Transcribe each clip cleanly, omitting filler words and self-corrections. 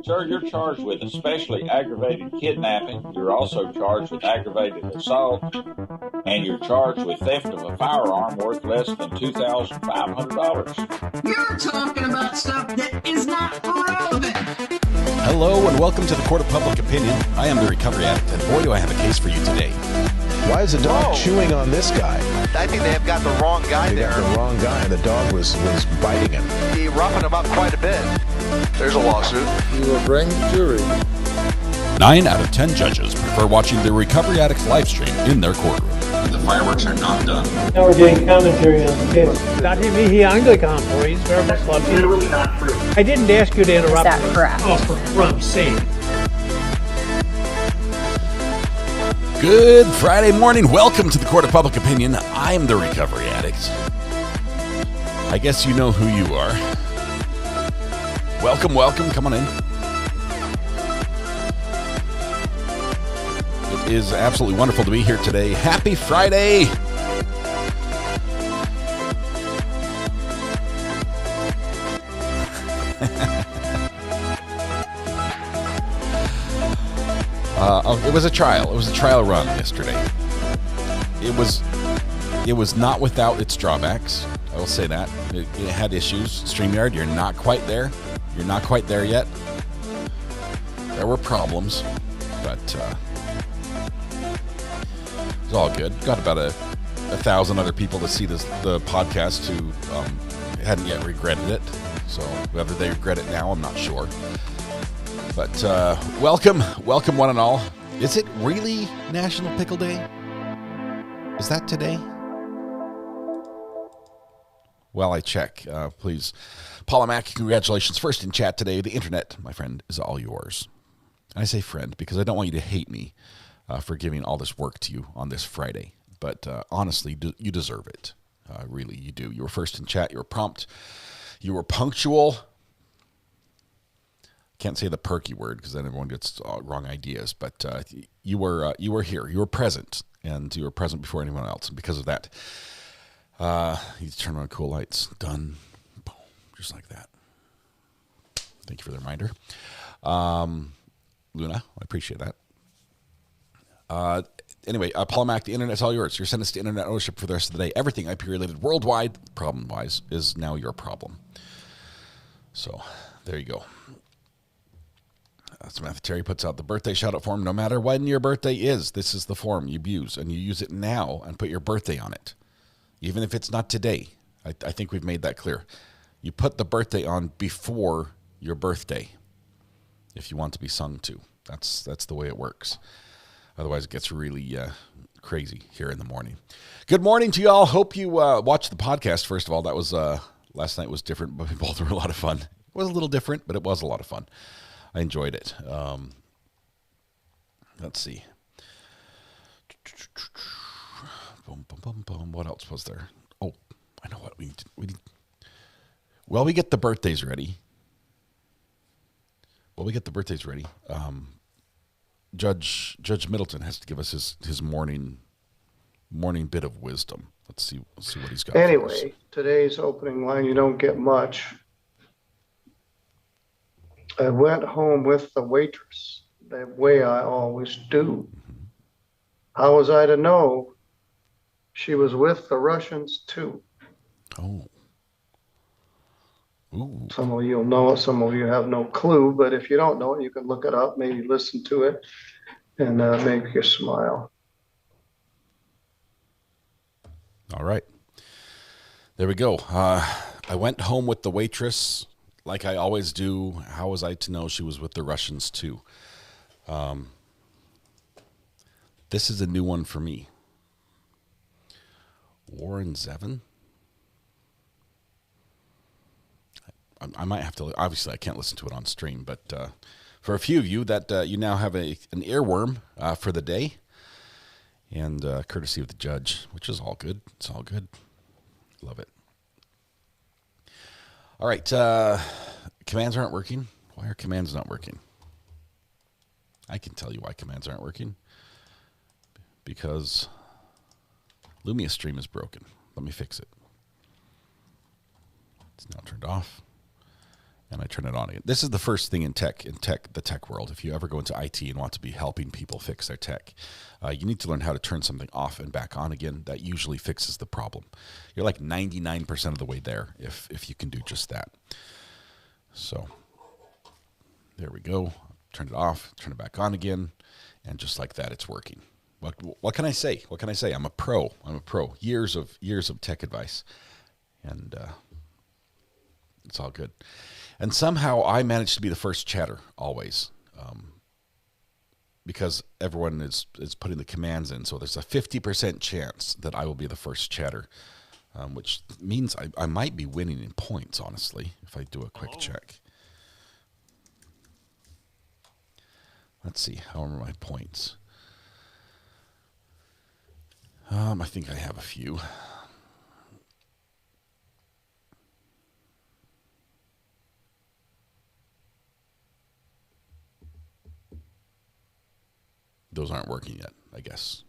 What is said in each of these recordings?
Sir, you're charged with especially aggravated kidnapping. You're also charged with aggravated assault, and you're charged with theft of a firearm worth less than $2,500. You're talking about stuff that is not relevant. Hello and welcome to the Court of Public Opinion. I am the Recovery Addict, and boy do I have a case for you today. Why is the dog chewing on this guy? I think they have got the wrong guy there. Got the wrong guy, and the dog was biting him. He roughing him up quite a bit. There's a lawsuit. You will bring the jury. 9 out of 10 judges prefer watching the Recovery Addict live stream in their courtroom. The fireworks are not done. Now we're getting commentary on the case. Dati mihi Anglican, please. Very much love you. Literally not true. I didn't ask you to interrupt. Is that correct? Oh, for Trump's sake. Good Friday morning. Welcome to the Court of Public Opinion. I'm the Recovery Addict. I guess you know who you are. Welcome, welcome. Come on in. It is absolutely wonderful to be here today. Happy Friday. It was a trial. It was a trial run yesterday. It was not without its drawbacks. I will say that. It had issues. StreamYard, you're not quite there. You're not quite there yet. There were problems, but it's all good. Got about a 1,000 other people to see the podcast who hadn't yet regretted it. So whether they regret it now, I'm not sure. But welcome one and all. Is it really National Pickle Day? Is that today? Well, I check. Please. Paula Mack, congratulations. First in chat today. The internet, my friend, is all yours. And I say friend because I don't want you to hate me for giving all this work to you on this Friday. But honestly, you deserve it. Really, you do. You were first in chat. You were prompt. You were punctual. Can't say the perky word because then everyone gets wrong ideas. But you were here. You were present. And you were present before anyone else. And because of that, you turn on cool lights. Done. Boom. Just like that. Thank you for the reminder. Luna, I appreciate that. Anyway, Paul Mack, the internet's all yours. Your sentence to internet ownership for the rest of the day. Everything IP-related worldwide, problem-wise, is now your problem. So, there you go. Samantha Terry puts out the birthday shout-out form. No matter when your birthday is, this is the form you use, and you use it now and put your birthday on it. Even if it's not today. I think we've made that clear. You put the birthday on before your birthday if you want to be sung to. That's the way it works. Otherwise, it gets really crazy here in the morning. Good morning to you all. Hope you watched the podcast, first of all. That was last night was different, but we both were a lot of fun. It was a little different, but it was a lot of fun. I enjoyed it. Let's see. Boom, boom, boom, boom. What else was there? Oh, I know what we need. Well, we get the birthdays ready. Judge Middleton has to give us his morning bit of wisdom. Let's see what he's got. Anyway, today's opening line, you don't get much. I went home with the waitress, the way I always do. Mm-hmm. How was I to know she was with the Russians too? Oh. Ooh. Some of you will know it, some of you have no clue, but if you don't know it, you can look it up, maybe listen to it, and make you smile. All right. There we go. I went home with the waitress, like I always do. How was I to know she was with the Russians too? This is a new one for me. Warren Zevon? I might have to, obviously I can't listen to it on stream, but for a few of you that you now have an earworm for the day, and courtesy of the judge, which is all good. It's all good. Love it. All right, commands aren't working. Why are commands not working? I can tell you why commands aren't working. Because Lumia stream is broken. Let me fix it. It's now turned off. and I turn it on again. This is the first thing in the tech world. If you ever go into IT and want to be helping people fix their tech, you need to learn how to turn something off and back on again. That usually fixes the problem. You're like 99% of the way there if you can do just that. So there we go. Turn it off, turn it back on again, and just like that, it's working. What can I say? What can I say? I'm a pro. Years of tech advice, and it's all good. And somehow I managed to be the first chatter always, because everyone is putting the commands in. So there's a 50% chance that I will be the first chatter, which means I might be winning in points, honestly, if I do a quick check. Let's see, how are my points? I think I have a few. Those aren't working yet, I guess.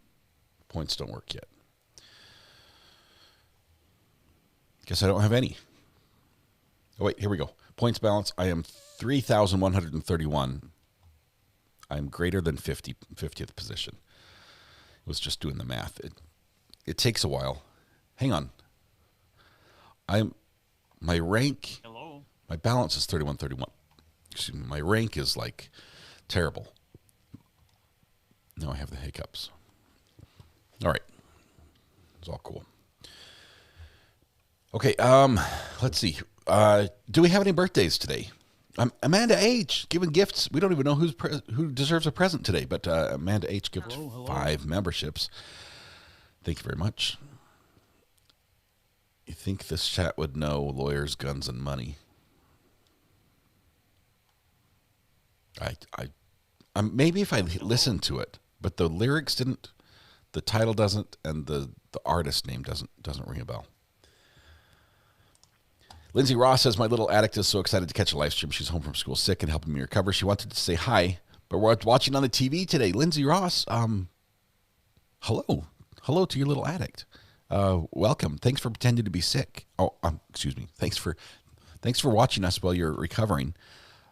Points don't work yet. Guess I don't have any. Oh, wait, here we go. Points balance, I am 3,131. I'm greater than 50th position. It was just doing the math. It takes a while. Hang on. My rank. Hello. My balance is 3131. Excuse me. My rank is like terrible. Now I have the hiccups. All right. It's all cool. Okay. Let's see. Do we have any birthdays today? Amanda H. giving gifts. We don't even know who deserves a present today, but Amanda H. gave 5 memberships. Thank you very much. You think this chat would know lawyers, guns, and money? Maybe if I listened to it, but the lyrics didn't, the title doesn't, and the artist name doesn't ring a bell. Lindsay Ross says, my little addict is so excited to catch a live stream. She's home from school sick and helping me recover. She wanted to say hi, but we're watching on the TV today. Lindsay Ross, hello. Hello to your little addict. Welcome. Thanks for pretending to be sick. Oh, excuse me. Thanks for watching us while you're recovering.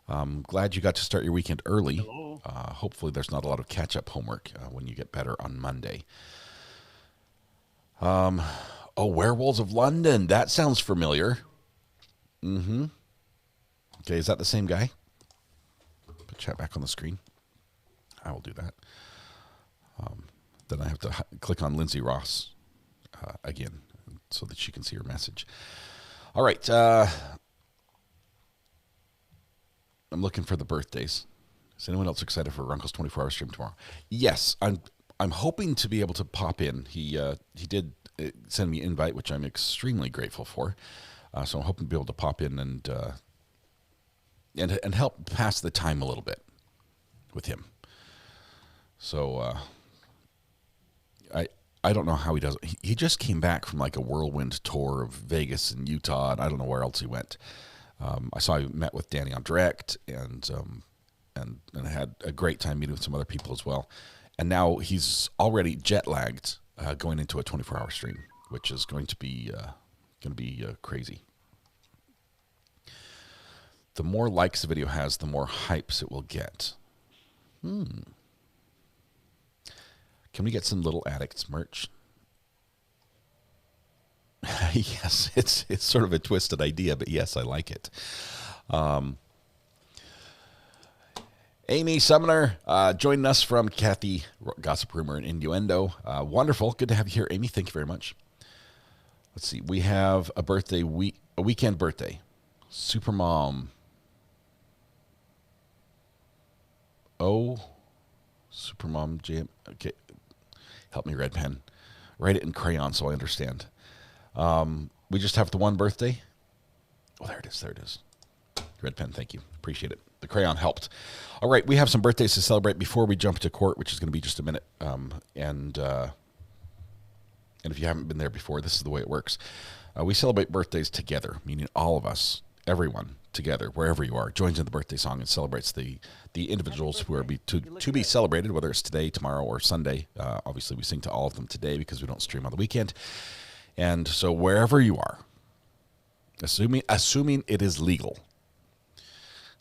Glad you got to start your weekend early. Hello. Hopefully there's not a lot of catch-up homework when you get better on Monday. Werewolves of London. That sounds familiar. Mm-hmm. Okay, is that the same guy? Put chat back on the screen. I will do that. Then I have to click on Lindsay Ross again so that she can see her message. All right. I'm looking for the birthdays. Is anyone else excited for Runkle's 24-hour stream tomorrow? Yes, I'm hoping to be able to pop in. He did send me an invite, which I'm extremely grateful for. So I'm hoping to be able to pop in and help pass the time a little bit with him. So I don't know how he does it. He just came back from like a whirlwind tour of Vegas and Utah, and I don't know where else he went. I saw he met with Danny on Direct, and had a great time meeting with some other people as well. And now he's already jet lagged going into a 24-hour stream, which is going to be crazy. The more likes the video has, the more hypes it will get. Can we get some Little Addicts merch? Yes, it's sort of a twisted idea, but yes, I like it. Amy Sumner joining us from Kathy Gossip Rumor and Innuendo. Wonderful. Good to have you here, Amy. Thank you very much. Let's see. We have a weekend birthday. Supermom. Supermom Jam. Okay. Help me, red pen. Write it in crayon so I understand. We just have the one birthday. Oh, there it is. There it is. Red pen, thank you. Appreciate it. The crayon helped. All right, we have some birthdays to celebrate before we jump to court, which is going to be just a minute. And if you haven't been there before, this is the way it works. We celebrate birthdays together, meaning all of us, everyone together, wherever you are, joins in the birthday song and celebrates the individuals who are to be celebrated, whether it's today, tomorrow, or Sunday. Obviously, we sing to all of them today because we don't stream on the weekend. And so wherever you are, assuming it is legal,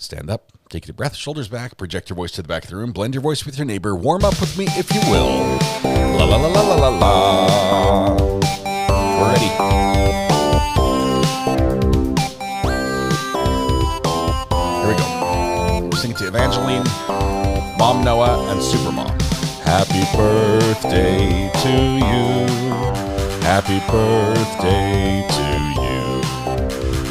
Stand up, take a deep breath, shoulders back, project your voice to the back of the room, blend your voice with your neighbor, warm up with me if you will. La la la la la la la. We're ready. Here we go. We're singing to Evangeline, Mom Noah, and Supermom. Happy birthday to you. Happy birthday to you.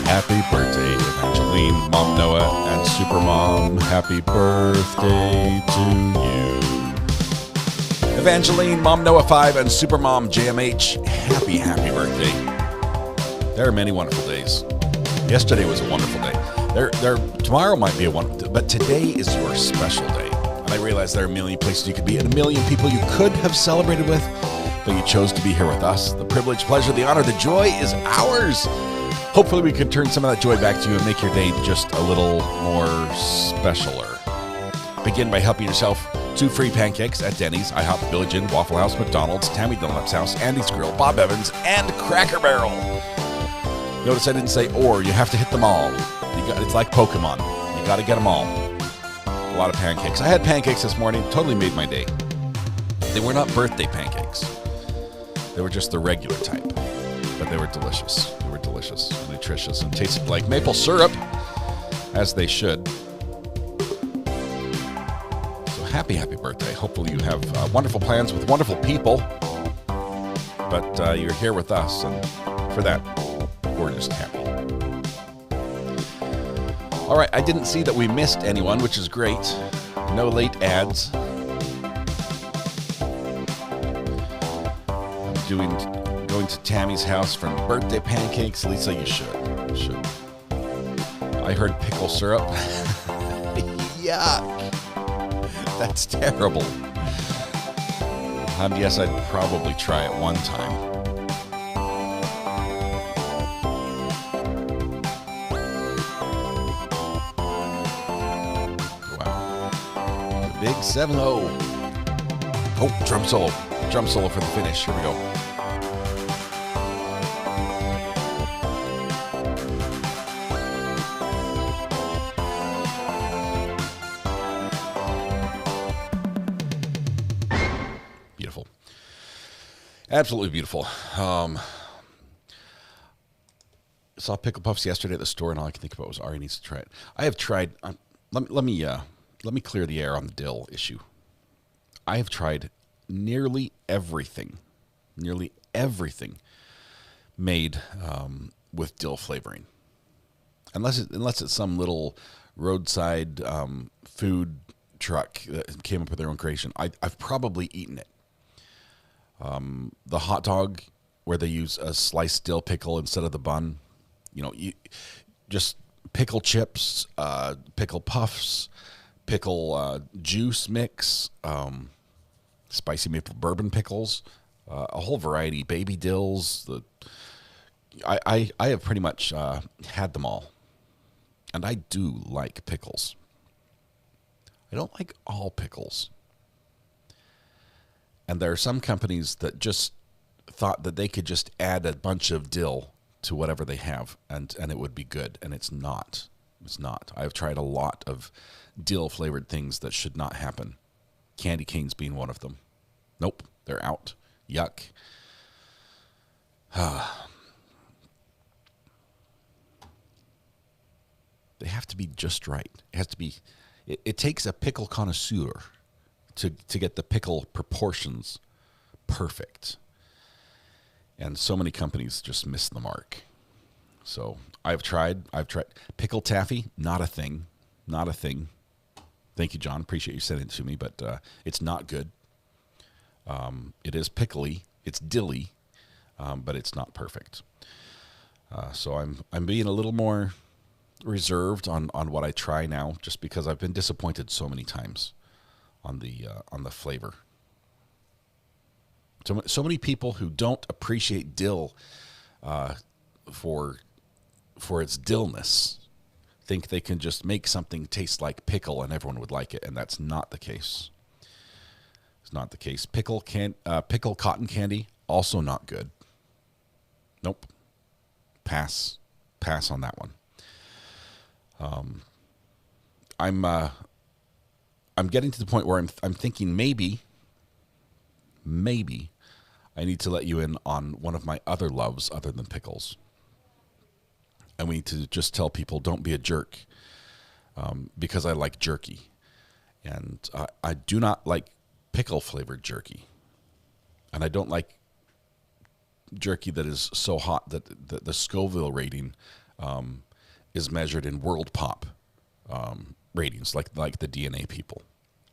Happy birthday, Evangeline, Mom Noah, and Supermom. Happy birthday to you. Evangeline, Mom Noah 5, and Supermom JMH. Happy birthday. There are many wonderful days. Yesterday was a wonderful day. Tomorrow might be a wonderful, but today is your special day. And I realize there are a million places you could be and a million people you could have celebrated with, but you chose to be here with us. The privilege, pleasure, the honor, the joy is ours. Hopefully we can turn some of that joy back to you and make your day just a little more specialer. Begin by helping yourself to free pancakes at Denny's, IHOP, Village Inn, Waffle House, McDonald's, Tammy Dunlap's House, Andy's Grill, Bob Evans, and Cracker Barrel. Notice I didn't say or. You have to hit them all. It's like Pokemon. You got to get them all. A lot of pancakes. I had pancakes this morning. Totally made my day. They were not birthday pancakes. They were just the regular type. But they were delicious. They were delicious, nutritious, and tasted like maple syrup, as they should. So happy birthday. Hopefully you have wonderful plans with wonderful people. But you're here with us, and for that, we're just happy. All right, I didn't see that we missed anyone, which is great. No late ads. I'm going to Tammy's house for birthday pancakes. Lisa, you should. I heard pickle syrup. Yuck. That's terrible. Yes, I'd probably try it one time. Big 7-0. Oh, drum solo. Drum solo for the finish. Here we go. Beautiful. Absolutely beautiful. Saw Pickle Puffs yesterday at the store, and all I can think about was Ari needs to try it. I have tried. Let me clear the air on the dill issue. I have tried nearly everything made with dill flavoring, unless it's some little roadside food truck that came up with their own creation. I've probably eaten it. The hot dog where they use a sliced dill pickle instead of the bun. You just pickle chips, pickle puffs, pickle juice mix, spicy maple bourbon pickles, a whole variety, baby dills. I have pretty much had them all, and I do like pickles. I don't like all pickles, and there are some companies that just thought that they could just add a bunch of dill to whatever they have, and it would be good, and it's not. It's not. I've tried a lot of dill-flavored things that should not happen. Candy canes being one of them. Nope, they're out. Yuck. They have to be just right. It has to be. It takes a pickle connoisseur to get the pickle proportions perfect. And so many companies just miss the mark. So I've tried pickle taffy, not a thing. Thank you, John. Appreciate you sending it to me, but it's not good. It is pickly, it's dilly, but it's not perfect. So I'm being a little more reserved on what I try now, just because I've been disappointed so many times on the flavor. So many people who don't appreciate dill for its dillness think they can just make something taste like pickle and everyone would like it, and that's not the case. It's not the case. Pickle cotton candy, also not good. Nope. Pass on that one. I'm getting to the point where I'm thinking maybe I need to let you in on one of my other loves other than pickles. And we need to just tell people, don't be a jerk, because I like jerky. And I do not like pickle-flavored jerky. And I don't like jerky that is so hot that the Scoville rating is measured in World Pop ratings, like the DNA people.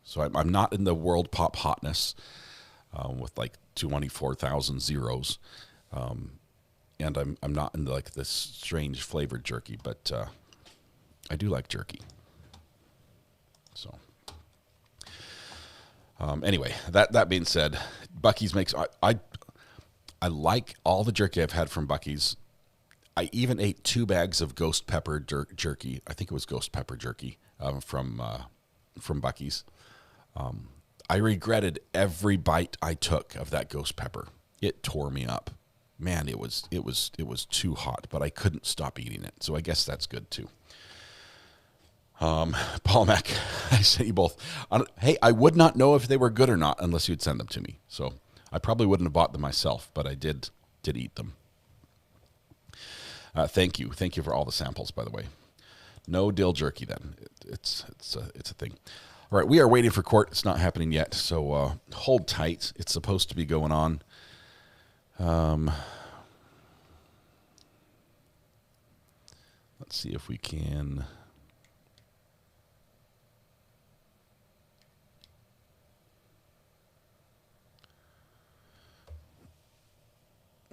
So I'm not in the World Pop hotness with like 24,000 zeros. And I'm not in like this strange flavored jerky, but I do like jerky. So anyway, that being said, Buc-ee's makes I like all the jerky I've had from Buc-ee's. I even ate 2 bags of ghost pepper jerky. I think it was ghost pepper jerky from Buc-ee's. I regretted every bite I took of that ghost pepper. It tore me up. Man, it was too hot, but I couldn't stop eating it. So I guess that's good too. Paul Mac, I sent you both. Hey, I would not know if they were good or not unless you'd send them to me. So I probably wouldn't have bought them myself, but I did eat them. Thank you for all the samples, by the way. No dill jerky then. It's a thing. All right, we are waiting for court. It's not happening yet, so hold tight. It's supposed to be going on. Let's see if we can.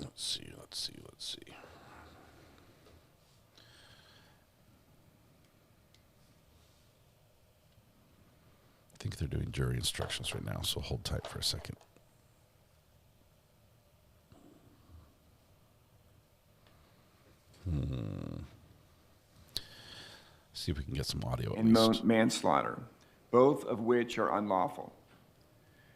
Let's see. I think they're doing jury instructions right now, so hold tight for a second. See if we can get some audio at least. And manslaughter, both of which are unlawful.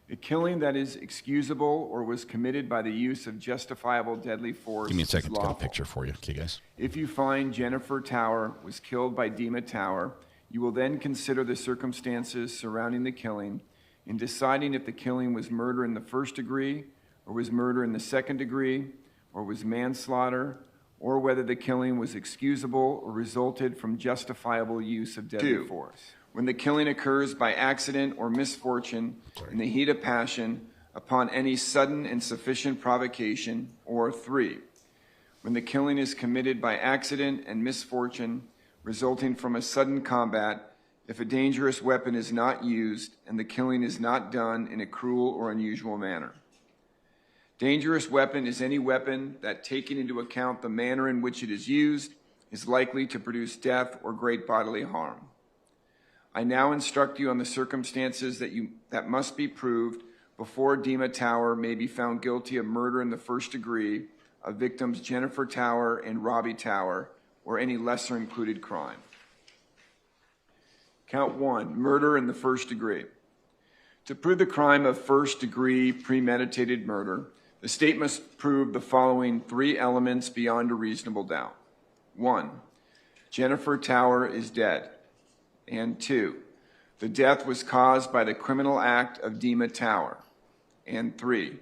A killing that is excusable or was committed by the use of justifiable deadly force. Give me a second to get a picture for you, okay, guys? If you find Jennifer Tower was killed by Dima Tower, you will then consider the circumstances surrounding the killing in deciding if the killing was murder in the first degree, or was murder in the second degree, or was manslaughter, or whether the killing was excusable or resulted from justifiable use of deadly force. When the killing occurs by accident or misfortune in the heat of passion upon any sudden and sufficient provocation, or 3, when the killing is committed by accident and misfortune resulting from a sudden combat, if a dangerous weapon is not used and the killing is not done in a cruel or unusual manner. Dangerous weapon is any weapon that, taking into account the manner in which it is used, is likely to produce death or great bodily harm. I now instruct you on the circumstances that must be proved before Dima Tower may be found guilty of murder in the first degree of victims Jennifer Tower and Robbie Tower, or any lesser included crime. Count 1, murder in the first degree. To prove the crime of first degree premeditated murder, the state must prove the following 3 elements beyond a reasonable doubt. 1, Jennifer Tower is dead. And 2, the death was caused by the criminal act of Dima Tower. And 3,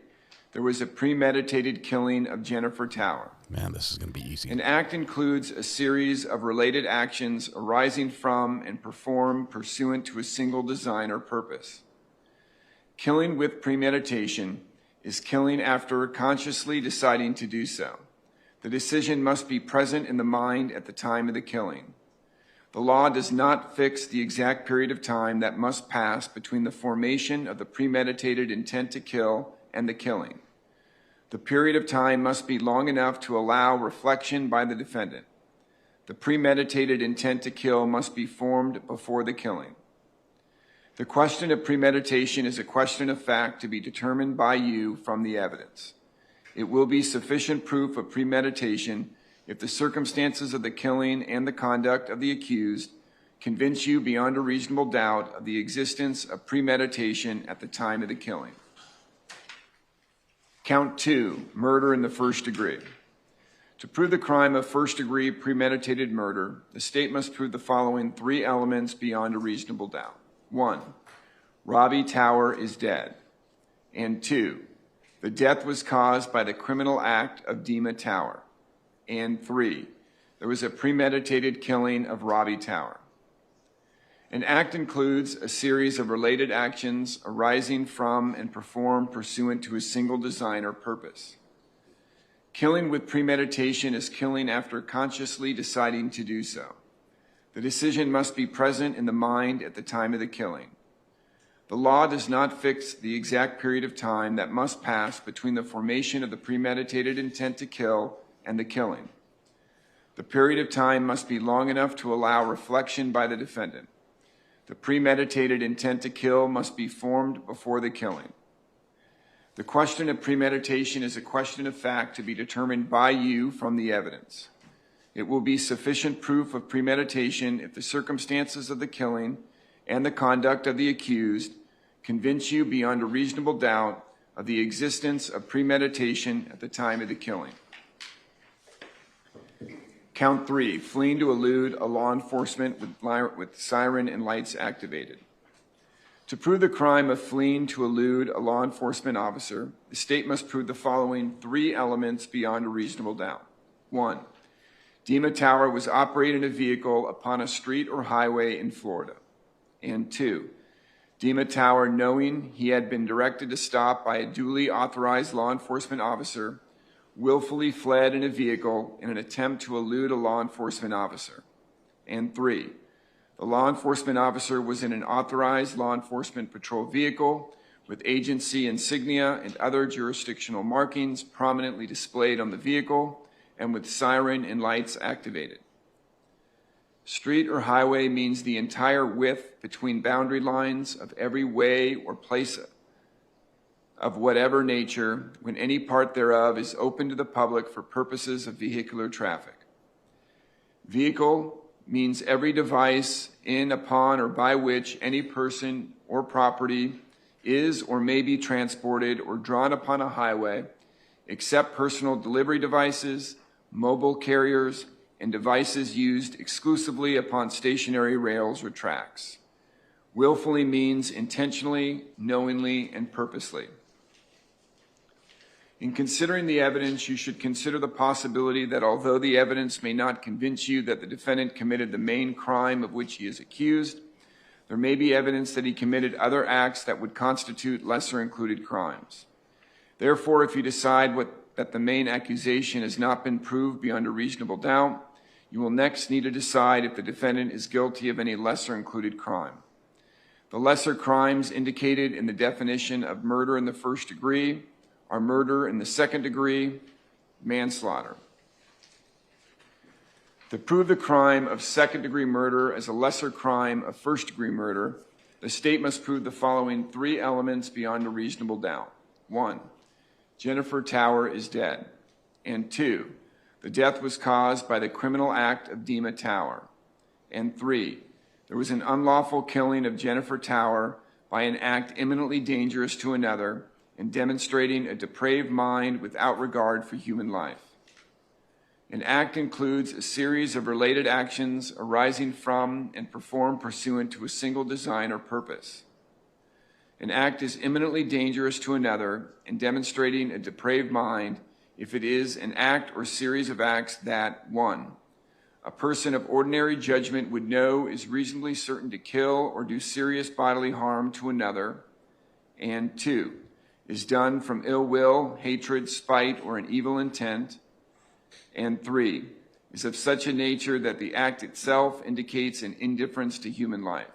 there was a premeditated killing of Jennifer Tower. Man, this is going to be easy. An act includes a series of related actions arising from and performed pursuant to a single design or purpose. Killing with premeditation is killing after consciously deciding to do so. The decision must be present in the mind at the time of the killing. The law does not fix the exact period of time that must pass between the formation of the premeditated intent to kill and the killing. The period of time must be long enough to allow reflection by the defendant. The premeditated intent to kill must be formed before the killing. The question of premeditation is a question of fact to be determined by you from the evidence. It will be sufficient proof of premeditation if the circumstances of the killing and the conduct of the accused convince you beyond a reasonable doubt of the existence of premeditation at the time of the killing. Count 2, murder in the first degree. To prove the crime of first-degree premeditated murder, the state must prove the following three elements beyond a reasonable doubt. 1, Robbie Tower is dead. And 2, the death was caused by the criminal act of Dima Tower. And 3, there was a premeditated killing of Robbie Tower. An act includes a series of related actions arising from and performed pursuant to a single design or purpose. Killing with premeditation is killing after consciously deciding to do so. The decision must be present in the mind at the time of the killing. The law does not fix the exact period of time that must pass between the formation of the premeditated intent to kill and the killing. The period of time must be long enough to allow reflection by the defendant. The premeditated intent to kill must be formed before the killing. The question of premeditation is a question of fact to be determined by you from the evidence. It will be sufficient proof of premeditation if the circumstances of the killing and the conduct of the accused convince you beyond a reasonable doubt of the existence of premeditation at the time of the killing. Count 3, fleeing to elude a law enforcement with siren and lights activated. To prove the crime of fleeing to elude a law enforcement officer, the state must prove the following three elements beyond a reasonable doubt. 1, Dima Tower was operating a vehicle upon a street or highway in Florida. And 2, Dima Tower, knowing he had been directed to stop by a duly authorized law enforcement officer, willfully fled in a vehicle in an attempt to elude a law enforcement officer. And 3, the law enforcement officer was in an authorized law enforcement patrol vehicle with agency insignia and other jurisdictional markings prominently displayed on the vehicle and with siren and lights activated. Street or highway means the entire width between boundary lines of every way or place of whatever nature when any part thereof is open to the public for purposes of vehicular traffic. Vehicle means every device in, upon, or by which any person or property is or may be transported or drawn upon a highway, except personal delivery devices, mobile carriers, and devices used exclusively upon stationary rails or tracks. Willfully means intentionally, knowingly, and purposely. In considering the evidence, you should consider the possibility that although the evidence may not convince you that the defendant committed the main crime of which he is accused, there may be evidence that he committed other acts that would constitute lesser included crimes. Therefore, if you decide that the main accusation has not been proved beyond a reasonable doubt, you will next need to decide if the defendant is guilty of any lesser included crime. The lesser crimes indicated in the definition of murder in the first degree are murder in the second degree, manslaughter. To prove the crime of second-degree murder as a lesser crime of first-degree murder, the state must prove the following three elements beyond a reasonable doubt. 1, Jennifer Tower is dead. And 2, the death was caused by the criminal act of Dima Tower. And 3, there was an unlawful killing of Jennifer Tower by an act imminently dangerous to another and demonstrating a depraved mind without regard for human life. An act includes a series of related actions arising from and performed pursuant to a single design or purpose. An act is imminently dangerous to another and demonstrating a depraved mind if it is an act or series of acts that, 1, a person of ordinary judgment would know is reasonably certain to kill or do serious bodily harm to another, and 2, is done from ill will, hatred, spite, or an evil intent, and 3, is of such a nature that the act itself indicates an indifference to human life.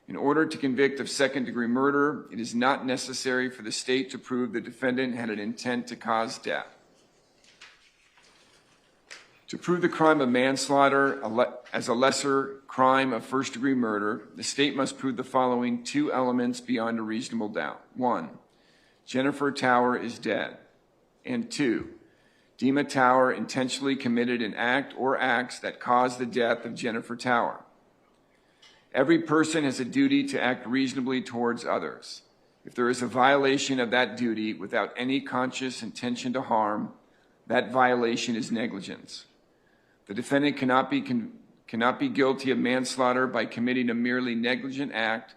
In order to convict of second-degree murder, it is not necessary for the state to prove the defendant had an intent to cause death. To prove the crime of manslaughter as a lesser crime of first-degree murder, the state must prove the following two elements beyond a reasonable doubt. 1, Jennifer Tower is dead. And 2, Dima Tower intentionally committed an act or acts that caused the death of Jennifer Tower. Every person has a duty to act reasonably towards others. If there is a violation of that duty without any conscious intention to harm, that violation is negligence. The defendant cannot be guilty of manslaughter by committing a merely negligent act,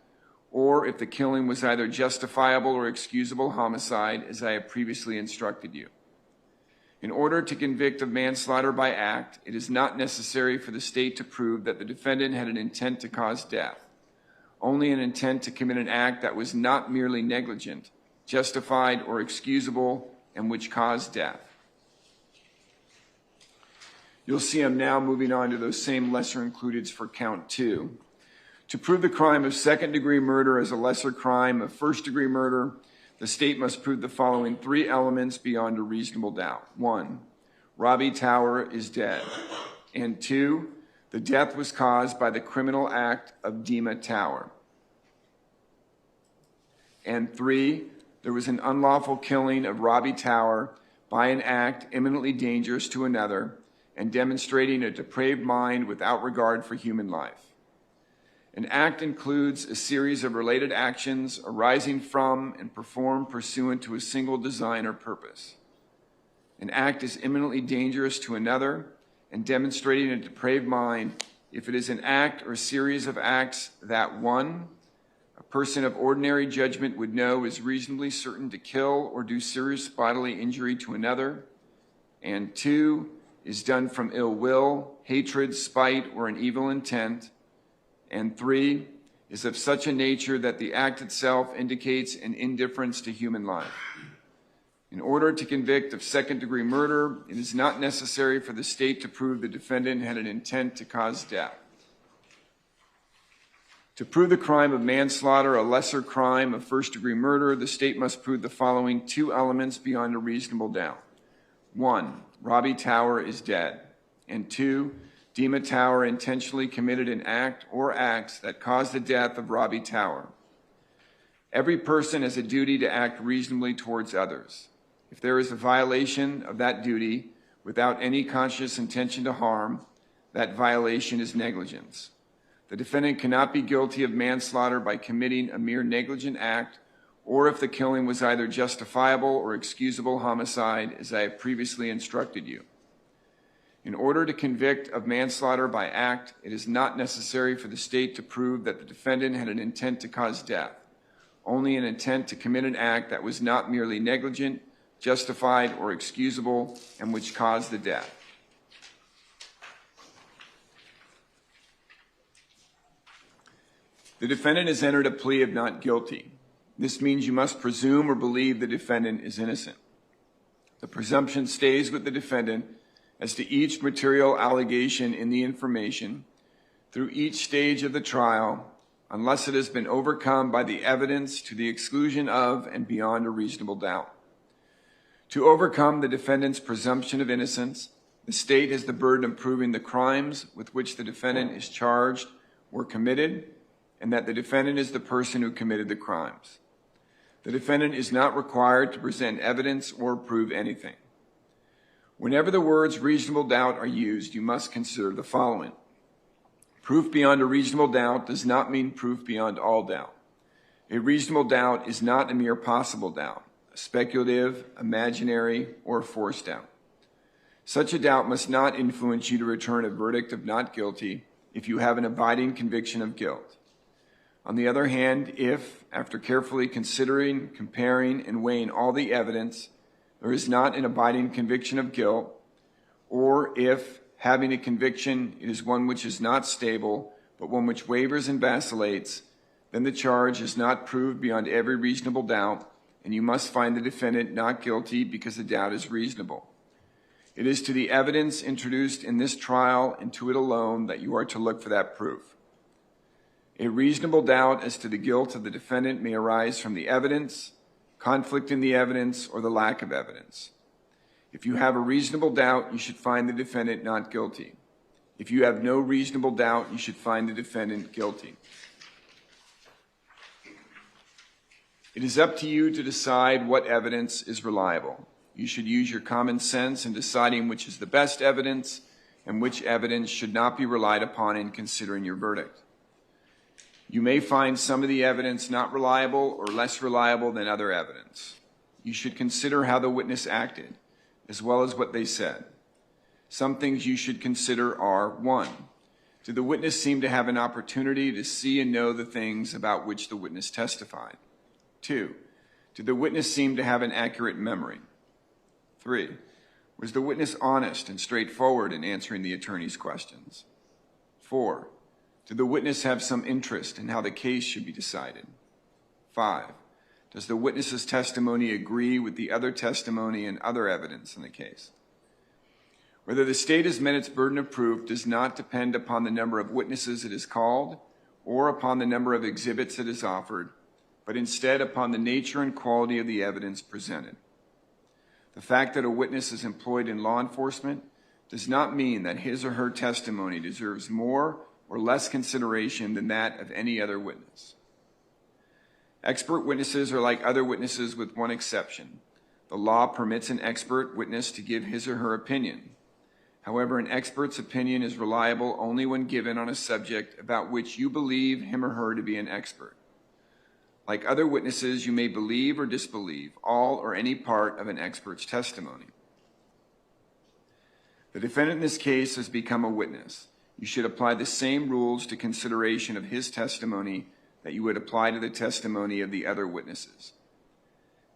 or if the killing was either justifiable or excusable homicide, as I have previously instructed you. In order to convict of manslaughter by act, it is not necessary for the state to prove that the defendant had an intent to cause death, only an intent to commit an act that was not merely negligent, justified, or excusable, and which caused death. You'll see I'm now moving on to those same lesser includeds for count 2. To prove the crime of second-degree murder as a lesser crime of first-degree murder, the state must prove the following 3 elements beyond a reasonable doubt. 1, Robbie Tower is dead. And 2, the death was caused by the criminal act of Dima Tower. And 3, there was an unlawful killing of Robbie Tower by an act eminently dangerous to another and demonstrating a depraved mind without regard for human life. An act includes a series of related actions arising from and performed pursuant to a single design or purpose. An act is eminently dangerous to another and demonstrating a depraved mind if it is an act or series of acts that 1, a person of ordinary judgment would know is reasonably certain to kill or do serious bodily injury to another, and 2, is done from ill will, hatred, spite, or an evil intent, and 3, is of such a nature that the act itself indicates an indifference to human life. In order to convict of second-degree murder, it is not necessary for the state to prove the defendant had an intent to cause death. To prove the crime of manslaughter, a lesser crime of first-degree murder, the state must prove the following 2 elements beyond a reasonable doubt. 1, Robbie Tower is dead. And 2, Dima Tower intentionally committed an act or acts that caused the death of Robbie Tower. Every person has a duty to act reasonably towards others. If there is a violation of that duty without any conscious intention to harm, that violation is negligence. The defendant cannot be guilty of manslaughter by committing a mere negligent act, or if the killing was either justifiable or excusable homicide, as I have previously instructed you. In order to convict of manslaughter by act, it is not necessary for the state to prove that the defendant had an intent to cause death, only an intent to commit an act that was not merely negligent, justified, or excusable, and which caused the death. The defendant has entered a plea of not guilty. This means you must presume or believe the defendant is innocent. The presumption stays with the defendant as to each material allegation in the information through each stage of the trial, unless it has been overcome by the evidence to the exclusion of and beyond a reasonable doubt. To overcome the defendant's presumption of innocence, the state has the burden of proving the crimes with which the defendant is charged were committed, and that the defendant is the person who committed the crimes. The defendant is not required to present evidence or prove anything. Whenever the words reasonable doubt are used, you must consider the following. Proof beyond a reasonable doubt does not mean proof beyond all doubt. A reasonable doubt is not a mere possible doubt, a speculative, imaginary, or forced doubt. Such a doubt must not influence you to return a verdict of not guilty if you have an abiding conviction of guilt. On the other hand, if, after carefully considering, comparing, and weighing all the evidence, there is not an abiding conviction of guilt, or if, having a conviction, it is one which is not stable, but one which wavers and vacillates, then the charge is not proved beyond every reasonable doubt, and you must find the defendant not guilty because the doubt is reasonable. It is to the evidence introduced in this trial and to it alone that you are to look for that proof. A reasonable doubt as to the guilt of the defendant may arise from the evidence, conflict in the evidence, or the lack of evidence. If you have a reasonable doubt, you should find the defendant not guilty. If you have no reasonable doubt, you should find the defendant guilty. It is up to you to decide what evidence is reliable. You should use your common sense in deciding which is the best evidence and which evidence should not be relied upon in considering your verdict. You may find some of the evidence not reliable or less reliable than other evidence. You should consider how the witness acted, as well as what they said. Some things you should consider are: 1, did the witness seem to have an opportunity to see and know the things about which the witness testified? 2, did the witness seem to have an accurate memory? 3, was the witness honest and straightforward in answering the attorney's questions? 4, did the witness have some interest in how the case should be decided? 5, does the witness's testimony agree with the other testimony and other evidence in the case? Whether the state has met its burden of proof does not depend upon the number of witnesses it has called or upon the number of exhibits it has offered, but instead upon the nature and quality of the evidence presented. The fact that a witness is employed in law enforcement does not mean that his or her testimony deserves more or less consideration than that of any other witness. Expert witnesses are like other witnesses with one exception. The law permits an expert witness to give his or her opinion. However, an expert's opinion is reliable only when given on a subject about which you believe him or her to be an expert. Like other witnesses, you may believe or disbelieve all or any part of an expert's testimony. The defendant in this case has become a witness. You should apply the same rules to consideration of his testimony that you would apply to the testimony of the other witnesses.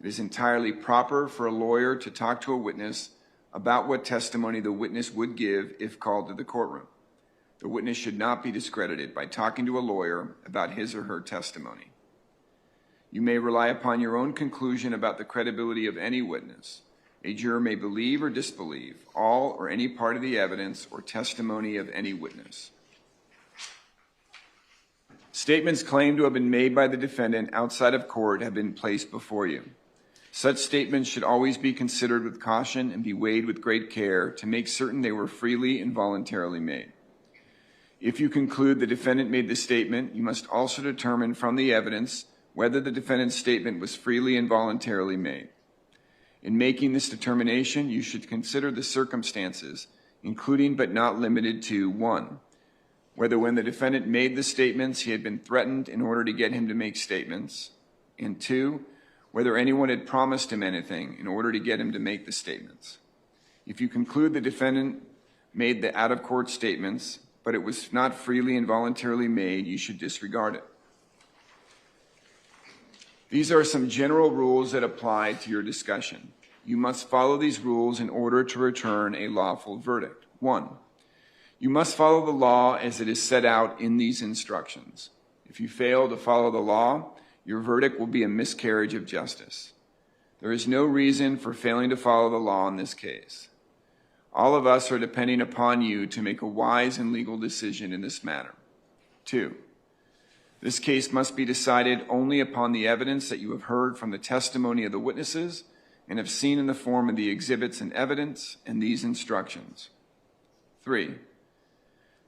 It is entirely proper for a lawyer to talk to a witness about what testimony the witness would give if called to the courtroom. The witness should not be discredited by talking to a lawyer about his or her testimony. You may rely upon your own conclusion about the credibility of any witness. A juror may believe or disbelieve all or any part of the evidence or testimony of any witness. Statements claimed to have been made by the defendant outside of court have been placed before you. Such statements should always be considered with caution and be weighed with great care to make certain they were freely and voluntarily made. If you conclude the defendant made the statement, you must also determine from the evidence whether the defendant's statement was freely and voluntarily made. In making this determination, you should consider the circumstances, including but not limited to: 1, whether when the defendant made the statements he had been threatened in order to get him to make statements, and 2, whether anyone had promised him anything in order to get him to make the statements. If you conclude the defendant made the out-of-court statements, but it was not freely and voluntarily made, you should disregard it. These are some general rules that apply to your discussion. You must follow these rules in order to return a lawful verdict. 1, you must follow the law as it is set out in these instructions. If you fail to follow the law, your verdict will be a miscarriage of justice. There is no reason for failing to follow the law in this case. All of us are depending upon you to make a wise and legal decision in this matter. 2, this case must be decided only upon the evidence that you have heard from the testimony of the witnesses and have seen in the form of the exhibits and evidence and these instructions. 3,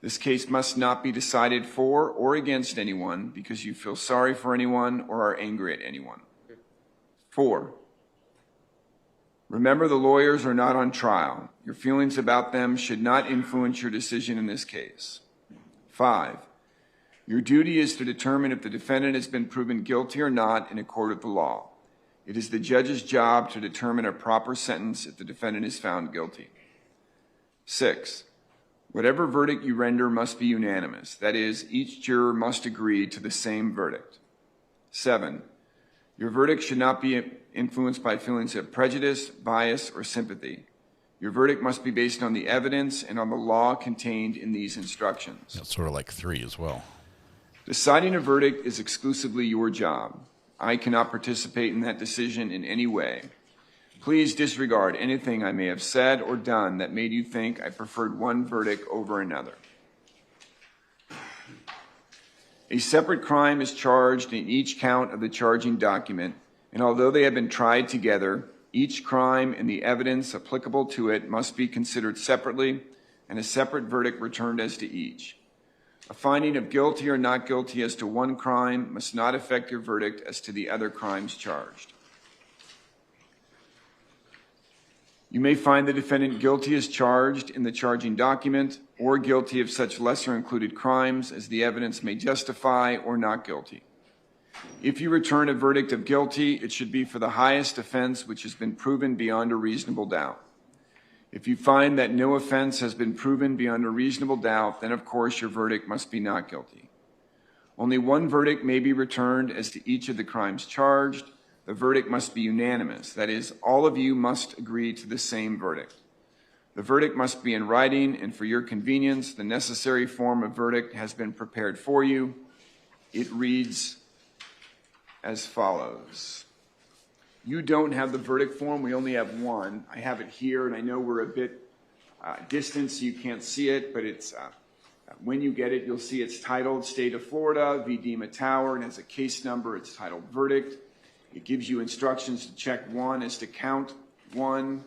this case must not be decided for or against anyone because you feel sorry for anyone or are angry at anyone. 4, remember the lawyers are not on trial. Your feelings about them should not influence your decision in this case. 5, your duty is to determine if the defendant has been proven guilty or not in accord with the law. It is the judge's job to determine a proper sentence if the defendant is found guilty. 6, whatever verdict you render must be unanimous. That is, each juror must agree to the same verdict. 7, your verdict should not be influenced by feelings of prejudice, bias, or sympathy. Your verdict must be based on the evidence and on the law contained in these instructions. That's sort of like 3 as well. Deciding a verdict is exclusively your job. I cannot participate in that decision in any way. Please disregard anything I may have said or done that made you think I preferred one verdict over another. A separate crime is charged in each count of the charging document, and although they have been tried together, each crime and the evidence applicable to it must be considered separately and a separate verdict returned as to each. A finding of guilty or not guilty as to one crime must not affect your verdict as to the other crimes charged. You may find the defendant guilty as charged in the charging document or guilty of such lesser included crimes as the evidence may justify or not guilty. If you return a verdict of guilty, it should be for the highest offense which has been proven beyond a reasonable doubt. If you find that no offense has been proven beyond a reasonable doubt, then of course your verdict must be not guilty. Only one verdict may be returned as to each of the crimes charged. The verdict must be unanimous. That is, all of you must agree to the same verdict. The verdict must be in writing, and for your convenience, the necessary form of verdict has been prepared for you. It reads as follows. You don't have the verdict form. We only have one. I have it here, and I know we're a bit distant, so you can't see it, but it's when you get it, you'll see it's titled State of Florida v. Dima Tower, and as a case number, it's titled Verdict. It gives you instructions to check one as to count one,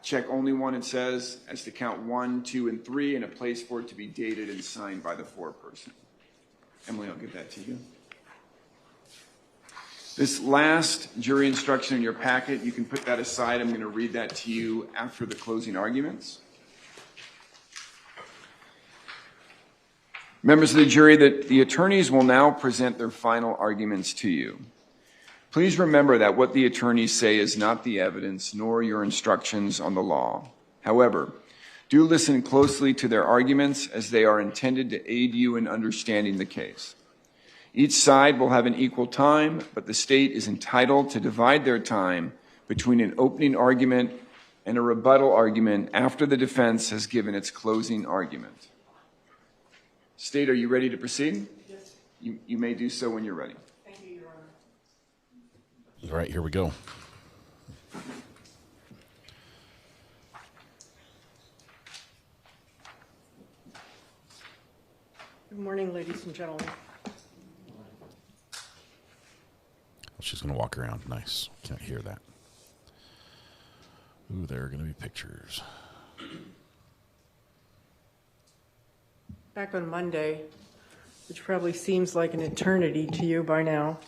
check only one, it says, as to count 1, 2, and 3, and a place for it to be dated and signed by the foreperson. Emily, I'll give that to you. This last jury instruction in your packet, you can put that aside. I'm going to read that to you after the closing arguments. Members of the jury, the attorneys will now present their final arguments to you. Please remember that what the attorneys say is not the evidence nor your instructions on the law. However, do listen closely to their arguments as they are intended to aid you in understanding the case. Each side will have an equal time, but the state is entitled to divide their time between an opening argument and a rebuttal argument after the defense has given its closing argument. State, are you ready to proceed? Yes. You may do so when you're ready. Thank you, Your Honor. All right, here we go. Good morning, ladies and gentlemen. She's going to walk around. Nice. Can't hear that. Ooh, there are going to be pictures. Back on Monday, which probably seems like an eternity to you by now,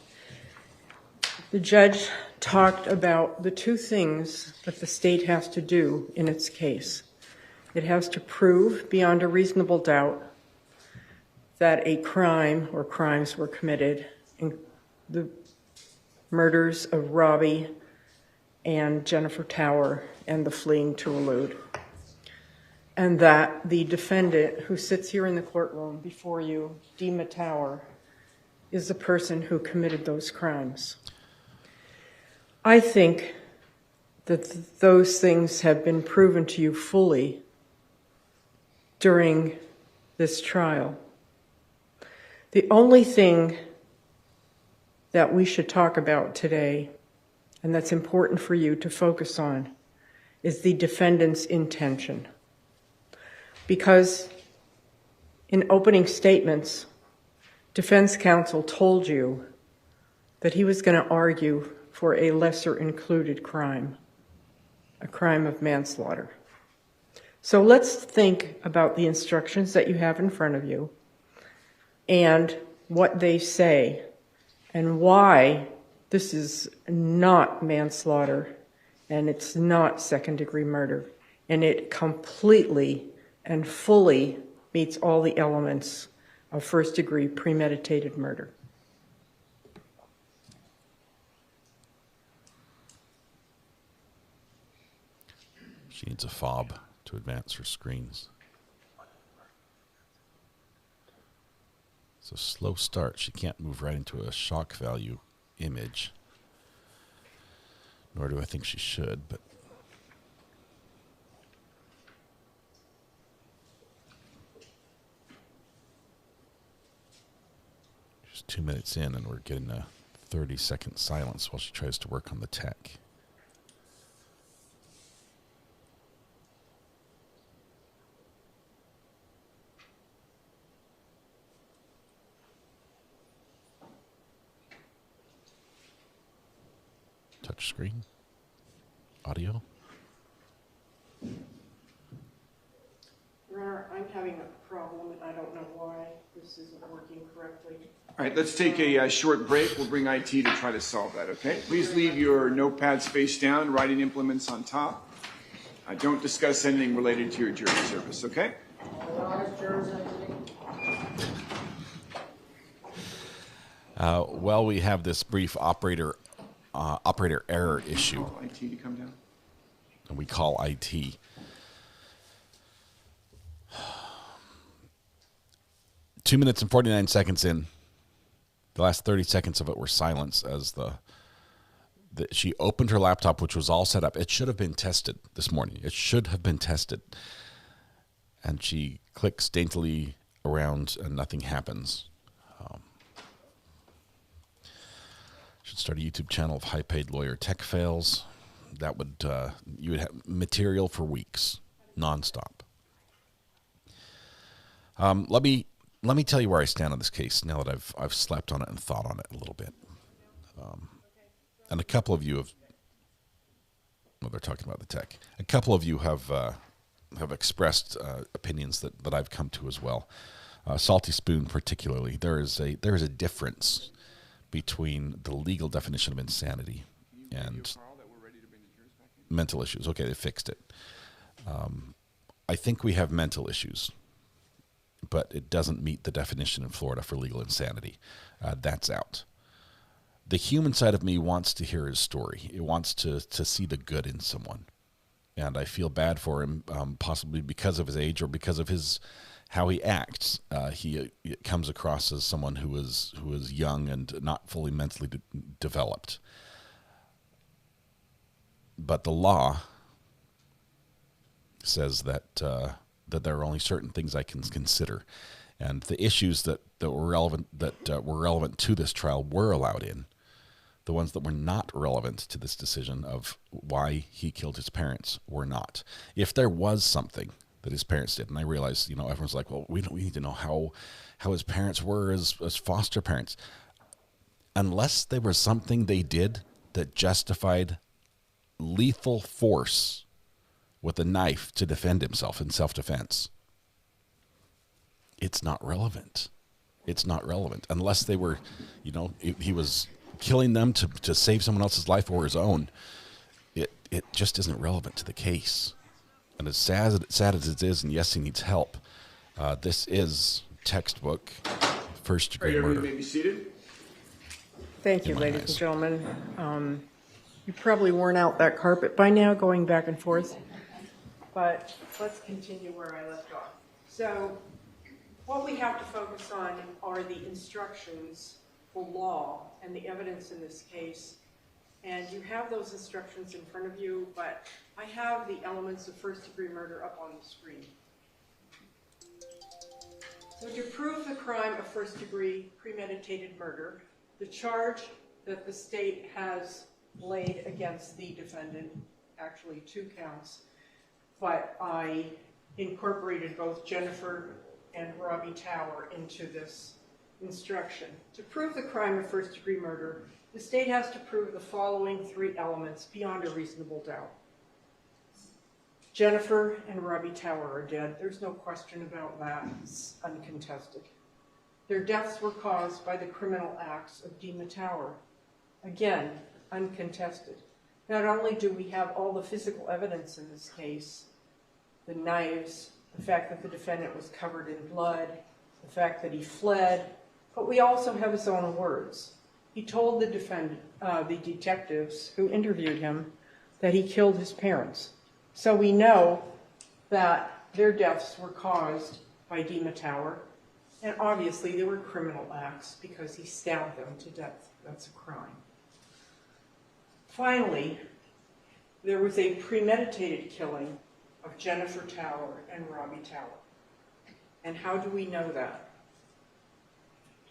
the judge talked about the two things that the state has to do in its case. It has to prove beyond a reasonable doubt that a crime or crimes were committed in the murders of Robbie and Jennifer Tower and the fleeing to elude. And that the defendant who sits here in the courtroom before you, Dima Tower, is the person who committed those crimes. I think that those things have been proven to you fully during this trial. The only thing that we should talk about today, and that's important for you to focus on, is the defendant's intention. Because in opening statements, defense counsel told you that he was going to argue for a lesser included crime, a crime of manslaughter. So let's think about the instructions that you have in front of you and what they say and why this is not manslaughter and it's not second-degree murder, and it completely and fully meets all the elements of first-degree premeditated murder. She needs a fob to advance her screens. It's a slow start. She can't move right into a shock value image. Nor do I think she should, but she's 2 minutes in and we're getting a 30-second silence while she tries to work on the tech. Touch screen, audio. Your Honor, I'm having a problem and I don't know why this isn't working correctly. All right, let's take a short break. We'll bring IT to try to solve that, okay? Please leave your notepads face down, writing implements on top. Don't discuss anything related to your jury service, okay? Well, we have this brief operator error issue. IT to come down. And we call IT. 2 minutes and 49 seconds in. The last 30 seconds of it were silence as she opened her laptop, which was all set up. It should have been tested this morning. It should have been tested. And she clicks daintily around and nothing happens. Should start a YouTube channel of high-paid lawyer tech fails. That would you would have material for weeks, nonstop. Let me tell you where I stand on this case now that I've slept on it and thought on it a little bit. And a couple of you have, well, they're talking about the tech. A couple of you have expressed opinions that I've come to as well. Salty Spoon particularly. There is a difference between the legal definition of insanity and mental issues. Okay, they fixed it. I think we have mental issues, but it doesn't meet the definition in Florida for legal insanity. That's out. The human side of me wants to hear his story. It wants to see the good in someone. And I feel bad for him, possibly because of his age or because of how he acts. He comes across as someone who is young and not fully mentally developed. But the law says that there are only certain things I can consider, and the issues that were relevant to this trial were allowed in. The ones that were not relevant to this decision of why he killed his parents were not. If there was something that his parents did, and I realize, everyone's like, well, we need to know how his parents were as foster parents. Unless there was something they did that justified lethal force with a knife to defend himself in self-defense, it's not relevant. It's not relevant unless they were, he was killing them to save someone else's life or his own. It just isn't relevant to the case. And as sad as it is, and yes, he needs help, this is textbook first-degree murder. You may be seated. Thank you, ladies and gentlemen. You've probably worn out that carpet by now, going back and forth. But let's continue where I left off. So what we have to focus on are the instructions for law and the evidence in this case. And you have those instructions in front of you, but I have the elements of first-degree murder up on the screen. So to prove the crime of first-degree premeditated murder, the charge that the state has laid against the defendant, actually 2 counts, but I incorporated both Jennifer and Robbie Tower into this instruction. To prove the crime of first-degree murder, the state has to prove the following 3 elements beyond a reasonable doubt. Jennifer and Robbie Tower are dead. There's no question about that. It's uncontested. Their deaths were caused by the criminal acts of Dima Tower. Again, uncontested. Not only do we have all the physical evidence in this case, the knives, the fact that the defendant was covered in blood, the fact that he fled, but we also have his own words. He told the detectives who interviewed him that he killed his parents. So we know that their deaths were caused by Dima Tower, and obviously they were criminal acts because he stabbed them to death. That's a crime. Finally, there was a premeditated killing of Jennifer Tower and Robbie Tower. And how do we know that?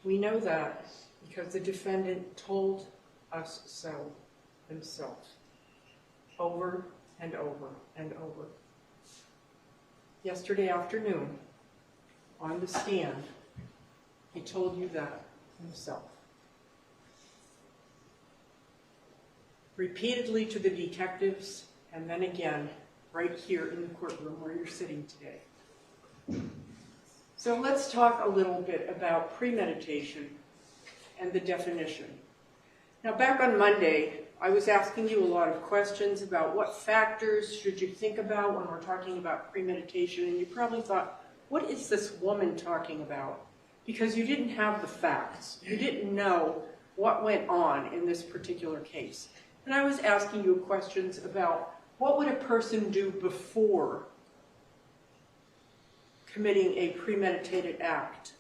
We know that because the defendant told us so himself, over and over and over. Yesterday afternoon, on the stand, he told you that himself. Repeatedly to the detectives, and then again, right here in the courtroom where you're sitting today. So let's talk a little bit about premeditation and the definition. Now, back on Monday, I was asking you a lot of questions about what factors should you think about when we're talking about premeditation, and you probably thought, what is this woman talking about? Because you didn't have the facts. You didn't know what went on in this particular case. And I was asking you questions about what would a person do before committing a premeditated act?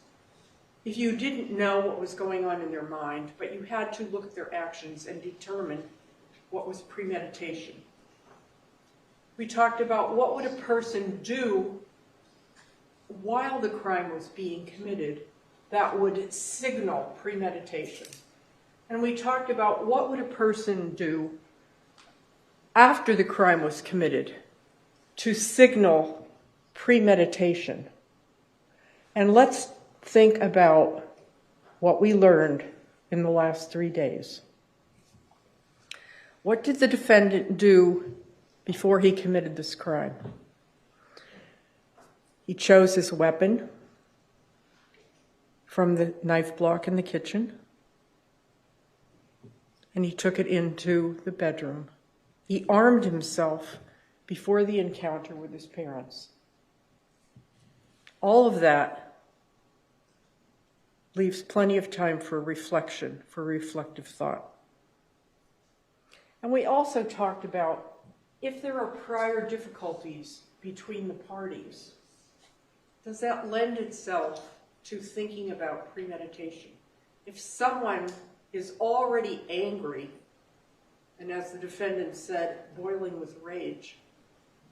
if you didn't know what was going on in their mind, but you had to look at their actions and determine what was premeditation. We talked about what would a person do while the crime was being committed that would signal premeditation. And we talked about what would a person do after the crime was committed to signal premeditation. And let's think about what we learned in the last 3 days. What did the defendant do before he committed this crime? He chose his weapon from the knife block in the kitchen, and he took it into the bedroom. He armed himself before the encounter with his parents. All of that leaves plenty of time for reflection, for reflective thought. And we also talked about if there are prior difficulties between the parties, does that lend itself to thinking about premeditation? If someone is already angry, and as the defendant said, boiling with rage,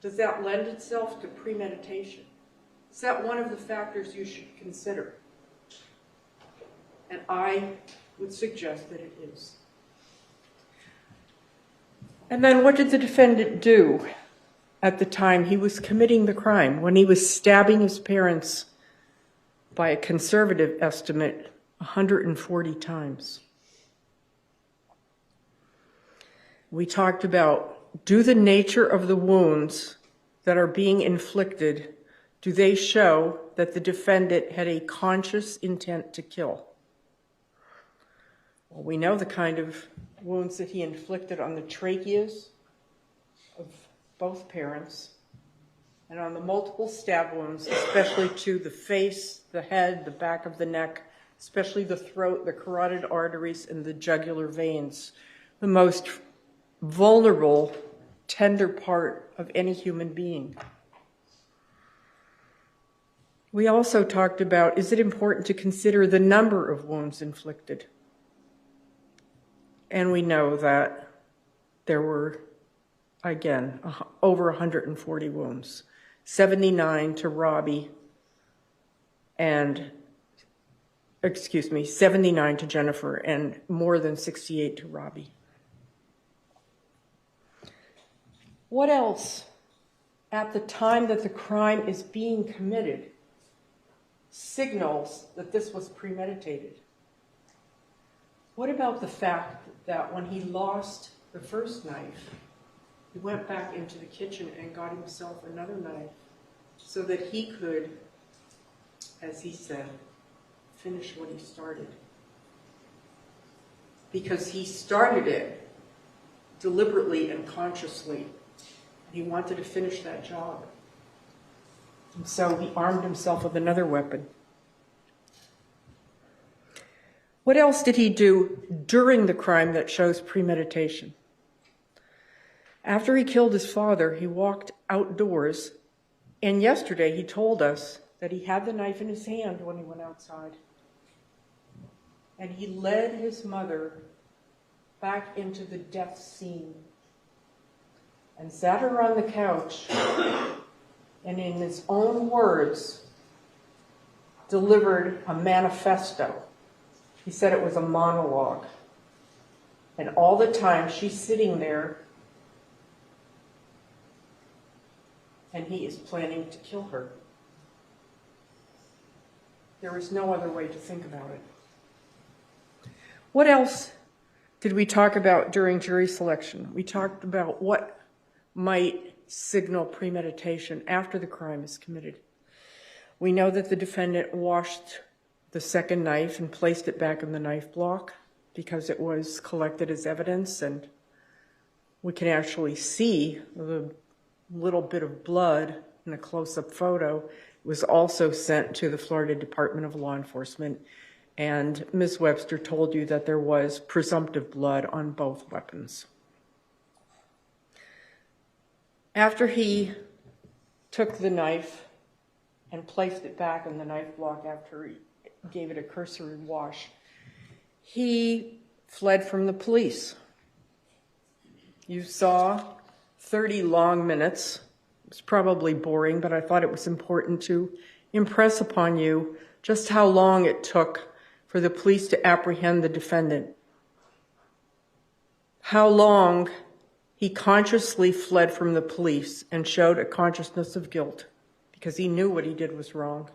does that lend itself to premeditation? Is that one of the factors you should consider? And I would suggest that it is. And then what did the defendant do at the time he was committing the crime, when he was stabbing his parents by a conservative estimate 140 times? We talked about, do the nature of the wounds that are being inflicted, do they show that the defendant had a conscious intent to kill? Well, we know the kind of wounds that he inflicted on the tracheas of both parents and on the multiple stab wounds, especially to the face, the head, the back of the neck, especially the throat, the carotid arteries, and the jugular veins, the most vulnerable, tender part of any human being. We also talked about, is it important to consider the number of wounds inflicted? And we know that there were, again, over 140 wounds, 79 to Robbie, and, 79 to Jennifer, and more than 68 to Robbie. What else at the time that the crime is being committed signals that this was premeditated? What about the fact that when he lost the first knife, he went back into the kitchen and got himself another knife so that he could, as he said, finish what he started? Because he started it deliberately and consciously. He wanted to finish that job. And so he armed himself with another weapon. What else did he do during the crime that shows premeditation? After he killed his father, he walked outdoors, and yesterday he told us that he had the knife in his hand when he went outside. And he led his mother back into the death scene and sat her on the couch, and in his own words, delivered a manifesto. He said it was a monologue. And all the time she's sitting there, and he is planning to kill her. There is no other way to think about it. What else did we talk about during jury selection? We talked about what might signal premeditation after the crime is committed. We know that the defendant washed the second knife and placed it back in the knife block because it was collected as evidence, and we can actually see the little bit of blood in a close-up photo. It was also sent to the Florida Department of Law Enforcement, and Ms. Webster told you that there was presumptive blood on both weapons. After he took the knife and placed it back in the knife block after gave it a cursory wash. He fled from the police. You saw 30 long minutes. It was probably boring, but I thought it was important to impress upon you just how long it took for the police to apprehend the defendant. How long he consciously fled from the police and showed a consciousness of guilt because he knew what he did was wrong.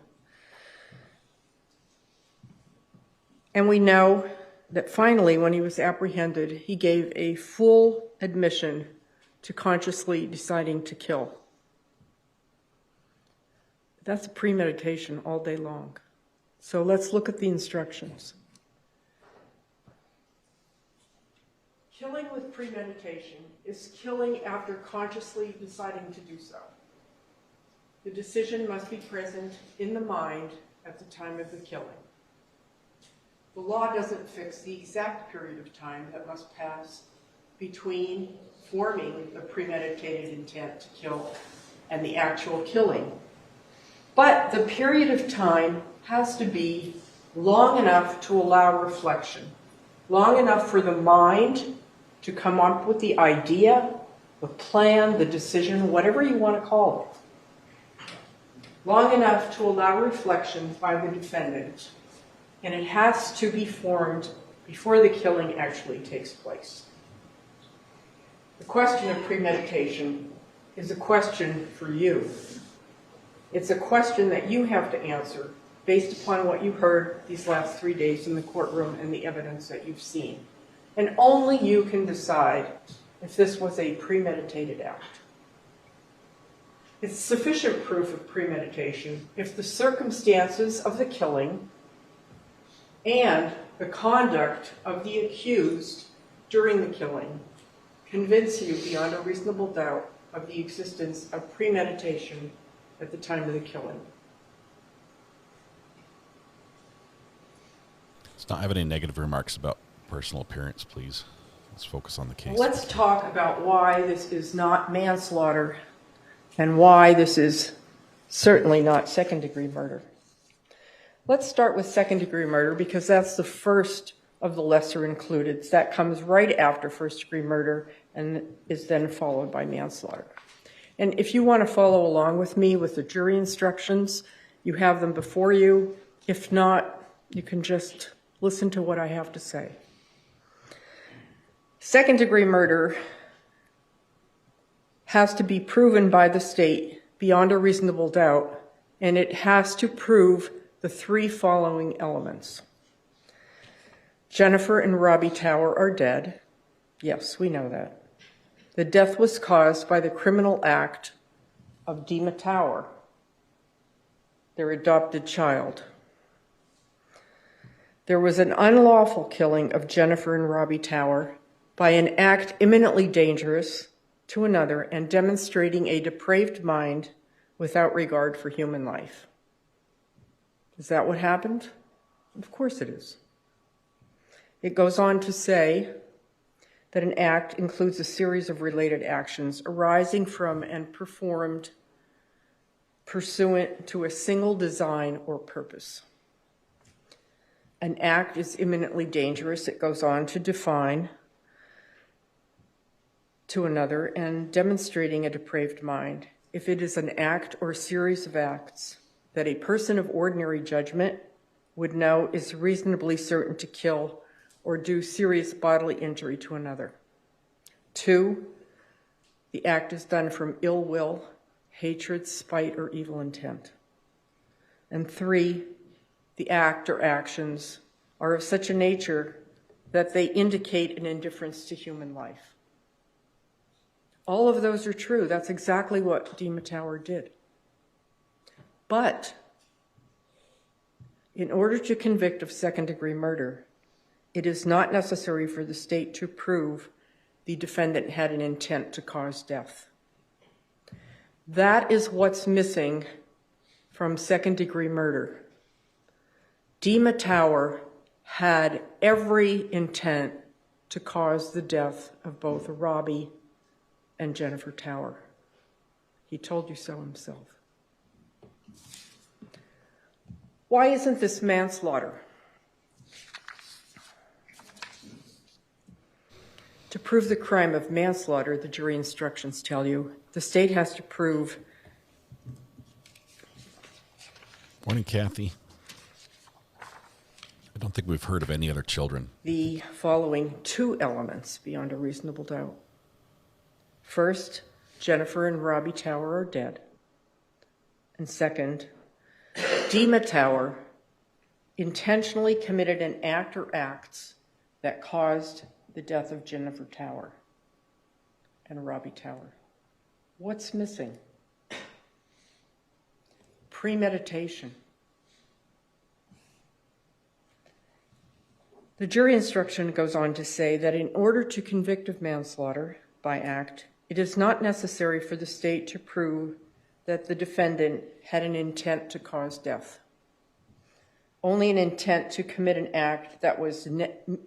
And we know that finally, when he was apprehended, he gave a full admission to consciously deciding to kill. That's premeditation all day long. So let's look at the instructions. Killing with premeditation is killing after consciously deciding to do so. The decision must be present in the mind at the time of the killing. The law doesn't fix the exact period of time that must pass between forming the premeditated intent to kill and the actual killing. But the period of time has to be long enough to allow reflection, long enough for the mind to come up with the idea, the plan, the decision, whatever you want to call it. Long enough to allow reflection by the defendant, and it has to be formed before the killing actually takes place. The question of premeditation is a question for you. It's a question that you have to answer based upon what you heard these last 3 days in the courtroom and the evidence that you've seen. And only you can decide if this was a premeditated act. It's sufficient proof of premeditation if the circumstances of the killing and the conduct of the accused during the killing convince you beyond a reasonable doubt of the existence of premeditation at the time of the killing. Let's not have any negative remarks about personal appearance, please. Let's focus on the case. Let's talk about why this is not manslaughter and why this is certainly not second-degree murder. Let's start with second-degree murder because that's the first of the lesser included. That comes right after first-degree murder and is then followed by manslaughter. And if you want to follow along with me with the jury instructions, you have them before you. If not, you can just listen to what I have to say. Second-degree murder has to be proven by the state beyond a reasonable doubt, and it has to prove the three following elements. Jennifer and Robbie Tower are dead. Yes, we know that. The death was caused by the criminal act of Dima Tower, their adopted child. There was an unlawful killing of Jennifer and Robbie Tower by an act imminently dangerous to another and demonstrating a depraved mind without regard for human life. Is that what happened? Of course it is. It goes on to say that an act includes a series of related actions arising from and performed pursuant to a single design or purpose. An act is imminently dangerous, it goes on to define, to another and demonstrating a depraved mind if it is an act or series of acts that a person of ordinary judgment would know is reasonably certain to kill or do serious bodily injury to another. 2, the act is done from ill will, hatred, spite, or evil intent. And 3, the act or actions are of such a nature that they indicate an indifference to human life. All of those are true. That's exactly what Dima Tower did. But in order to convict of second-degree murder, it is not necessary for the state to prove the defendant had an intent to cause death. That is what's missing from second-degree murder. Dima Tower had every intent to cause the death of both Robbie and Jennifer Tower. He told you so himself. Why isn't this manslaughter? To prove the crime of manslaughter, the jury instructions tell you, the state has to prove. Morning, Kathy. I don't think we've heard of any other children. The following two elements beyond a reasonable doubt. First, Jennifer and Robbie Tower are dead. And second, Dima Tower intentionally committed an act or acts that caused the death of Jennifer Tower and Robbie Tower. What's missing? Premeditation. The jury instruction goes on to say that in order to convict of manslaughter by act, it is not necessary for the state to prove that the defendant had an intent to cause death. Only an intent to commit an act that was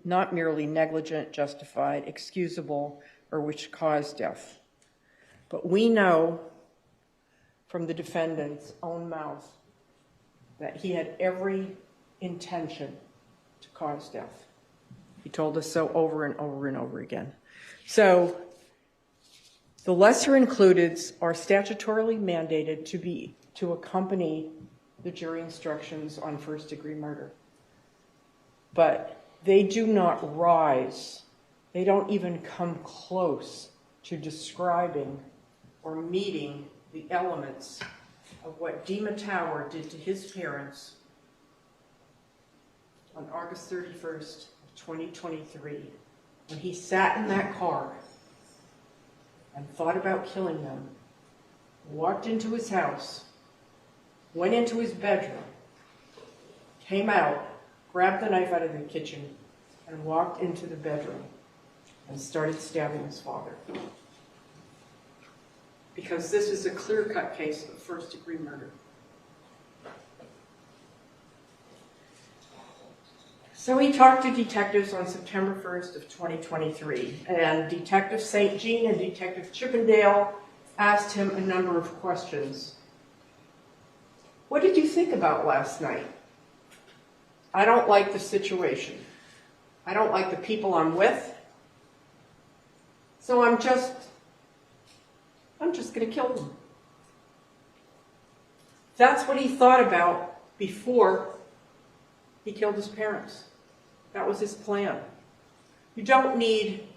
not merely negligent, justified, excusable, or which caused death. But we know from the defendant's own mouth that he had every intention to cause death. He told us so over and over and over again. So the lesser includeds are statutorily mandated to accompany the jury instructions on first-degree murder. But they do not rise, they don't even come close to describing or meeting the elements of what Dima Tower did to his parents on August 31st, 2023, when he sat in that car and thought about killing them, walked into his house, went into his bedroom, came out, grabbed the knife out of the kitchen, and walked into the bedroom and started stabbing his father. Because this is a clear-cut case of first-degree murder. So he talked to detectives on September 1st of 2023, and Detective St. Jean and Detective Chippendale asked him a number of questions. What did you think about last night? I don't like the situation. I don't like the people I'm with. So I'm just going to kill them. That's what he thought about before he killed his parents. That was his plan. You don't need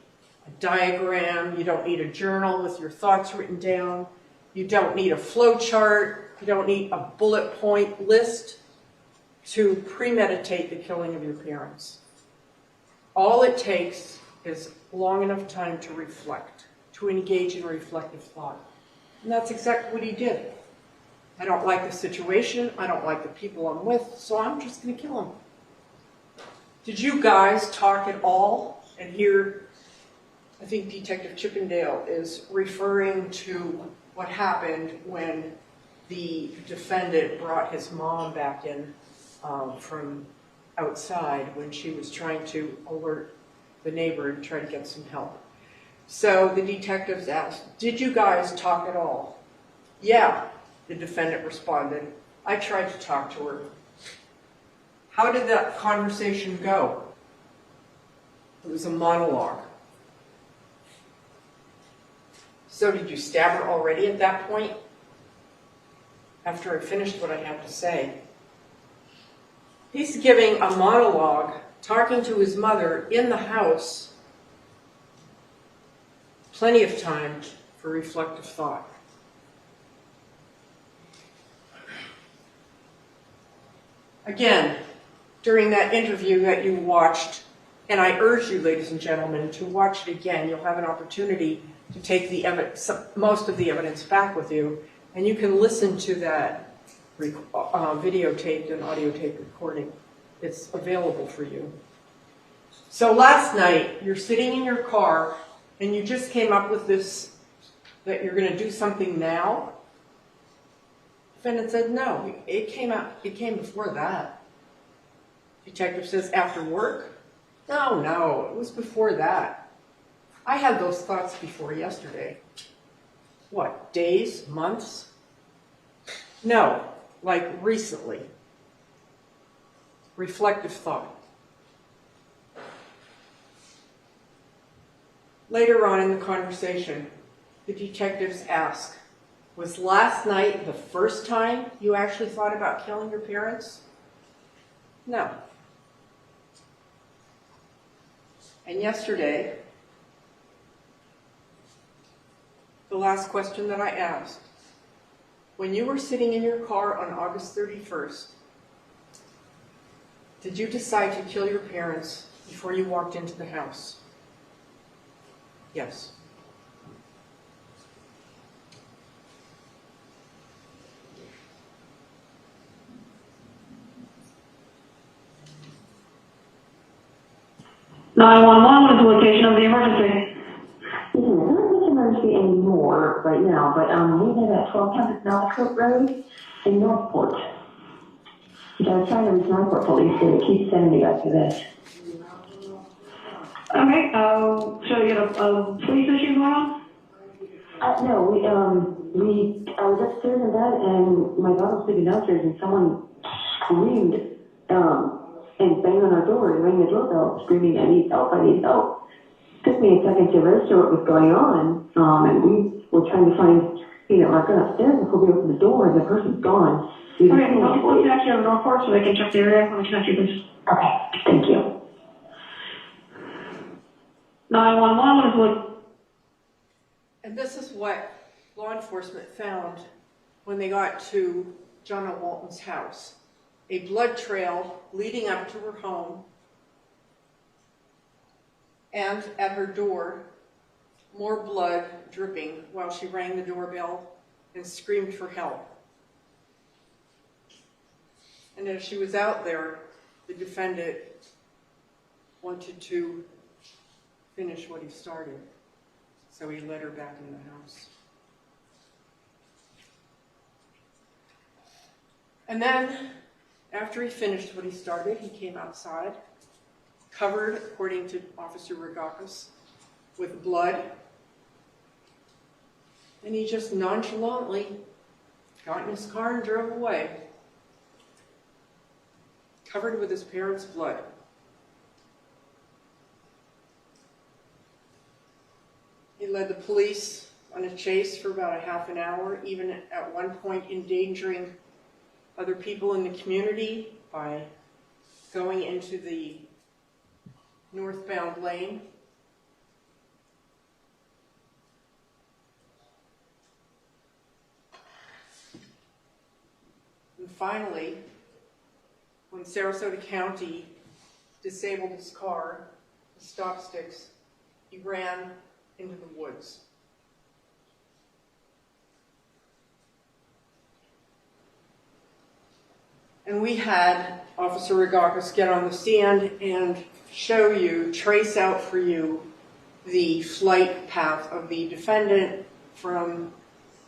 a diagram. You don't need a journal with your thoughts written down. You don't need a flow chart. You don't need a bullet point list to premeditate the killing of your parents. All it takes is long enough time to reflect, to engage in reflective thought. And that's exactly what he did. I don't like the situation. I don't like the people I'm with, so I'm just going to kill them. Did you guys talk at all? And here, I think Detective Chippendale is referring to what happened when the defendant brought his mom back in from outside when she was trying to alert the neighbor and try to get some help. So the detectives asked, did you guys talk at all? Yeah, the defendant responded. I tried to talk to her. How did that conversation go? It was a monologue. So did you stab her already at that point? After I finished what I had to say. He's giving a monologue, talking to his mother in the house. Plenty of time for reflective thought. Again, during that interview that you watched, and I urge you, ladies and gentlemen, to watch it again. You'll have an opportunity to take the most of the evidence back with you, and you can listen to that videotaped and audio tape recording. It's available for you. So last night, you're sitting in your car, and you just came up with this, that you're going to do something now? The defendant said, no, it came before that. Detective says, after work? No, it was before that. I had those thoughts before yesterday. What, days, months? No, like recently. reflective thought. Later on in the conversation, the detectives ask, was last night the first time you actually thought about killing your parents? No. And yesterday, the last question that I asked, when you were sitting in your car on August 31st, did you decide to kill your parents before you walked into the house? Yes. What is the location of the emergency? Listen, it's not such an emergency anymore right now, but we live at 1200 Northcote Road in Northport. I was trying to reach Northport police, and it keeps sending me back to this. Okay, so you got a police issue going on? No, I was upstairs in bed, and my daughter was sleeping downstairs, and someone screamed, and banged on our door and rang the doorbell, screaming, I need help, I need help. It took me a second to register what was going on, and we were trying to find, our gun upstairs before we opened the door, and the person's gone. Okay, well, let's connect you on Northport so they can check the area. Let me connect you, please. Okay, thank you. 911, what is the... And this is what law enforcement found when they got to Jonna Walton's house. A blood trail leading up to her home, and at her door, more blood dripping while she rang the doorbell and screamed for help. And as she was out there, the defendant wanted to finish what he started, so he led her back in the house. And then, after he finished what he started, he came outside, covered, according to Officer Rigakis, with blood, and he just nonchalantly got in his car and drove away, covered with his parents' blood. He led the police on a chase for about a half an hour, even at one point endangering other people in the community by going into the northbound lane. And finally, when Sarasota County disabled his car, the stop sticks, he ran into the woods. And we had Officer Rigakis get on the stand and show you, trace out for you, the flight path of the defendant from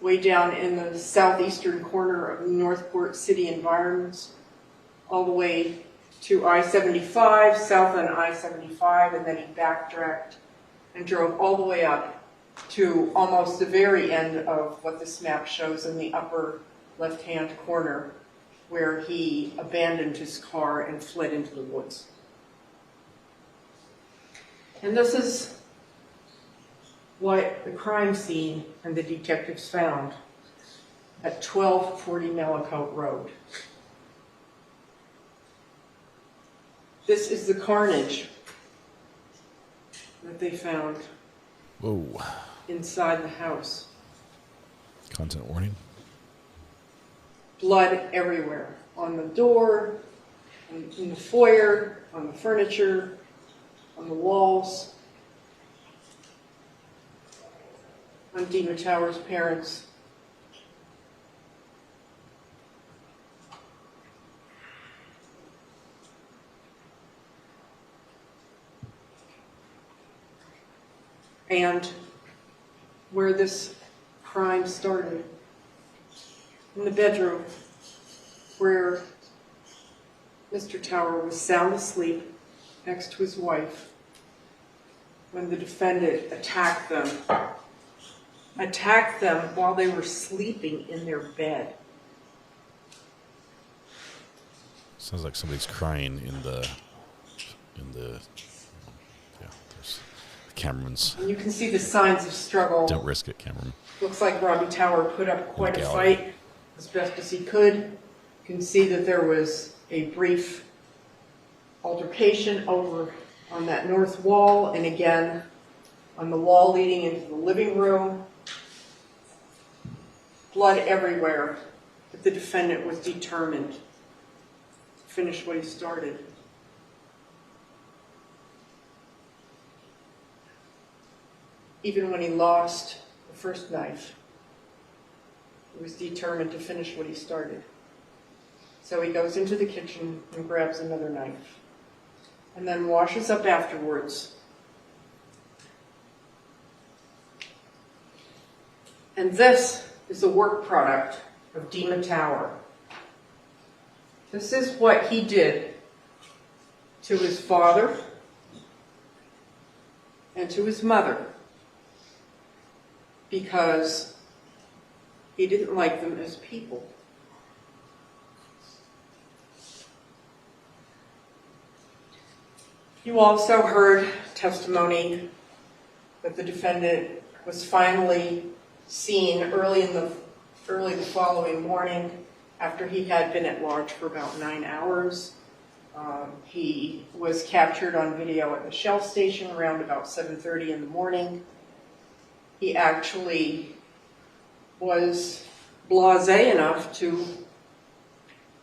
way down in the southeastern corner of the Northport city environs, all the way to I-75, south on I-75, and then he backtracked and drove all the way up to almost the very end of what this map shows in the upper left-hand corner, where he abandoned his car and fled into the woods. And this is what the crime scene and the detectives found at 1240 Mellicote Road. This is the carnage that they found inside the house. Content warning. Blood everywhere, on the door, in the foyer, on the furniture, on the walls, on Dima Tower's parents. And where this crime started, in the bedroom where Mr. Tower was sound asleep next to his wife when the defendant attacked them while they were sleeping in their bed. Sounds like somebody's crying in the there's the cameraman's. And you can see the signs of struggle. Don't risk it, cameraman. Looks like Robbie Tower put up quite a fight as best as he could. You can see that there was a brief altercation over on that north wall, and again on the wall leading into the living room. Blood everywhere, but the defendant was determined to finish what he started. Even when he lost the first knife, he was determined to finish what he started. So he goes into the kitchen and grabs another knife, and then washes up afterwards. And this is a work product of Dima Tower. This is what he did to his father and to his mother because he didn't like them as people. You also heard testimony that the defendant was finally seen early the following morning after he had been at large for about 9 hours. He was captured on video at the Shell station around about 7:30 in the morning. He actually was blasé enough to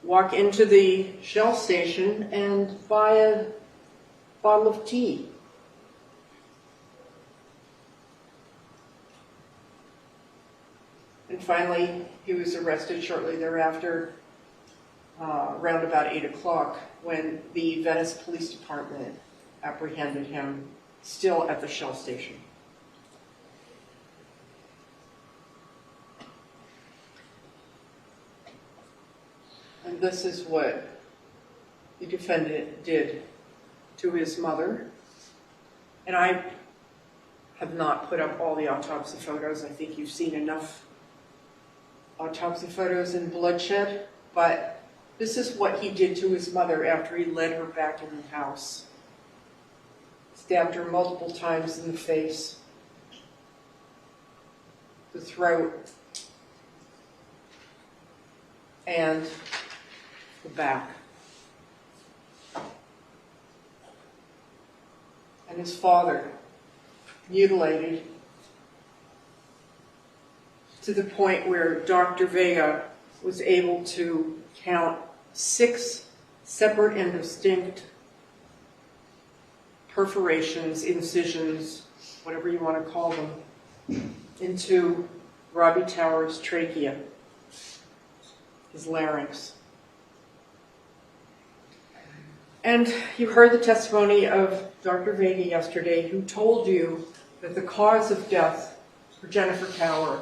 walk into the Shell station and buy a bottle of tea. And finally, he was arrested shortly thereafter, around about 8 o'clock, when the Venice Police Department apprehended him, still at the Shell station. And this is what the defendant did to his mother. And I have not put up all the autopsy photos. I think you've seen enough autopsy photos and bloodshed, but this is what he did to his mother after he led her back in the house. Stabbed her multiple times in the face, the throat, and the back. And his father, mutilated to the point where Dr. Vega was able to count 6 separate and distinct perforations, incisions, whatever you want to call them, into Robbie Tower's trachea, his larynx. And you heard the testimony of Dr. Vega yesterday, who told you that the cause of death for Jennifer Tower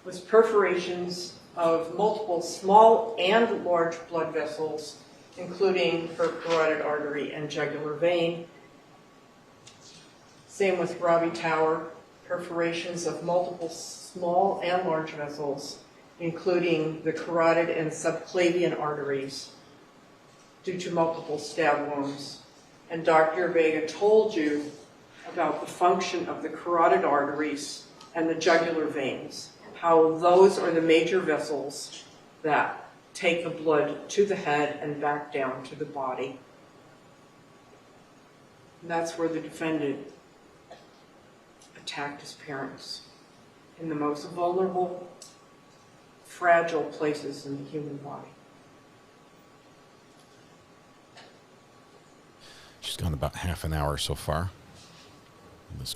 was perforations of multiple small and large blood vessels, including her carotid artery and jugular vein. Same with Robbie Tower, perforations of multiple small and large vessels, including the carotid and subclavian arteries, due to multiple stab wounds. And Dr. Vega told you about the function of the carotid arteries and the jugular veins, how those are the major vessels that take the blood to the head and back down to the body. And that's where the defendant attacked his parents, in the most vulnerable, fragile places in the human body. She's gone about half an hour so far.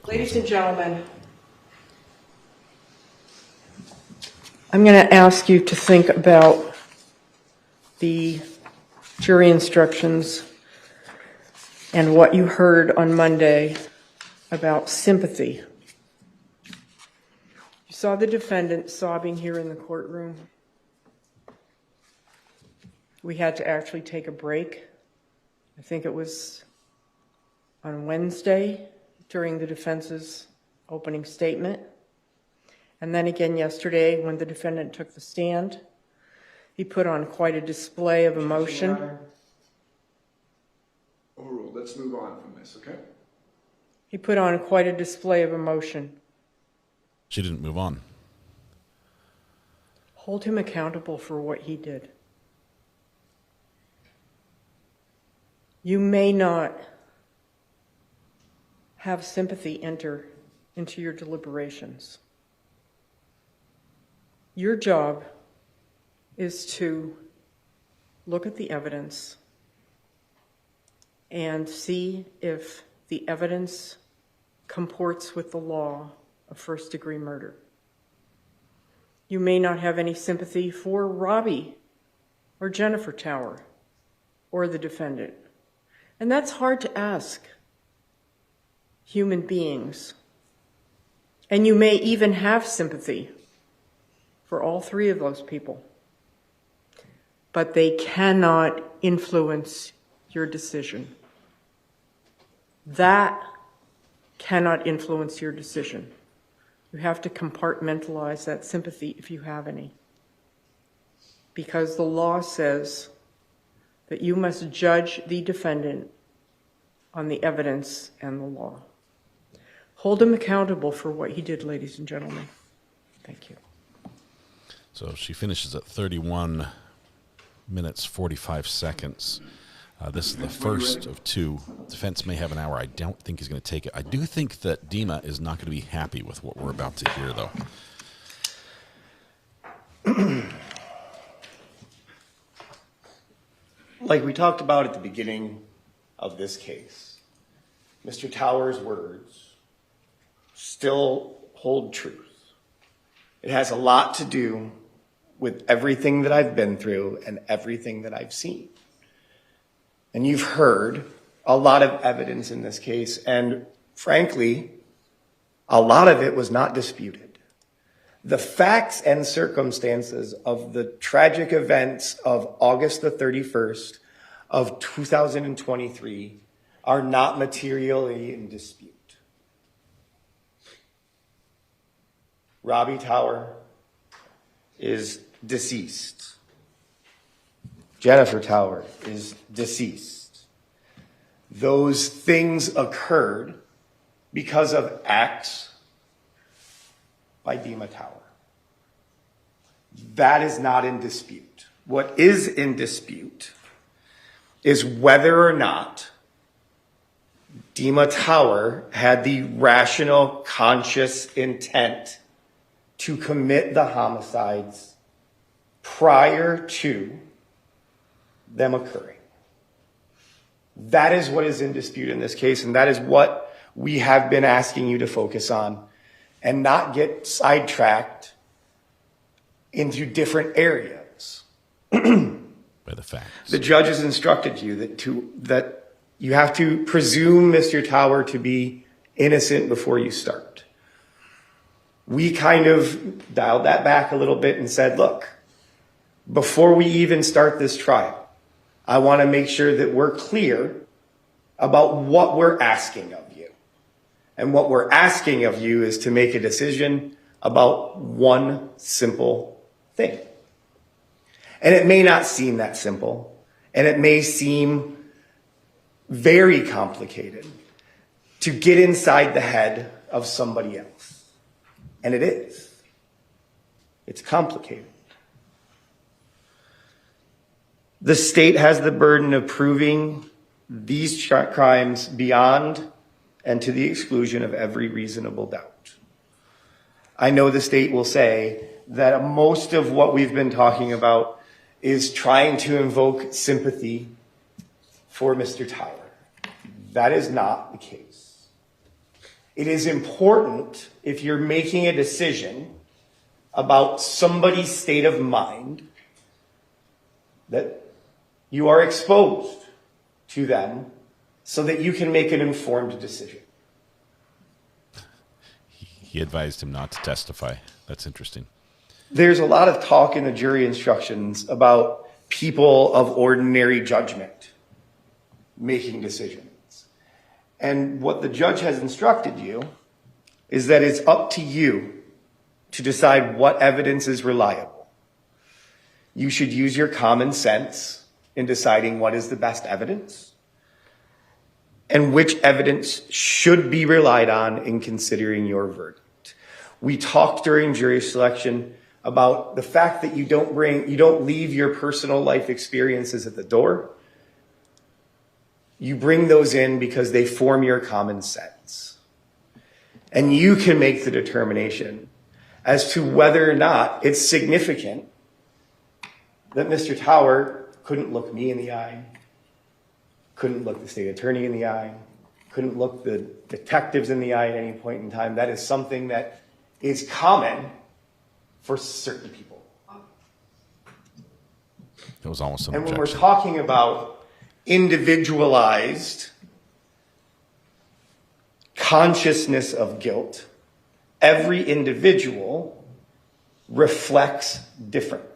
Ladies and gentlemen, I'm going to ask you to think about the jury instructions and what you heard on Monday about sympathy. You saw the defendant sobbing here in the courtroom. We had to actually take a break. I think it was on Wednesday during the defense's opening statement. And then again yesterday when the defendant took the stand. He put on quite a display of emotion. Overruled. Let's move on from this, okay? He put on quite a display of emotion. She didn't move on. Hold him accountable for what he did. You may not have sympathy enter into your deliberations. Your job is to look at the evidence and see if the evidence comports with the law of first-degree murder. You may not have any sympathy for Robbie or Jennifer Tower or the defendant. And that's hard to ask human beings. And you may even have sympathy for all three of those people. But they cannot influence your decision. That cannot influence your decision. You have to compartmentalize that sympathy if you have any. Because the law says that you must judge the defendant on the evidence and the law. Hold him accountable for what he did, ladies and gentlemen. Thank you. So she finishes at 31 minutes, 45 seconds. This is the first of two. Defense may have an hour. I don't think he's going to take it. I do think that Dima is not going to be happy with what we're about to hear, though. Like we talked about at the beginning of this case, Mr. Tower's words still hold truth. It has a lot to do with everything that I've been through and everything that I've seen. And you've heard a lot of evidence in this case, and frankly, a lot of it was not disputed. The facts and circumstances of the tragic events of August the 31st of 2023 are not materially in dispute. Robbie Tower is deceased. Jennifer Tower is deceased. Those things occurred because of acts by Dima Tower. That is not in dispute. What is in dispute is whether or not Dima Tower had the rational, conscious intent to commit the homicides prior to them occurring. That is what is in dispute in this case, and that is what we have been asking you to focus on and not get sidetracked into different areas. By the facts. The judge has instructed you that you have to presume Mr. Tower to be innocent before you start. We kind of dialed that back a little bit and said, look, before we even start this trial, I want to make sure that we're clear about what we're asking of you. And what we're asking of you is to make a decision about one simple thing. And it may not seem that simple, and it may seem very complicated to get inside the head of somebody else. And it is. It's complicated. The state has the burden of proving these crimes beyond and to the exclusion of every reasonable doubt. I know the state will say that most of what we've been talking about is trying to invoke sympathy for Mr. Tower. That is not the case. It is important, if you're making a decision about somebody's state of mind, that you are exposed to them so that you can make an informed decision. He advised him not to testify. That's interesting. There's a lot of talk in the jury instructions about people of ordinary judgment making decisions. And what the judge has instructed you is that it's up to you to decide what evidence is reliable. You should use your common sense in deciding what is the best evidence. and which evidence should be relied on in considering your verdict. We talked during jury selection about the fact that you don't leave your personal life experiences at the door. You bring those in because they form your common sense. And you can make the determination as to whether or not it's significant that Mr. Tower couldn't look me in the eye, couldn't look the state attorney in the eye, couldn't look the detectives in the eye at any point in time. That is something that is common for certain people. It was almost an And when objection. we're talking about individualized consciousness of guilt, every individual reflects differently.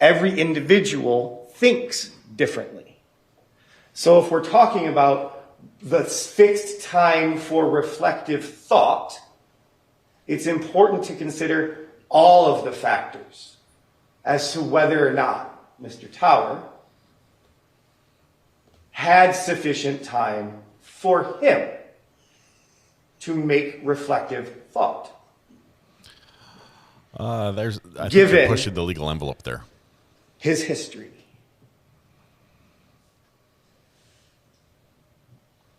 Every individual thinks differently. So if we're talking about the fixed time for reflective thought, it's important to consider all of the factors as to whether or not Mr. Tower had sufficient time for him to make reflective thought. I think Given you're pushing the legal envelope there. His history.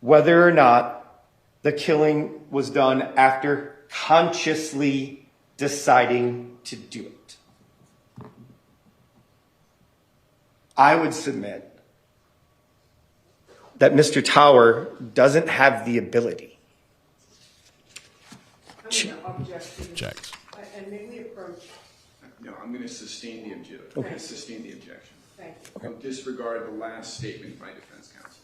Whether or not the killing was done after consciously deciding to do it. I would submit that Mr. Tower doesn't have the ability. Object. And may we approach? No, I'm going to sustain the objection. Okay. Sustain the objection. Thank you. I'll disregard the last statement by defense counsel.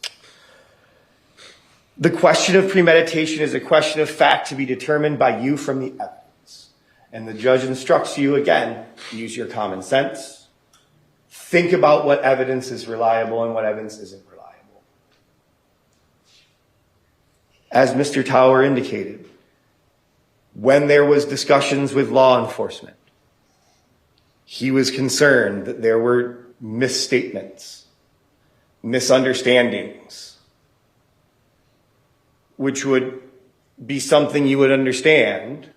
The question of premeditation is a question of fact to be determined by you from the evidence. And the judge instructs you, again, use your common sense. Think about what evidence is reliable and what evidence isn't reliable. As Mr. Tower indicated, when there was discussions with law enforcement, he was concerned that there were misstatements, misunderstandings, which would be something you would understand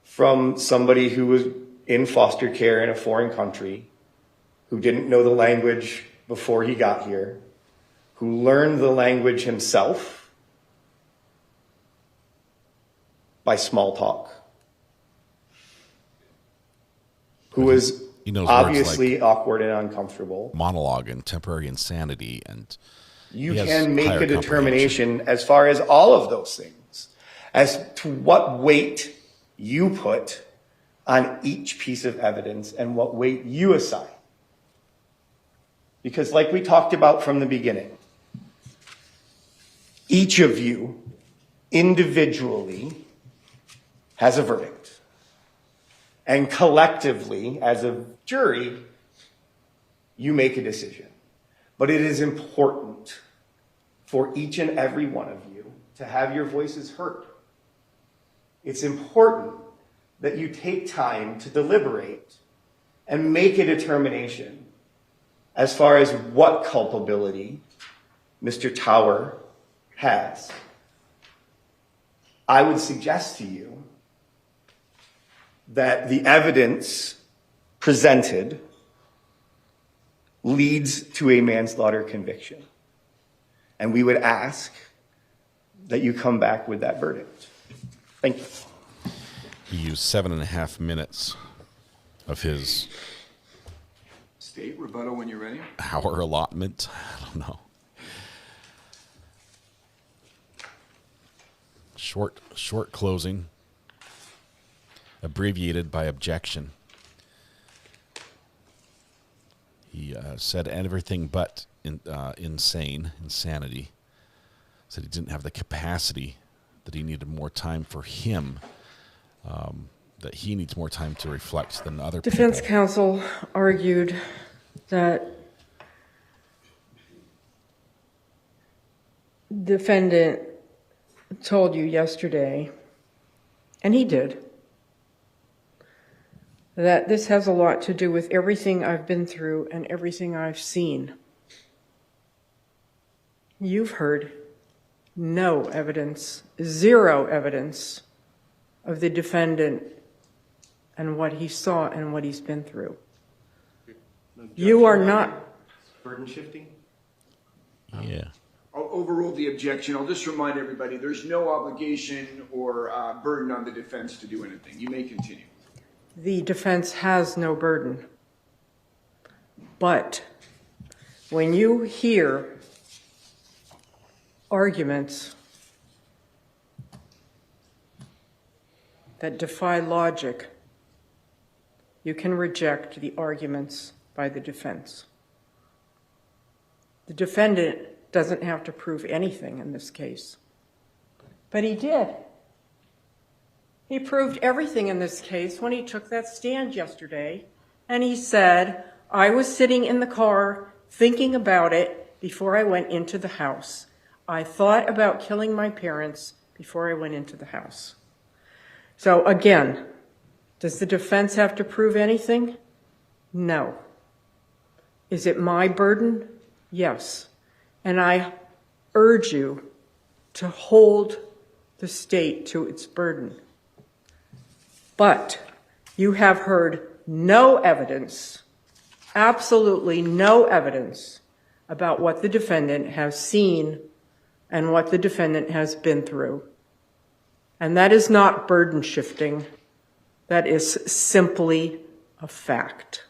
from somebody who was in foster care in a foreign country, who didn't know the language before he got here, who learned the language himself by small talk, who was obviously awkward and uncomfortable. Monologue and temporary insanity, and you can make a determination as far as all of those things, as to what weight you put on each piece of evidence and what weight you assign. Because like we talked about from the beginning, each of you individually has a verdict. And collectively, as a jury, you make a decision. But it is important for each and every one of you to have your voices heard. It's important that you take time to deliberate and make a determination as far as what culpability Mr. Tower has. I would suggest to you that the evidence presented leads to a manslaughter conviction. And we would ask that you come back with that verdict. Thank you. He used 7.5 minutes of his State rebuttal when you're ready. hour allotment. I don't know. Short closing, abbreviated by objection. He said everything but insanity. Said he didn't have the capacity, that he needed more time for him, that he needs more time to reflect than other people. Defense counsel argued that defendant told you yesterday, and he did, that this has a lot to do with everything I've been through and everything I've seen. You've heard no evidence, zero evidence of the defendant and what he saw and what he's been through. You are not. Burden shifting? Yeah. I'll overrule the objection. I'll just remind everybody, there's no obligation or burden on the defense to do anything. You may continue. The defense has no burden. But when you hear arguments that defy logic, you can reject the arguments by the defense. The defendant doesn't have to prove anything in this case, but he did. He proved everything in this case when he took that stand yesterday, and he said, I was sitting in the car thinking about it before I went into the house. I thought about killing my parents before I went into the house. So again, does the defense have to prove anything? No. Is it my burden? Yes. And I urge you to hold the state to its burden. But you have heard no evidence, absolutely no evidence, about what the defendant has seen and what the defendant has been through. And that is not burden shifting. That is simply a fact.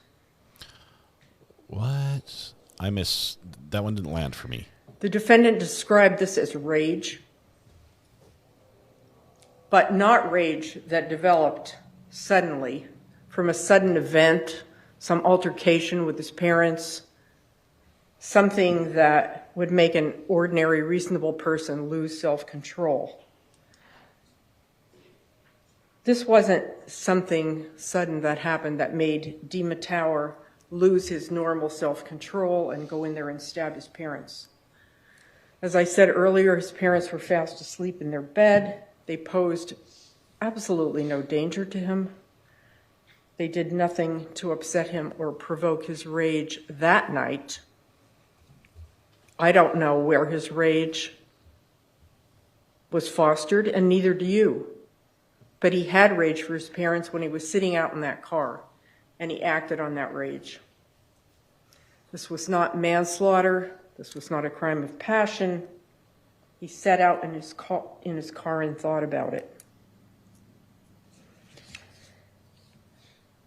What? That one didn't land for me. The defendant described this as rage, but not rage that developed suddenly from a sudden event, some altercation with his parents, something that would make an ordinary, reasonable person lose self-control. This wasn't something sudden that happened that made Dima Tower lose his normal self-control and go in there and stab his parents. As I said earlier, his parents were fast asleep in their bed. They posed absolutely no danger to him. They did nothing to upset him or provoke his rage that night. I don't know where his rage was fostered, and neither do you. But he had rage for his parents when he was sitting out in that car, and he acted on that rage. This was not manslaughter. This was not a crime of passion. He sat out in his car and thought about it.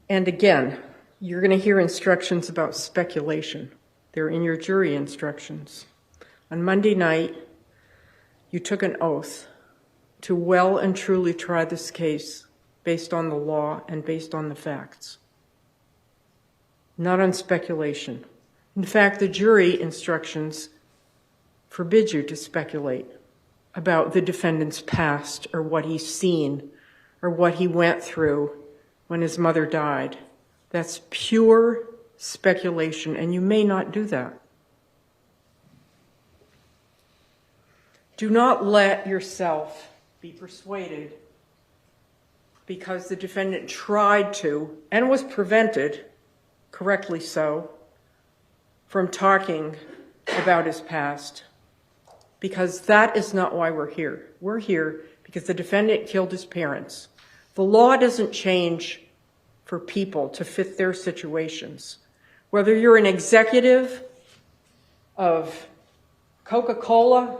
And again, you're going to hear instructions about speculation. They're in your jury instructions. On Monday night, you took an oath to well and truly try this case based on the law and based on the facts, not on speculation. In fact, the jury instructions forbid you to speculate about the defendant's past or what he's seen or what he went through when his mother died. That's pure speculation, and you may not do that. Do not let yourself be persuaded because the defendant tried to and was prevented, correctly so, from talking about his past, because that is not why we're here. We're here because the defendant killed his parents. The law doesn't change for people to fit their situations. Whether you're an executive of Coca-Cola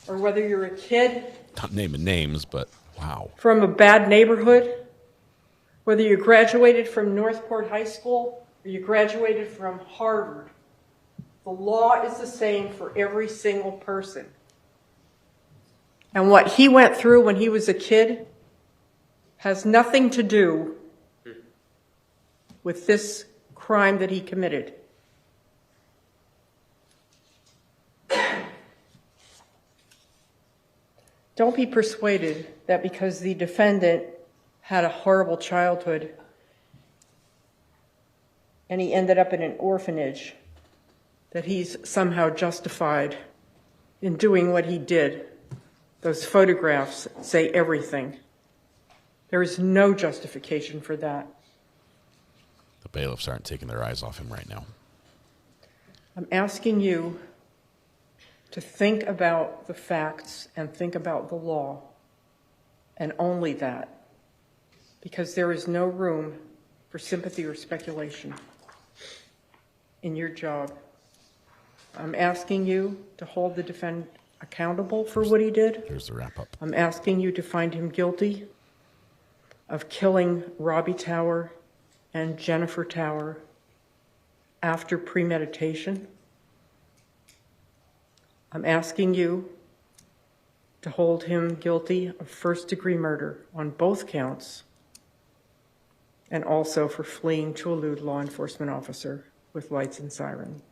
or whether you're a kid, Not naming names, but wow. From a bad neighborhood, whether you graduated from Northport High School or you graduated from Harvard, the law is the same for every single person. And what he went through when he was a kid has nothing to do with this crime that he committed. Don't be persuaded that because the defendant had a horrible childhood and he ended up in an orphanage, that he's somehow justified in doing what he did. Those photographs say everything. There is no justification for that. The bailiffs aren't taking their eyes off him right now. I'm asking you to think about the facts and think about the law, and only that, because there is no room for sympathy or speculation in your job. I'm asking you to hold the defendant accountable for what he did. Here's the wrap up. I'm asking you to find him guilty of killing Robbie Tower and Jennifer Tower after premeditation. I'm asking you to hold him guilty of first-degree murder on both counts, and also for fleeing to elude law enforcement officer with lights and siren.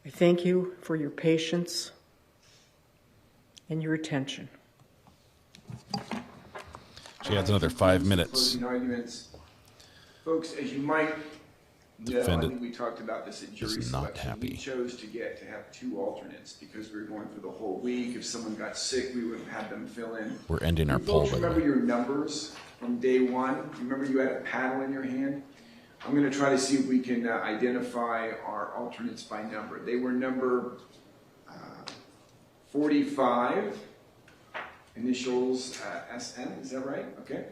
I thank you for your patience and your attention. She has another 5 minutes. Closing arguments. Folks, as you might know, I think we talked about this at jury selection. We chose to have 2 alternates because we were going for the whole week. If someone got sick, we would have had them fill in. We're ending our poll. Folks, remember your numbers from day one? Remember you had a paddle in your hand? I'm going to try to see if we can identify our alternates by number. They were number 45, initials SM, is that right? Okay.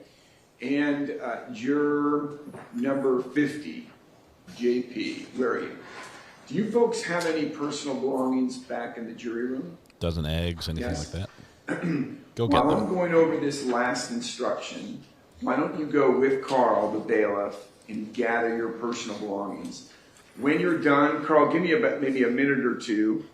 And juror number 50, JP. Where are you? Do you folks have any personal belongings back in the jury room? Dozen eggs, anything like that? Go get While them. I'm going over this last instruction, why don't you go with Carl, the bailiff, and gather your personal belongings. When you're done, Carl, give me about maybe a minute or two.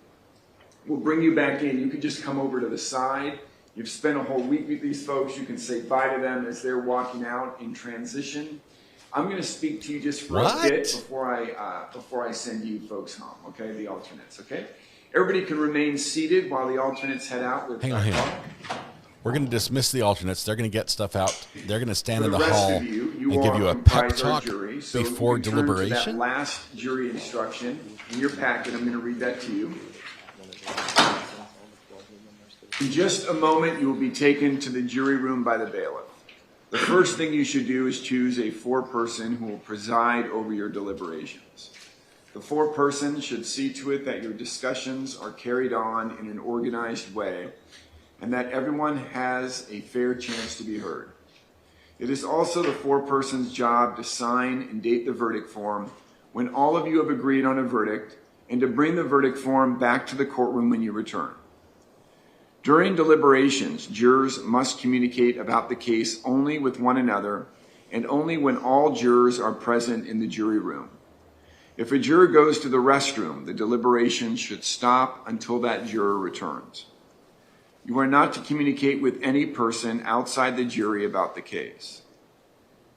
We'll bring you back in. You can just come over to the side. You've spent a whole week with these folks. You can say bye to them as they're walking out in transition. I'm going to speak to you just for a bit before I send you folks home, okay, the alternates, okay? Everybody can remain seated while the alternates head out. With Hang on. We're going to dismiss the alternates. They're going to get stuff out. They're going to stand in the hall and give you a pep talk before deliberation. That last jury instruction in your packet, I'm going to read that to you. In just a moment, you will be taken to the jury room by the bailiff. The first thing you should do is choose a 4-person who will preside over your deliberations. The 4-person should see to it that your discussions are carried on in an organized way and that everyone has a fair chance to be heard. It is also the 4-person's job to sign and date the verdict form when all of you have agreed on a verdict and to bring the verdict form back to the courtroom when you return. During deliberations, jurors must communicate about the case only with one another and only when all jurors are present in the jury room. If a juror goes to the restroom, the deliberation should stop until that juror returns. You are not to communicate with any person outside the jury about the case.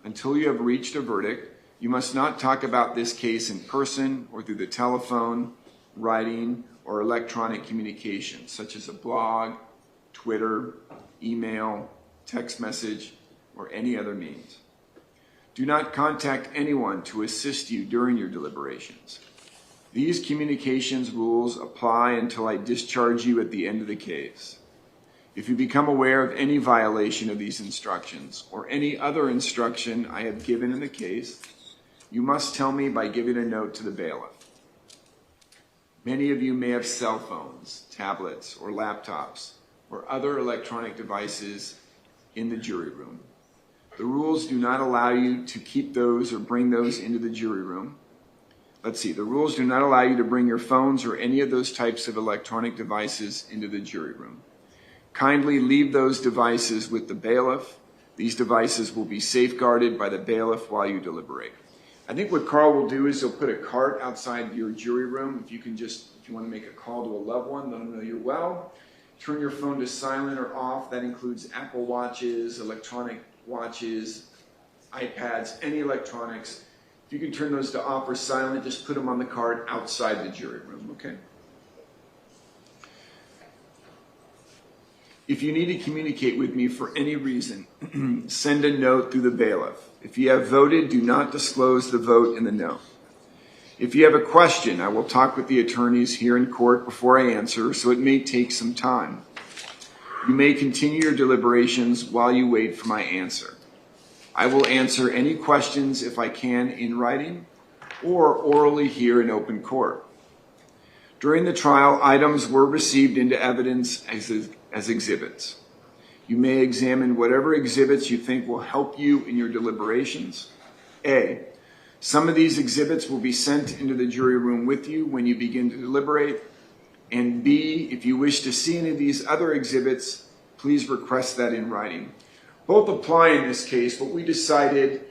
Until you have reached a verdict, you must not talk about this case in person or through the telephone, writing, or electronic communication, such as a blog, Twitter, email, text message, or any other means. Do not contact anyone to assist you during your deliberations. These communications rules apply until I discharge you at the end of the case. If you become aware of any violation of these instructions or any other instruction I have given in the case, you must tell me by giving a note to the bailiff. Many of you may have cell phones, tablets, or laptops, or other electronic devices in the jury room. The rules do not allow you to keep those or bring those into the jury room. The rules do not allow you to bring your phones or any of those types of electronic devices into the jury room. Kindly leave those devices with the bailiff. These devices will be safeguarded by the bailiff while you deliberate. I think what Carl will do is he'll put a cart outside your jury room. If you want to make a call to a loved one, let them know you're well. Turn your phone to silent or off. That includes Apple Watches, electronic watches, iPads, any electronics. If you can turn those to off or silent, just put them on the cart outside the jury room, okay? If you need to communicate with me for any reason, send a note through the bailiff. If you have voted, do not disclose the vote in the note. If you have a question, I will talk with the attorneys here in court before I answer, so it may take some time. You may continue your deliberations while you wait for my answer. I will answer any questions if I can in writing or orally here in open court. During the trial, items were received into evidence as exhibits. You may examine whatever exhibits you think will help you in your deliberations. A, some of these exhibits will be sent into the jury room with you when you begin to deliberate. And B, if you wish to see any of these other exhibits, please request that in writing. Both apply in this case. What we decided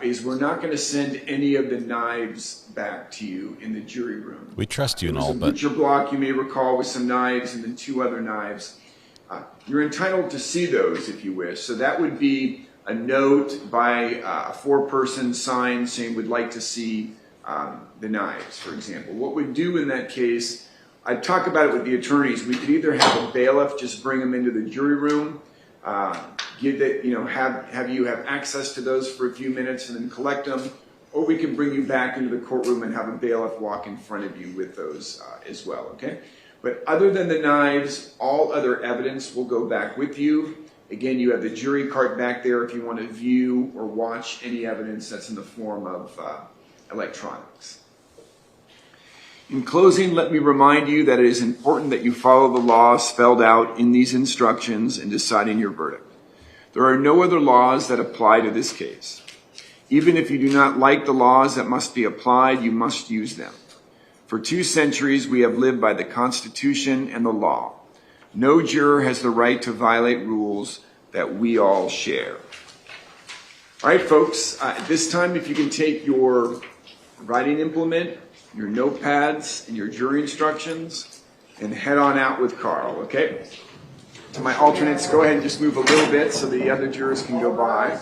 is we're not going to send any of the knives back to you in the jury room. We trust you and all, but... There was a butcher block, you may recall, with some knives and then 2 other knives. You're entitled to see those if you wish. So that would be a note by a 4-person sign saying would like to see the knives, for example. What we'd do in that case, I'd talk about it with the attorneys. We could either have a bailiff just bring them into the jury room, give that, have you have access to those for a few minutes and then collect them, or we can bring you back into the courtroom and have a bailiff walk in front of you with those as well, okay? But other than the knives, all other evidence will go back with you. Again, you have the jury cart back there if you want to view or watch any evidence that's in the form of electronics. In closing, let me remind you that it is important that you follow the law spelled out in these instructions in deciding your verdict. There are no other laws that apply to this case. Even if you do not like the laws that must be applied, you must use them. For 2 centuries, we have lived by the Constitution and the law. No juror has the right to violate rules that we all share. All right, folks, at this time, if you can take your writing implement, your notepads, and your jury instructions, and head on out with Carl, okay? To my alternates, go ahead and just move a little bit so the other jurors can go by.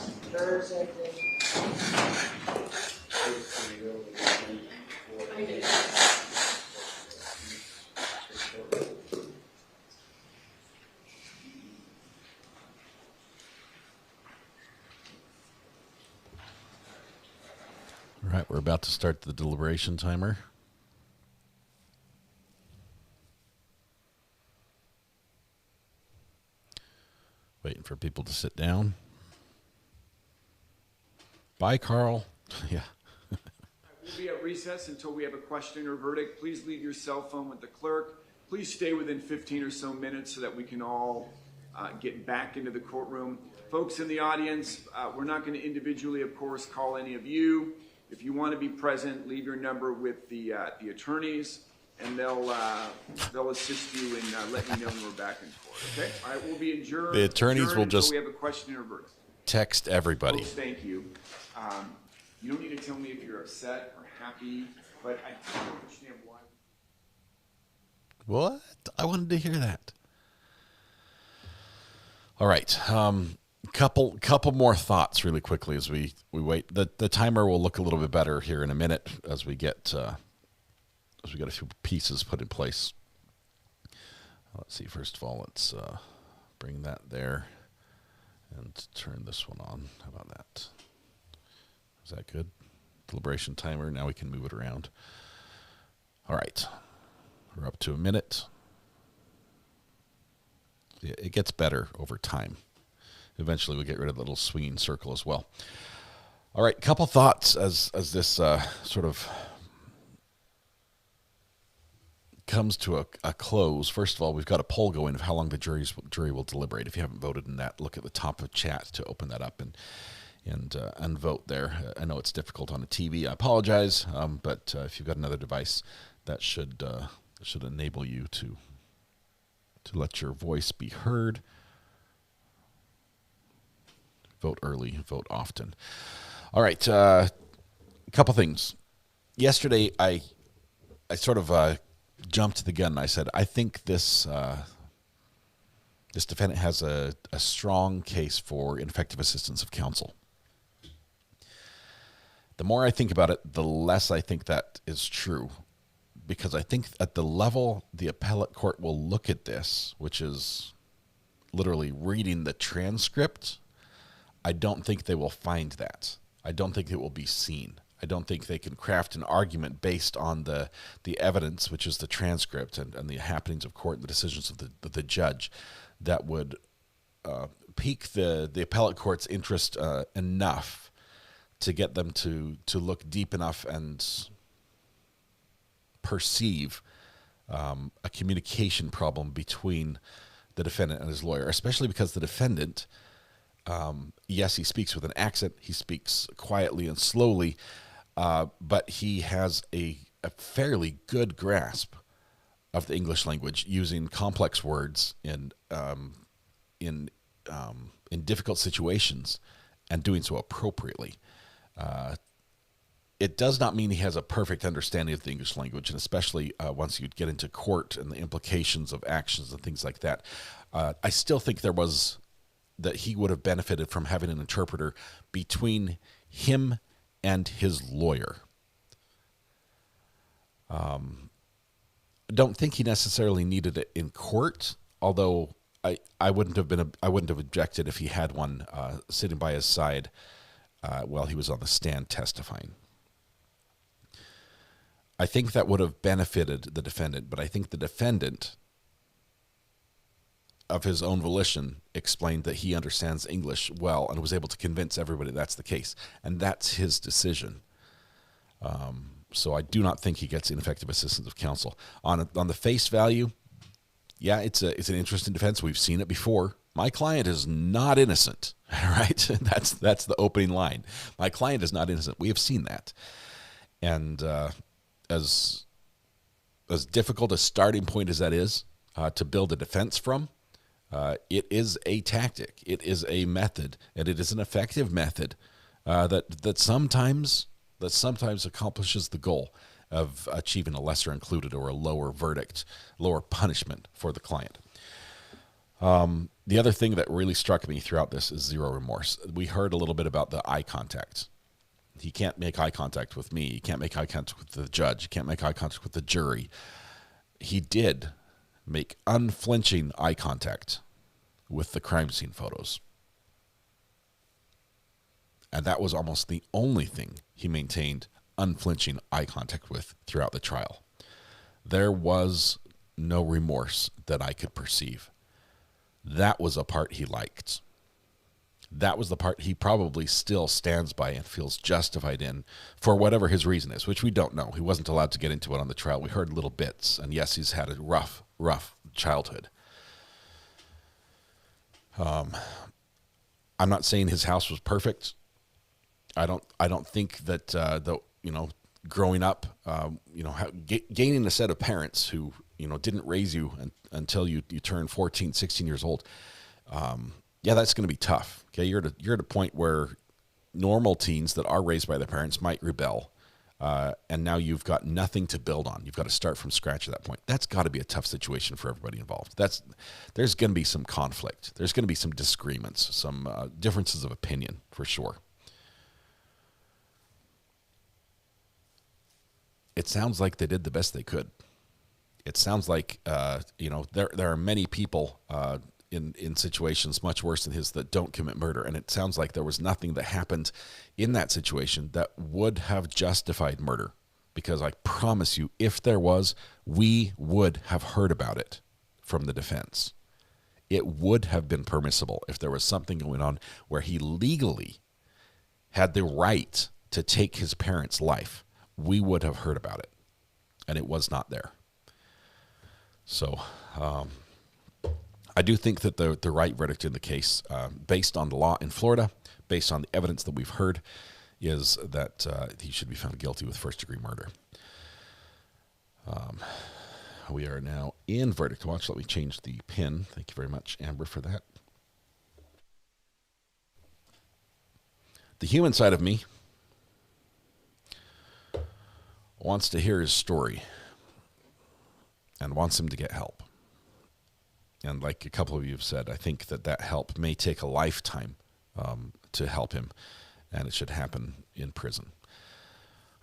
All right, we're about to start the deliberation timer. Waiting for people to sit down. Bye, Carl. Yeah. We'll be at recess until we have a question or verdict. Please leave your cell phone with the clerk. Please stay within 15 or so minutes so that we can all get back into the courtroom. Folks in the audience, we're not going to individually, of course, call any of you. If you want to be present, leave your number with the attorneys, and they'll assist you in letting you know when we're back in court. Okay? All right, we'll be adjourned. The attorneys will just we have a question or verdict. Text everybody. Folks, thank you. You don't need to tell me if you're upset or happy, but I don't understand why. What? I wanted to hear that. All right. Couple more thoughts really quickly as we wait. The timer will look a little bit better here in a minute as we get a few pieces put in place. Let's see. First of all, let's bring that there and turn this one on. How about that? Is that good? Deliberation timer. Now we can move it around. All right. We're up to a minute. Yeah, it gets better over time. Eventually, we'll get rid of the little swinging circle as well. All right, couple thoughts as this sort of comes to a close. First of all, we've got a poll going of how long the jury will deliberate. If you haven't voted in that, look at the top of chat to open that up and vote there. I know it's difficult on a TV. I apologize, but if you've got another device, that should enable you to let your voice be heard. Vote early, vote often. All right, a couple things. Yesterday, I sort of jumped the gun. I said, I think this defendant has a strong case for ineffective assistance of counsel. The more I think about it, the less I think that is true. Because I think at the level the appellate court will look at this, which is literally reading the transcript, I don't think they will find that. I don't think it will be seen. I don't think they can craft an argument based on the evidence, which is the transcript and the happenings of court and the decisions of the judge, that would pique the appellate court's interest enough to get them to look deep enough and perceive a communication problem between the defendant and his lawyer, especially because the defendant, yes, he speaks with an accent, he speaks quietly and slowly, but he has a fairly good grasp of the English language, using complex words in difficult situations and doing so appropriately. It does not mean he has a perfect understanding of the English language, and especially once you get into court and the implications of actions and things like that. I still think that he would have benefited from having an interpreter between him and his lawyer. Don't think he necessarily needed it in court, although I wouldn't have objected if he had one sitting by his side while he was on the stand testifying. I think that would have benefited the defendant, but I think the defendant, of his own volition, explained that he understands English well and was able to convince everybody that's the case, and that's his decision. So I do not think he gets ineffective assistance of counsel. On the face value, yeah, it's an interesting defense. We've seen it before. My client is not innocent, right? That's the opening line. My client is not innocent. We have seen that, and as difficult a starting point as that is to build a defense from, it is a tactic. It is a method, and it is an effective method that sometimes accomplishes the goal of achieving a lesser included or a lower verdict, lower punishment for the client. The other thing that really struck me throughout this is zero remorse. We heard a little bit about the eye contact. He can't make eye contact with me. He can't make eye contact with the judge. He can't make eye contact with the jury. He did make unflinching eye contact with the crime scene photos. And that was almost the only thing he maintained unflinching eye contact with throughout the trial. There was no remorse that I could perceive. That was a part he liked. That was the part he probably still stands by and feels justified in for whatever his reason is, which we don't know. He wasn't allowed to get into it on the trial. We heard little bits, and yes, he's had a rough childhood. I'm not saying his house was perfect. I don't think that growing up, gaining a set of parents who didn't raise you until you turned 14, 16 years old. Yeah, that's going to be tough. Okay, you're at a point where normal teens that are raised by their parents might rebel, and now you've got nothing to build on. You've got to start from scratch at that point. That's got to be a tough situation for everybody involved. There's going to be some conflict. There's going to be some disagreements, some differences of opinion for sure. It sounds like they did the best they could. It sounds like there are many people in situations much worse than his that don't commit murder, and it sounds like there was nothing that happened in that situation that would have justified murder, because I promise you, if there was, we would have heard about it from the defense. It would have been permissible if there was something going on where he legally had the right to take his parents' life. We would have heard about it, and it was not there. So I do think that the right verdict in the case, based on the law in Florida, based on the evidence that we've heard, is that he should be found guilty with first-degree murder. We are now in verdict watch. Let me change the pin. Thank you very much, Amber, for that. The human side of me wants to hear his story and wants him to get help. And like a couple of you have said, I think that help may take a lifetime to help him, and it should happen in prison.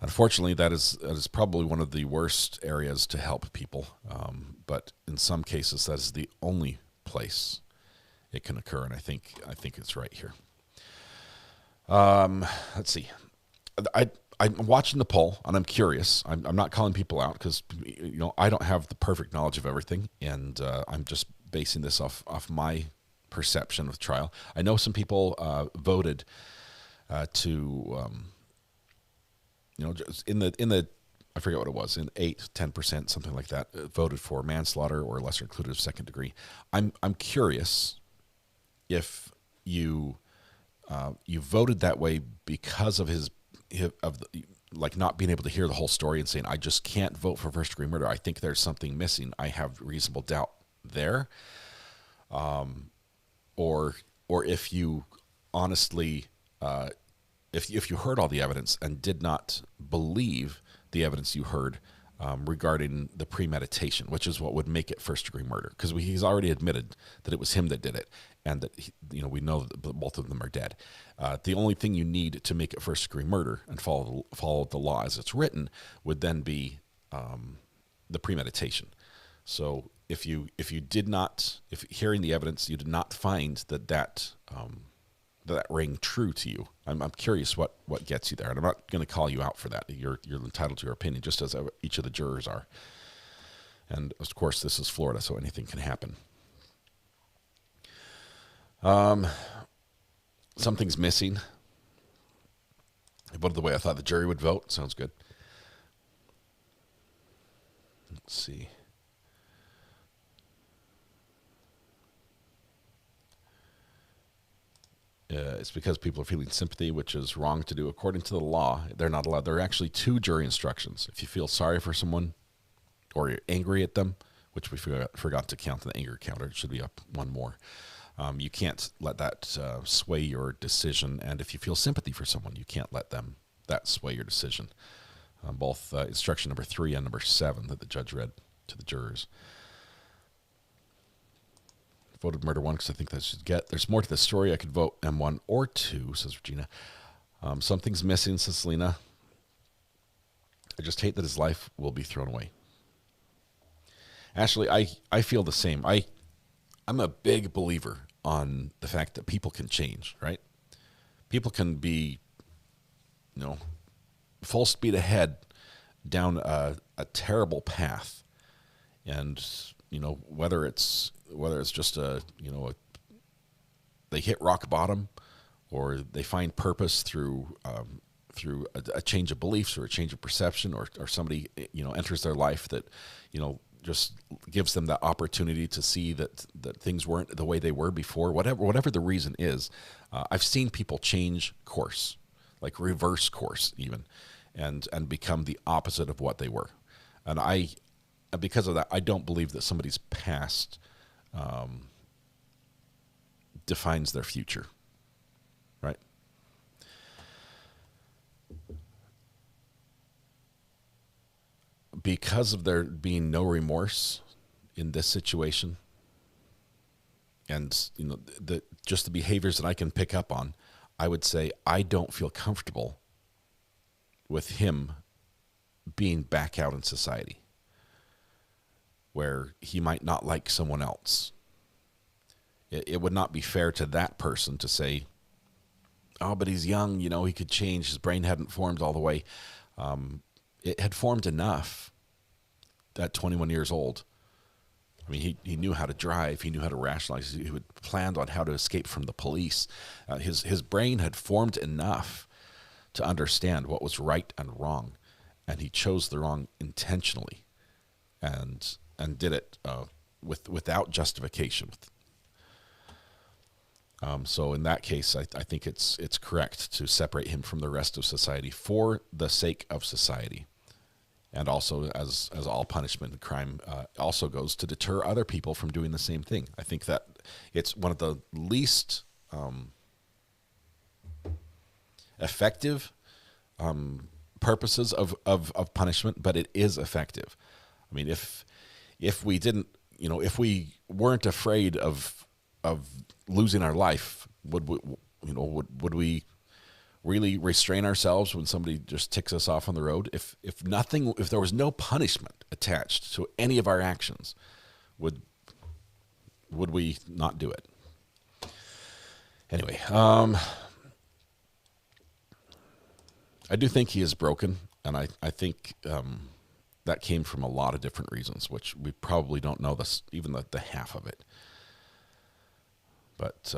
Unfortunately, that is probably one of the worst areas to help people, but in some cases, that is the only place it can occur, and I think it's right here. Let's see. I'm watching the poll, and I'm curious. I'm not calling people out because I don't have the perfect knowledge of everything, and I'm just basing this off my perception of the trial. I know some people voted to just in the I forget what it was, 10%, something like that, voted for manslaughter or lesser included of second degree. I'm curious if you voted that way because of like not being able to hear the whole story and saying, I just can't vote for first degree murder. I think there's something missing. I have reasonable doubt there. Or if you honestly, if you heard all the evidence and did not believe the evidence you heard regarding the premeditation, which is what would make it first degree murder, because he's already admitted that it was him that did it, and that we know that both of them are dead. The only thing you need to make it first degree murder and follow the law as it's written would then be the premeditation. So if hearing the evidence, you did not find that rang true to you, I'm curious what gets you there, and I'm not going to call you out for that. You're entitled to your opinion, just as each of the jurors are. And of course, this is Florida, so anything can happen. Something's missing. I voted the way I thought the jury would vote. Sounds good. Let's see. It's because people are feeling sympathy, which is wrong to do. According to the law, they're not allowed. There are actually 2 jury instructions. If you feel sorry for someone or you're angry at them, which we forgot to count in the anger counter, it should be up one more. You can't let that sway your decision. And if you feel sympathy for someone, you can't let that sway your decision. Both instruction number 3 and number 7 that the judge read to the jurors. Voted murder 1 because I think that should get. There's more to the story. I could vote M1 or 2, says Regina. Something's missing, says Selena. I just hate that his life will be thrown away. Ashley, I feel the same. I'm a big believer on the fact that people can change, right? People can be, full speed ahead down a terrible path, and whether it's just they hit rock bottom, or they find purpose through a change of beliefs or a change of perception, or somebody enters their life that just gives them that opportunity to see that things weren't the way they were before. Whatever the reason is, I've seen people change course, like reverse course even, and become the opposite of what they were. And because of that, I don't believe that somebody's past defines their future, right? Because of there being no remorse in this situation, and just the behaviors that I can pick up on, I would say I don't feel comfortable with him being back out in society, where he might not like someone else. It would not be fair to that person to say, oh, but he's young, he could change. His brain hadn't formed all the way. It had formed enough at 21 years old. I mean, he knew how to drive. He knew how to rationalize. He had planned on how to escape from the police. His brain had formed enough to understand what was right and wrong, and he chose the wrong intentionally, and did it without justification. So in that case, I think it's correct to separate him from the rest of society for the sake of society. And also, as all punishment and crime also goes, to deter other people from doing the same thing. I think that it's one of the least effective purposes of punishment, but it is effective. I mean, if we didn't, if we weren't afraid of losing our life, would we really restrain ourselves when somebody just ticks us off on the road? If there was no punishment attached to any of our actions, would we not do it? Anyway, I do think he is broken, and I think that came from a lot of different reasons, which we probably don't know even the half of it. But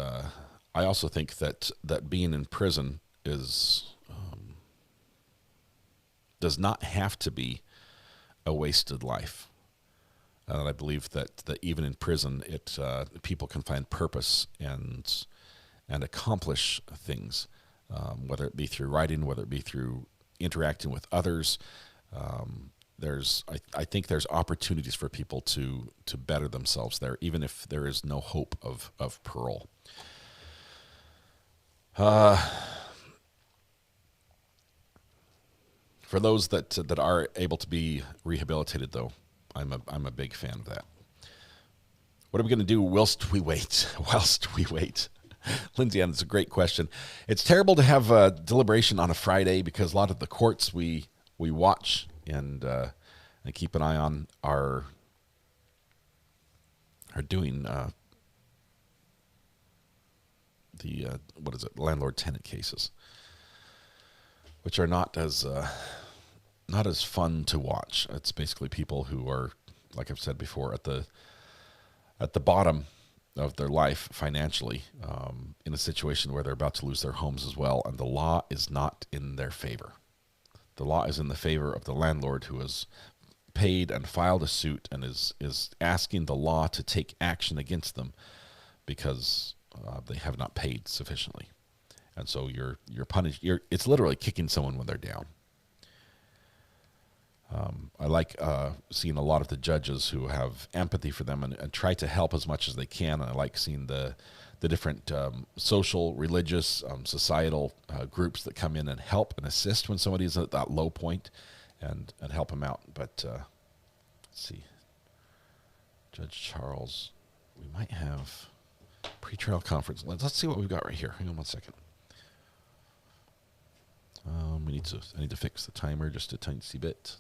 I also think that being in prison does not have to be a wasted life. And I believe that even in prison, people can find purpose and accomplish things, whether it be through writing, whether it be through interacting with others. I think there's opportunities for people to better themselves there, even if there is no hope of parole. For those that are able to be rehabilitated, though, I'm a big fan of that. What are we going to do whilst we wait? Lindsay, that's a great question. It's terrible to have a deliberation on a Friday because a lot of the courts we watch and keep an eye on are doing landlord-tenant cases, which are not as fun to watch. It's basically people who are, like I've said before, at the bottom of their life financially, in a situation where they're about to lose their homes as well, and the law is not in their favor. The law is in the favor of the landlord who has paid and filed a suit and is asking the law to take action against them because they have not paid sufficiently. And so you're punished. It's literally kicking someone when they're down. I like seeing a lot of the judges who have empathy for them and try to help as much as they can. And I like seeing the different social, religious, societal groups that come in and help and assist when somebody's at that low point and help them out. But let's see. Judge Charles, we might have pretrial conference. Let's see what we've got right here. Hang on one second. I need to fix the timer just a tiny bit.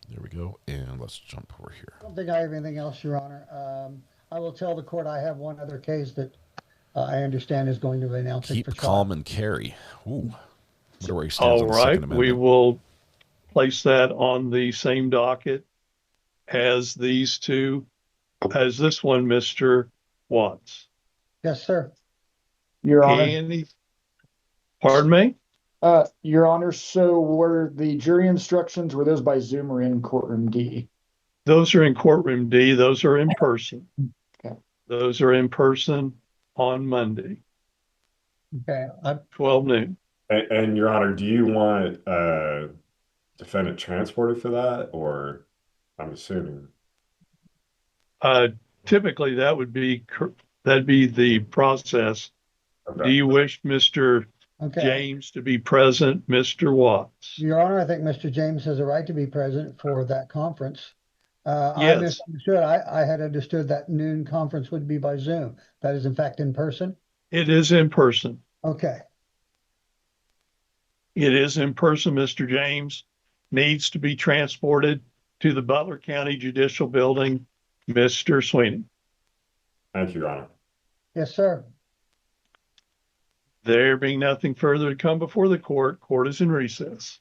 There we go, and let's jump over here. I don't think I have anything else, Your Honor. I will tell the court I have one other case that I understand is going to be announced. Keep for calm and carry. Ooh. Wonder where he stands All on the right, Second Amendment. we will place that on the same docket as these two, as this one, Mr. Watts. Yes, sir. Your Honor. Pardon me? Your Honor, so were the jury instructions, were those by Zoom or in courtroom D? Those are in courtroom D. Those are in person. Okay. Those are in person on Monday. Okay. 12 noon. And Your Honor, do you want defendant transported for that, or I'm assuming? Typically, that'd be the process. Okay. Do you wish Mr. James to be present, Mr. Watts? Your Honor, I think Mr. James has a right to be present for that conference. Yes. I had understood that noon conference would be by Zoom. That is, in fact, in person? It is in person. Okay. It is in person. Mr. James needs to be transported to the Butler County Judicial Building. Mr. Sweeney. Thank you, Your Honor. Yes, sir. There being nothing further to come before the court, court is in recess.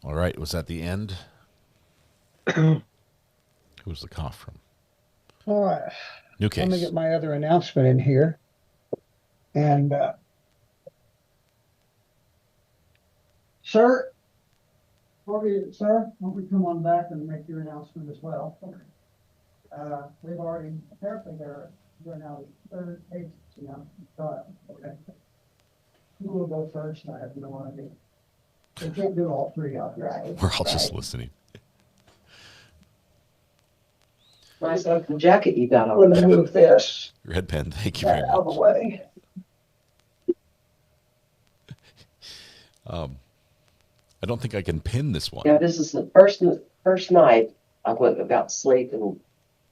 All right, was that the end? Who was the cough from? All right. New case. Let me get my other announcement in here. And, sir, won't we come on back and make your announcement as well? We've already, apparently we're now the third case, okay. Who will go first? I have no idea. We can't do all three of you, right? We're all just listening. Nice open jacket you got on. Let me move this Red pen, thank you very out of the much. way. I don't think I can pin this one. Yeah, this is the first night I went without sleep in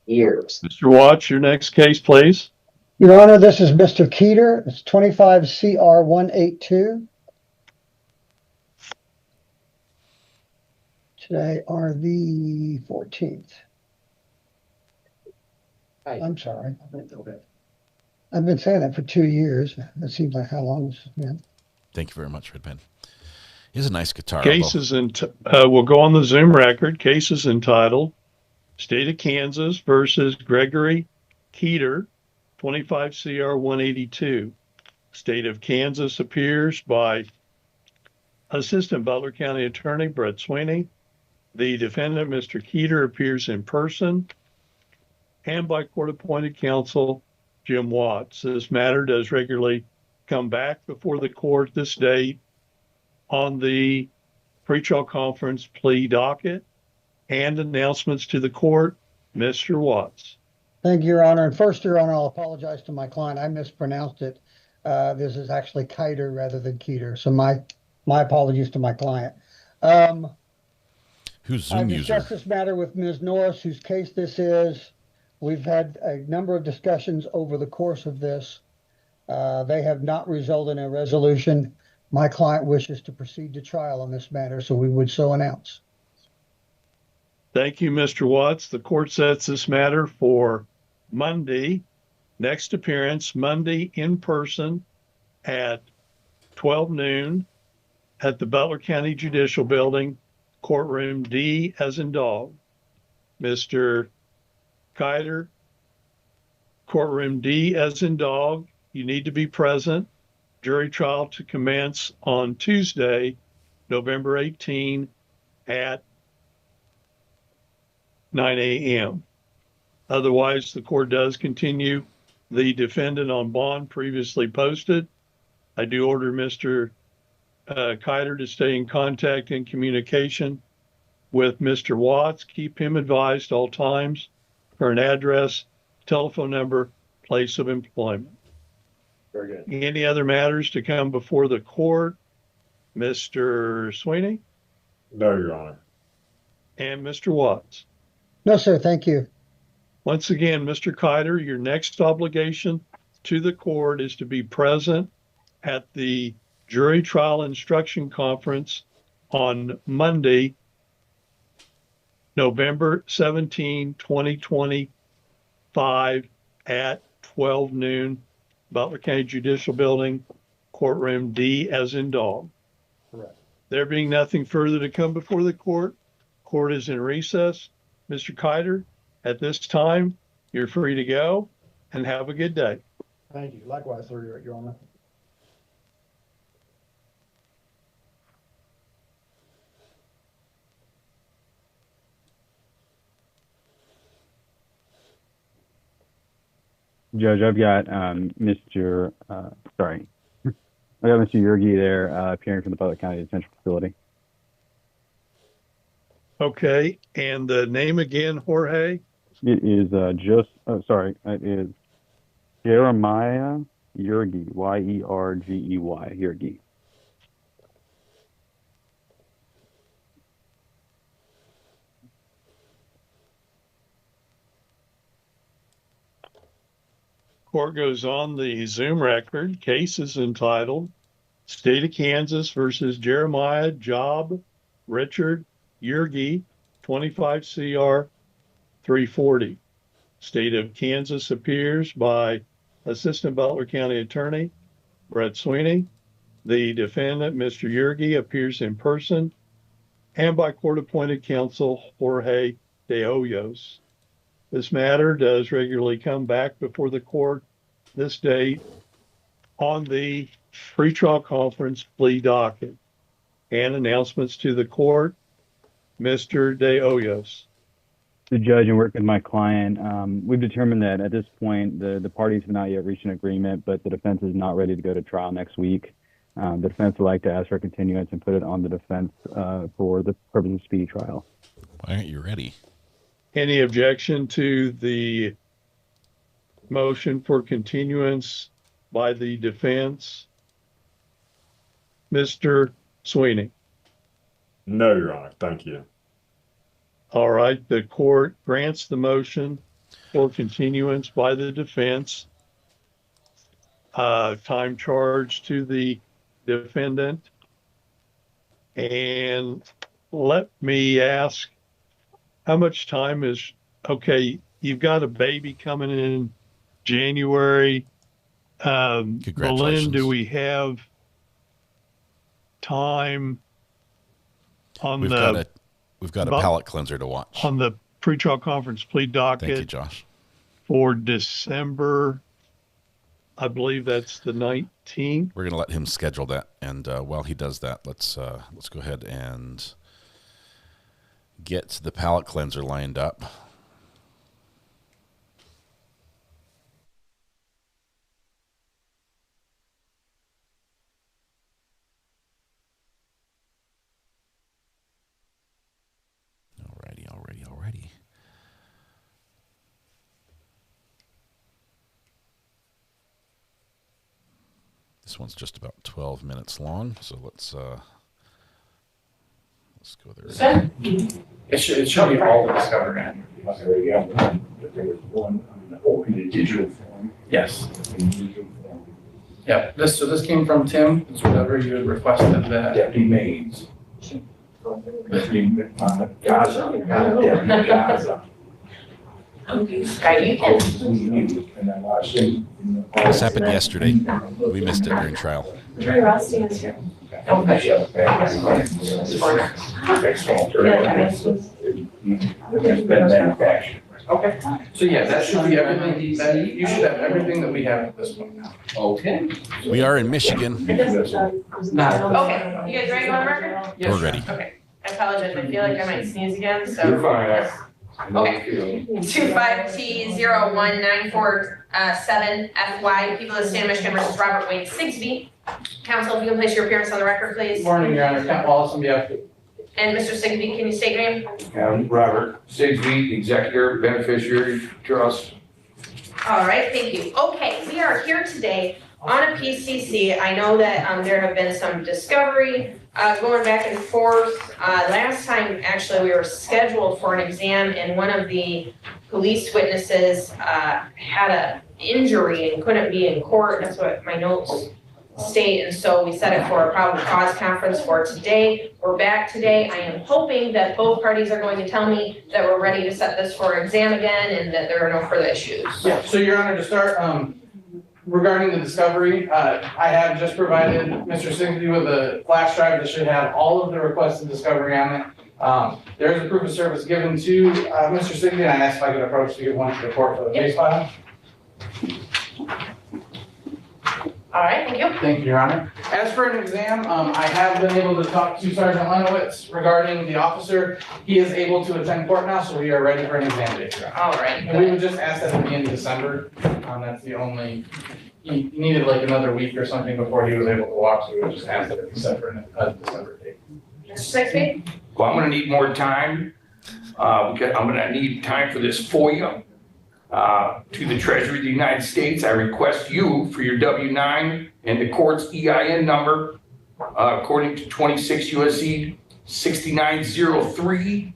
years. Mr. Watts, your next case, please. Your Honor, this is Mr. Keeter. It's 25 CR 182. Today are the 14th. Right. I'm sorry. I've been saying that for 2 years. That seems like how long this has been. Thank you very much, Red pen. He has a nice guitar. Cases will go on the Zoom record. Cases entitled State of Kansas versus Gregory Keeter, 25 CR 182. State of Kansas appears by Assistant Butler County Attorney Brett Sweeney. The defendant, Mr. Keeter, appears in person and by court-appointed counsel, Jim Watts. This matter does regularly come back before the court this date on the pretrial conference plea docket and announcements to the court. Mr. Watts. Thank you, Your Honor. And first, Your Honor, I'll apologize to my client. I mispronounced it. This is actually Kiter rather than Keeter. So my apologies to my client. Who's Zoom I've user? discussed this matter with Ms. Norris, whose case this is. We've had a number of discussions over the course of this. They have not resulted in a resolution. My client wishes to proceed to trial on this matter, so we would so announce. Thank you, Mr. Watts. The court sets this matter for Monday, next appearance, Monday in person at 12 noon at the Butler County Judicial Building, courtroom D as in dog. Mr. Kiter, courtroom D as in dog. You need to be present. Jury trial to commence on Tuesday, November 18 at 9 a.m. Otherwise, the court does continue the defendant on bond previously posted. I do order Mr. Kiter to stay in contact and communication with Mr. Watts. Keep him advised all times for an address, telephone number, place of employment. Very good. Any other matters to come before the court? Mr. Sweeney? No, Your Honor. And Mr. Watts? No, sir. Thank you. Once again, Mr. Kiter, your next obligation to the court is to be present at the jury trial instruction conference on Monday, November 17, 2025 at 12 noon, Butler County Judicial Building, courtroom D as in dog. Correct. There being nothing further to come before the court, court is in recess. Mr. Kiter, at this time, you're free to go and have a good day. Thank you. Likewise, sir, Your Honor. Judge, I've got Mr. Yergi there appearing from the Butler County Detention Facility. Okay, and the name again, Jorge? It is it is Jeremiah Yergi, Yergey, Yergi. Court goes on the Zoom record. Case is entitled State of Kansas versus Jeremiah Job Richard Yergi, 25 CR 340. State of Kansas appears by Assistant Butler County Attorney Brett Sweeney. The defendant, Mr. Yergi, appears in person and by court-appointed counsel Jorge de Hoyos. This matter does regularly come back before the court this date on the pretrial conference plea docket and announcements to the court. Mr. de Hoyos. The judge and work with my client, we've determined that at this point, the parties have not yet reached an agreement, but the defense is not ready to go to trial next week. The defense would like to ask for a continuance and put it on the defense for the purpose of speedy trial. Why aren't you ready? Any objection to the motion for continuance by the defense? Mr. Sweeney. No, Your Honor. Thank you. All right. The court grants the motion for continuance by the defense. Time charged to the defendant. And let me ask, how much time is, okay, you've got a baby coming in January. Berlin, do we have time on We've got a palate cleanser to watch. On the pretrial conference plea docket. Thank you, Josh. For December I believe that's the 19th. We're going to let him schedule that. And while he does that, let's go ahead and get the palate cleanser lined up. Alrighty. This one's just about 12 minutes long, so let's go there. It should be all the discovery. But there was one in the digital form. Yes. Yeah. This came from Tim. It's whatever you had requested that. Deputy Maines. Gaza. This happened yesterday. We missed it during trial. Jerry Rusty is here. Okay. So yeah, that should be everything. You should have everything that we have at this point now. Okay. We are in Michigan. Okay. You guys ready to go on record? Yes. We're ready. Okay. I apologize. I feel like I might sneeze again. So. You're fine. Okay. 25T01947FY. People of the state of Michigan versus Robert Wade Sigsbee. Counsel, if you can place your appearance on the record, please. Morning, Your Honor. Kent Wallace on behalf of. And Mr. Sigsbee, can you state your name? Robert Sigsbee, Executor, Beneficiary, Trust. All right, thank you. Okay, we are here today on a PCC. I know that there have been some discovery going back and forth. Last time, actually, we were scheduled for an exam, and one of the police witnesses had an injury and couldn't be in court. That's what my notes state, and so we set it for a probable cause conference for today. We're back today. I am hoping that both parties are going to tell me that we're ready to set this for exam again and that there are no further issues. Yeah, so Your Honor, to start, regarding the discovery, I have just provided Mr. Sigsbee with a flash drive that should have all of the requested discovery on it. There is a proof of service given to Mr. Sigsbee, and I asked if I could approach to give one to the court for the case file. All right, thank you. Thank you, Your Honor. As for an exam, I have been able to talk to Sergeant Lenowitz regarding the officer. He is able to attend court now, so we are ready for an exam date. All right. And we would just ask that at the end of December. That's the only, he needed like another week or something before he was able to walk, so we would just ask that it be set for a December date. Mr. Sigsbee? Well, I'm gonna need more time, because I'm gonna need time for this FOIA. To the Treasury of the United States, I request you for your W-9 and the court's EIN number, according to 26 U.S.C. 6903.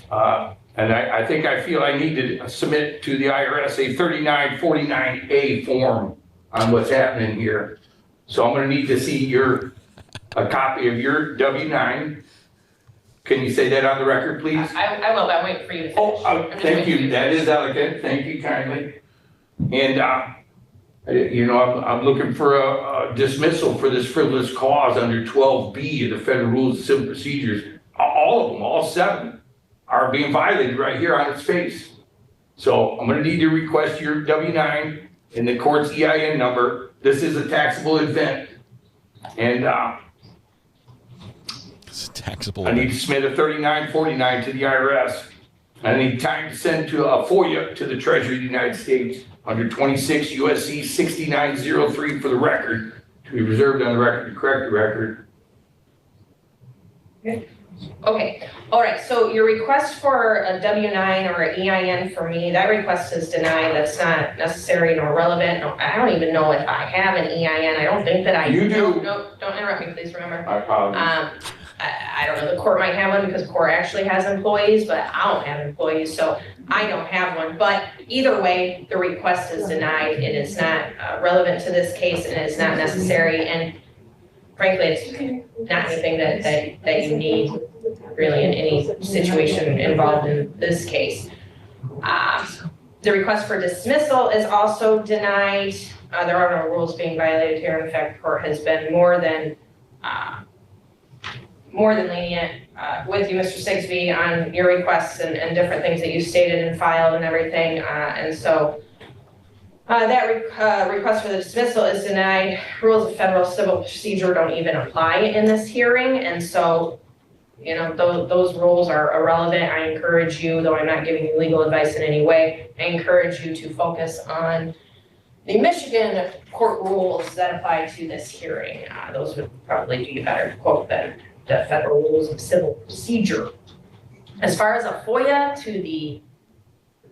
And I think I feel I need to submit to the IRS a 3949A form on what's happening here. So I'm gonna need to see a copy of your W-9. Can you say that on the record, please? I will, but I'm waiting for you to finish. Thank you. That is elegant. Thank you kindly. And, I'm looking for a dismissal for this frivolous cause under 12B of the Federal Rules of Civil Procedures. All of them, all 7, are being violated right here on its face. So I'm going to need to request your W-9 and the court's EIN number. This is a taxable event. And, taxable. I need to submit a 3949 to the IRS. I need time to send to a FOIA to the Treasury of the United States under 26 U.S.C. 6903 for the record, to be reserved on the record to correct the record. Okay. All right. So your request for a W-9 or an EIN for me, that request is denied. That's not necessary nor relevant. No, I don't even know if I have an EIN. I don't think that I do. You do. No, don't interrupt me, please. Remember. I apologize. I don't know, the court might have one because the court actually has employees, but I don't have employees, so I don't have one. But either way, the request is denied. It is not relevant to this case, and it is not necessary. And frankly, it's not anything that you need really in any situation involved in this case. The request for dismissal is also denied. There are no rules being violated here. In fact, the court has been more than lenient with you, Mr. Sigsbee, on your requests and different things that you stated and filed and everything. And so That request for the dismissal is denied. Rules of federal civil procedure don't even apply in this hearing, and so, you know, those rules are irrelevant. I encourage you, though I'm not giving you legal advice in any way, I encourage you to focus on the Michigan court rules that apply to this hearing. Those would probably do you better to quote than the federal rules of civil procedure. As far as a FOIA to the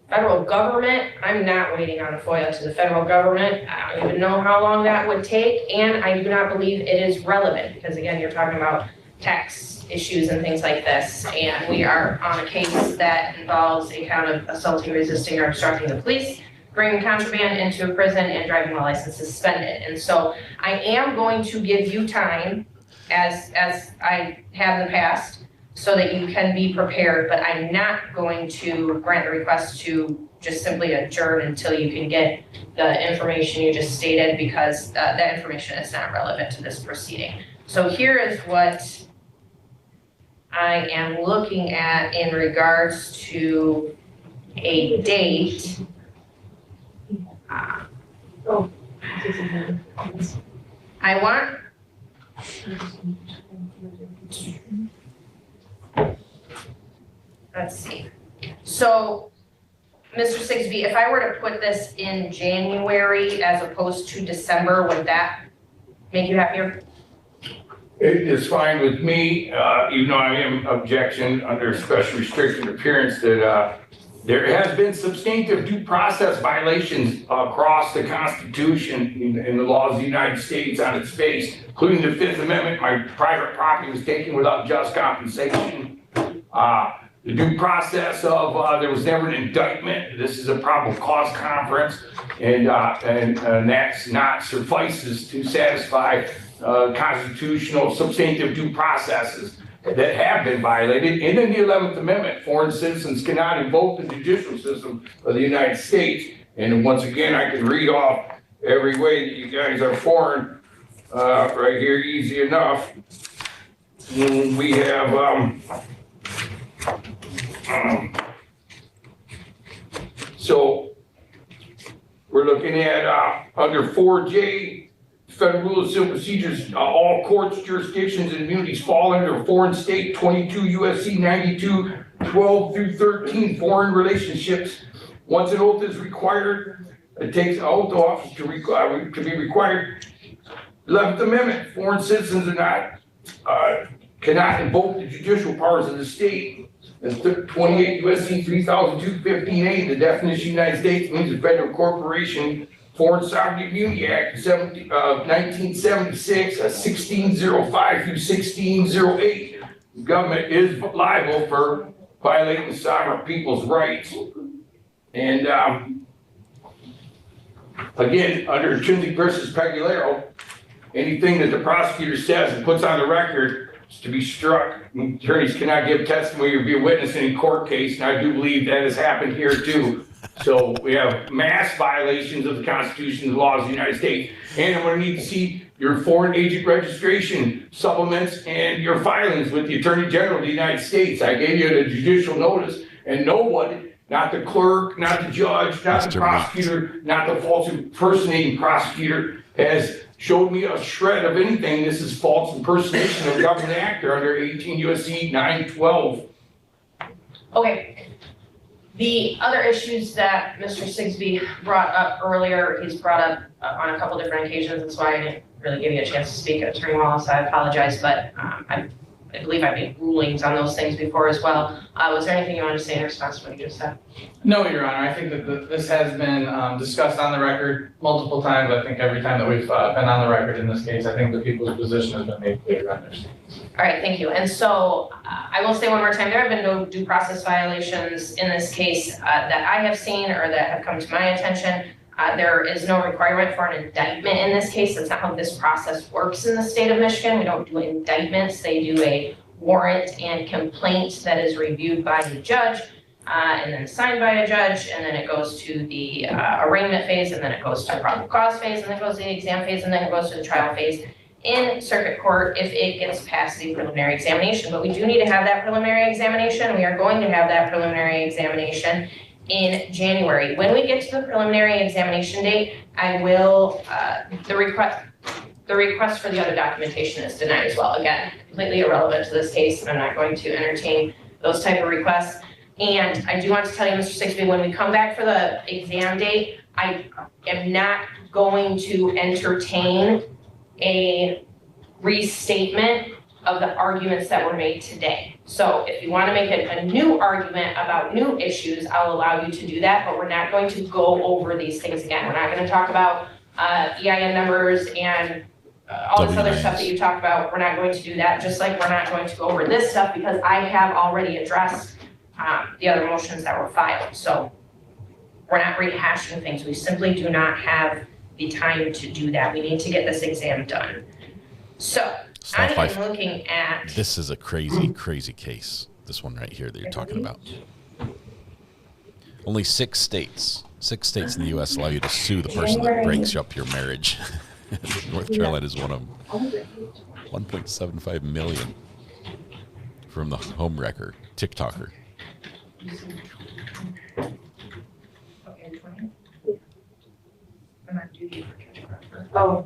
federal government, I'm not waiting on a FOIA to the federal government. I don't even know how long that would take, and I do not believe it is relevant because, again, you're talking about tax issues and things like this, and we are on a case that involves a count of assaulting, resisting, or obstructing the police, bringing contraband into a prison, and driving while license suspended. And so I am going to give you time, as I have in the past, so that you can be prepared, but I'm not going to grant the request to just simply adjourn until you can get the information you just stated, because that information is not relevant to this proceeding. So here is what I am looking at in regards to a date. I want let's see. So, Mr. Sigsbee, if I were to put this in January as opposed to December, would that make you happier? It is fine with me, even though I am objection under special restricted appearance that there has been substantive due process violations across the Constitution and the laws of the United States on its face, including the Fifth Amendment. My private property was taken without just compensation. The due process of there was never an indictment. This is a probable cause conference, and that's not suffices to satisfy constitutional substantive due processes that have been violated. And in the 11th Amendment, foreign citizens cannot invoke the judicial system of the United States. And once again, I can read off every way that you guys are foreign right here, easy enough. We have so we're looking at under 4J, Federal Rules of Civil Procedures, all courts, jurisdictions, and immunities fall under foreign state 22 U.S.C. 92, 12 through 13, foreign relationships. Once an oath is required, it takes an oath of office to be required. 11th Amendment, foreign citizens are not, cannot invoke the judicial powers of the state. And 28 U.S.C. 3002-15A, the definition of the United States means a federal corporation. Foreign Sovereignty Immunity Act 1976, 1605 through 1608. The government is liable for violating sovereign people's rights. And again, under intrinsic versus Pegularo, anything that the prosecutor says and puts on the record is to be struck. Attorneys cannot give testimony or be a witness in a court case, and I do believe that has happened here too. So we have mass violations of the Constitution and the laws of the United States. And I'm going to need to see your foreign agent registration supplements and your filings with the Attorney General of the United States. I gave you the judicial notice, and no one, not the clerk, not the judge, not the prosecutor, not the false impersonating prosecutor, has showed me a shred of anything. This is false impersonation of a government actor under 18 U.S.C. 912. Okay. The other issues that Mr. Sigsbee brought up earlier, he's brought up on a couple different occasions. That's why I didn't really give you a chance to speak at Attorney Wallace. I apologize, but I believe I've made rulings on those things before as well. Was there anything you wanted to say in response to what you just said? No, Your Honor. I think that this has been discussed on the record multiple times. I think every time that we've been on the record in this case, I think the people's position has been made clear on their statements. All right, thank you. And so I will say one more time, there have been no due process violations in this case that I have seen or that have come to my attention. There is no requirement for an indictment in this case. That's not how this process works in the state of Michigan. We don't do indictments. They do a warrant and complaint that is reviewed by the judge and then signed by a judge, and then it goes to the arraignment phase, and then it goes to the probable cause phase, and then it goes to the exam phase, and then it goes to the trial phase in circuit court if it gets past the preliminary examination. But we do need to have that preliminary examination. We are going to have that preliminary examination. in January. When we get to the preliminary examination date, I will, the request for the other documentation is denied as well. Again, completely irrelevant to this case, and I'm not going to entertain those type of requests. And I do want to tell you, Mr. Sigsbee, when we come back for the exam date, I am not going to entertain a restatement of the arguments that were made today. So if you want to make a new argument about new issues, I'll allow you to do that, but we're not going to go over these things again. We're not going to talk about EIN numbers and all this other stuff that you talked about. We're not going to do that, just like we're not going to go over this stuff because I have already addressed the other motions that were filed. So we're not rehashing things. We simply do not have the time to do that. We need to get this exam done. So I am looking at... This is a crazy, crazy case. This one right here that you're talking about. Only 6 states in the U.S. allow you to sue the person that breaks up your marriage. North Carolina is one of them. 1.75 million from the home wrecker, TikToker. Oh,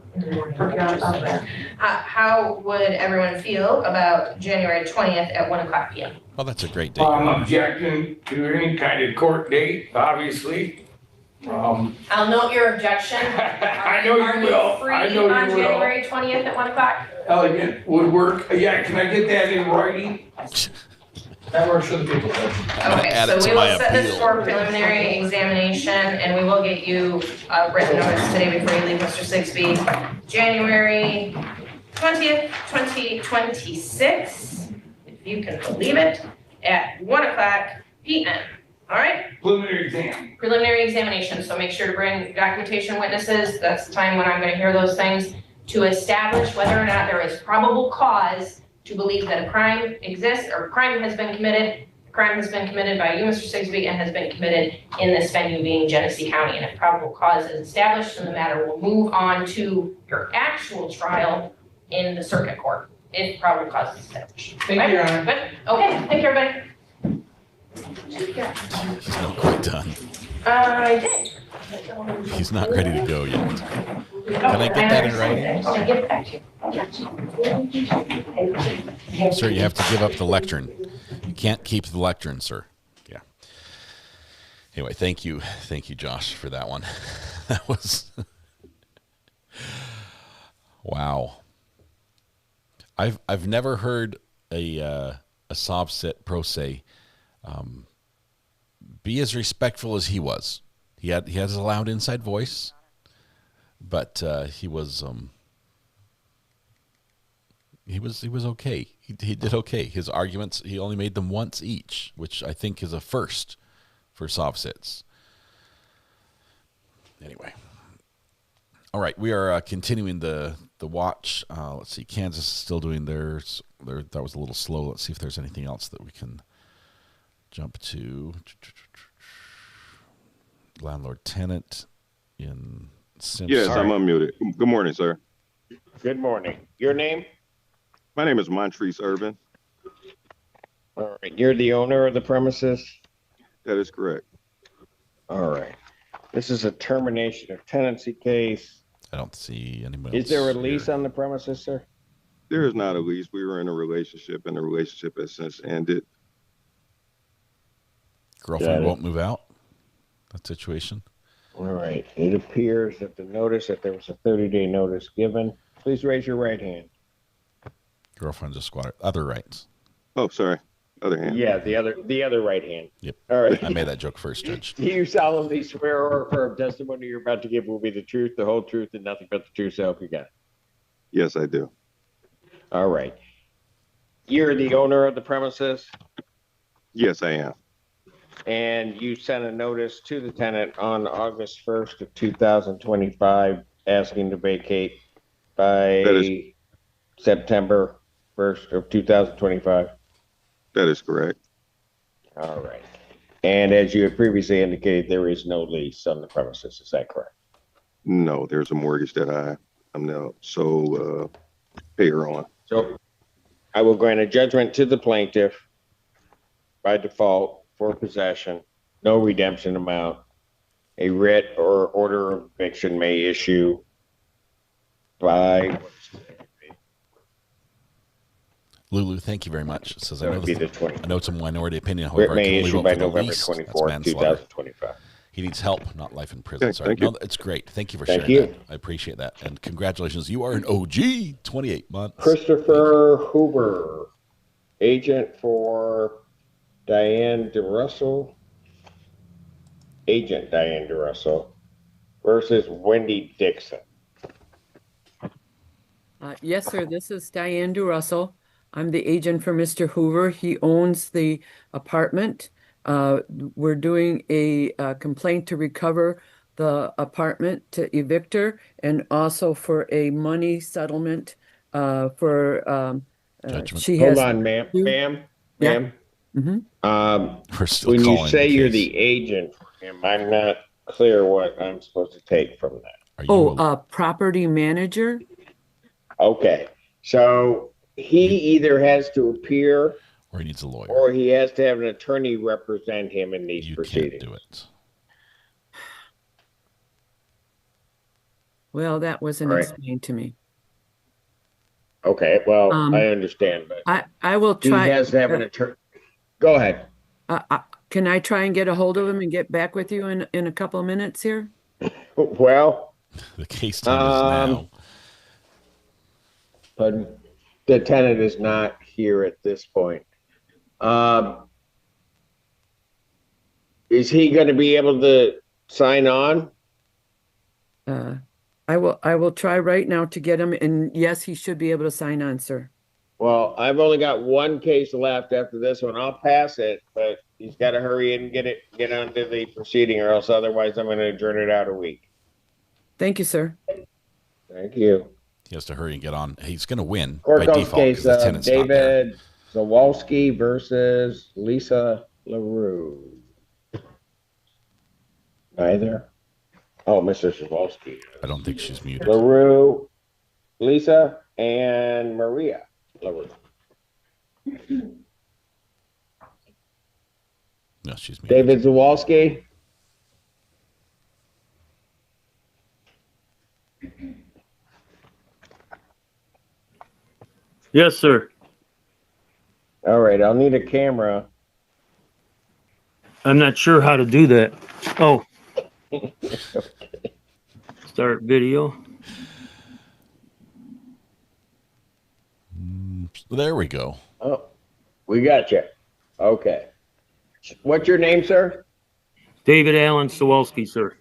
forgot about that. How would everyone feel about January 20th at 1:00 p.m.? Oh, that's a great date. I'm objecting to any kind of court date, obviously. I'll note your objection. I know you will. Free I know you on will. January 20th at 1:00? Elegant would work. Yeah, can I get that in writing? That works for the people. Okay, so we will set this for preliminary examination, and we will get you a written notice today before you leave, Mr. Sigsbee. January 20th, 2026, if you can believe it, at 1:00 p.m. All right? Preliminary exam. Preliminary examination, so make sure to bring documentation witnesses. That's the time when I'm going to hear those things to establish whether or not there is probable cause to believe that a crime exists or a crime has been committed. A crime has been committed by you, Mr. Sigsbee, and has been committed in this venue being Genesee County. And if probable cause is established, then the matter will move on to your actual trial in the circuit court if probable cause is established. Thank you, Your Honor. Good. Okay, thank you, everybody. He's not quite done. I did. He's not ready to go yet. Can I get that in writing? I'll get back to you. Sir, you have to give up the lectern. You can't keep the lectern, sir. Yeah. Anyway, thank you. Thank you, Josh, for that one. That was... Wow. I've never heard a sob sit pro se be as respectful as he was. He has a loud inside voice, but he was okay. He did okay. His arguments, he only made them once each, which I think is a first for sob sits. Anyway. All right, we are continuing the watch. Let's see, Kansas is still doing theirs. That was a little slow. Let's see if there's anything else that we can jump to. Landlord-tenant in Simpson. Yes, I'm unmuted. Good morning, sir. Good morning. Your name? My name is Montrese Irvin. All right. You're the owner of the premises? That is correct. All right. This is a termination of tenancy case. I don't see anybody else. Is there a lease on the premises, sir? There is not a lease. We were in a relationship, and the relationship has since ended. Girlfriend won't move out? That situation? All right. It appears that there was a 30-day notice given. Please raise your right hand. Girlfriend just squatted. Other rights. Oh, sorry. Other hand. Yeah, the other right hand. Yep. All right. I made that joke first, Judge. Do you solemnly swear or affirm testimony you're about to give will be the truth, the whole truth, and nothing but the truth, so help you God? Yes, I do. All right. You're the owner of the premises? Yes, I am. And you sent a notice to the tenant on August 1st of 2025 asking to vacate by September 1st of 2025? That is correct. All right. And as you had previously indicated, there is no lease on the premises. Is that correct? No, there's a mortgage that I'm now sole payer on. So I will grant a judgment to the plaintiff by default for possession no redemption amount. A writ or order of eviction may issue by Lulu, thank you very much. It says, I That know, would be the 20. I know it's a minority opinion. Writ However, I may can only issue vote by for the November least. 24th, That's manslaughter. 2025. He needs help, not life in prison. Okay, Sorry. thank you. No, it's great. Thank you for Thank sharing you. that. I appreciate that. And congratulations. You are an OG, 28 months. Christopher Hoover, agent for Diane DeRussell, Agent Diane DeRussell versus Wendy Dixon. Yes, sir. This is Diane DeRussell. I'm the agent for Mr. Hoover. He owns the apartment. We're doing a complaint to recover the apartment to evict her and also for a money settlement for Judgment. she Hold has on, ma'am. Ma'am. Yeah. Ma'am. Mhm. We're still When you calling say the you're case. the agent for him, I'm not clear what I'm supposed to take from that. Oh, property manager? Okay. So he either has to appear or he needs a lawyer, or he has to have an attorney represent him in these proceedings. do it. Well, that wasn't Right. explained to me. Okay, well, I understand, but I will try. he has to have an attorney. Go ahead. Can I try and get a hold of him and get back with you in a couple of minutes here? Well, the case time is now. But the tenant is not here at this point. Is he going to be able to sign on? I will try right now to get him, and yes, he should be able to sign on, sir. Well, I've only got one case left after this one. I'll pass it, but he's got to hurry and get onto the proceeding, or else otherwise I'm going to adjourn it out a week. Thank you, sir. Thank you. He has to hurry and get on. He's going to win Court by calls default case because the tenant's not there. David Zawalski versus Lisa LaRue. Neither. Oh, Mr. Zawalski. I don't think she's muted. LaRue, Lisa, and Maria LaRue. No, she's muted. David Zawalski. Yes, sir. All right, I'll need a camera. I'm not sure how to do that. Oh. Start video. There we go. Oh, we got you. Okay. What's your name, sir? David Allen Sawalski, sir.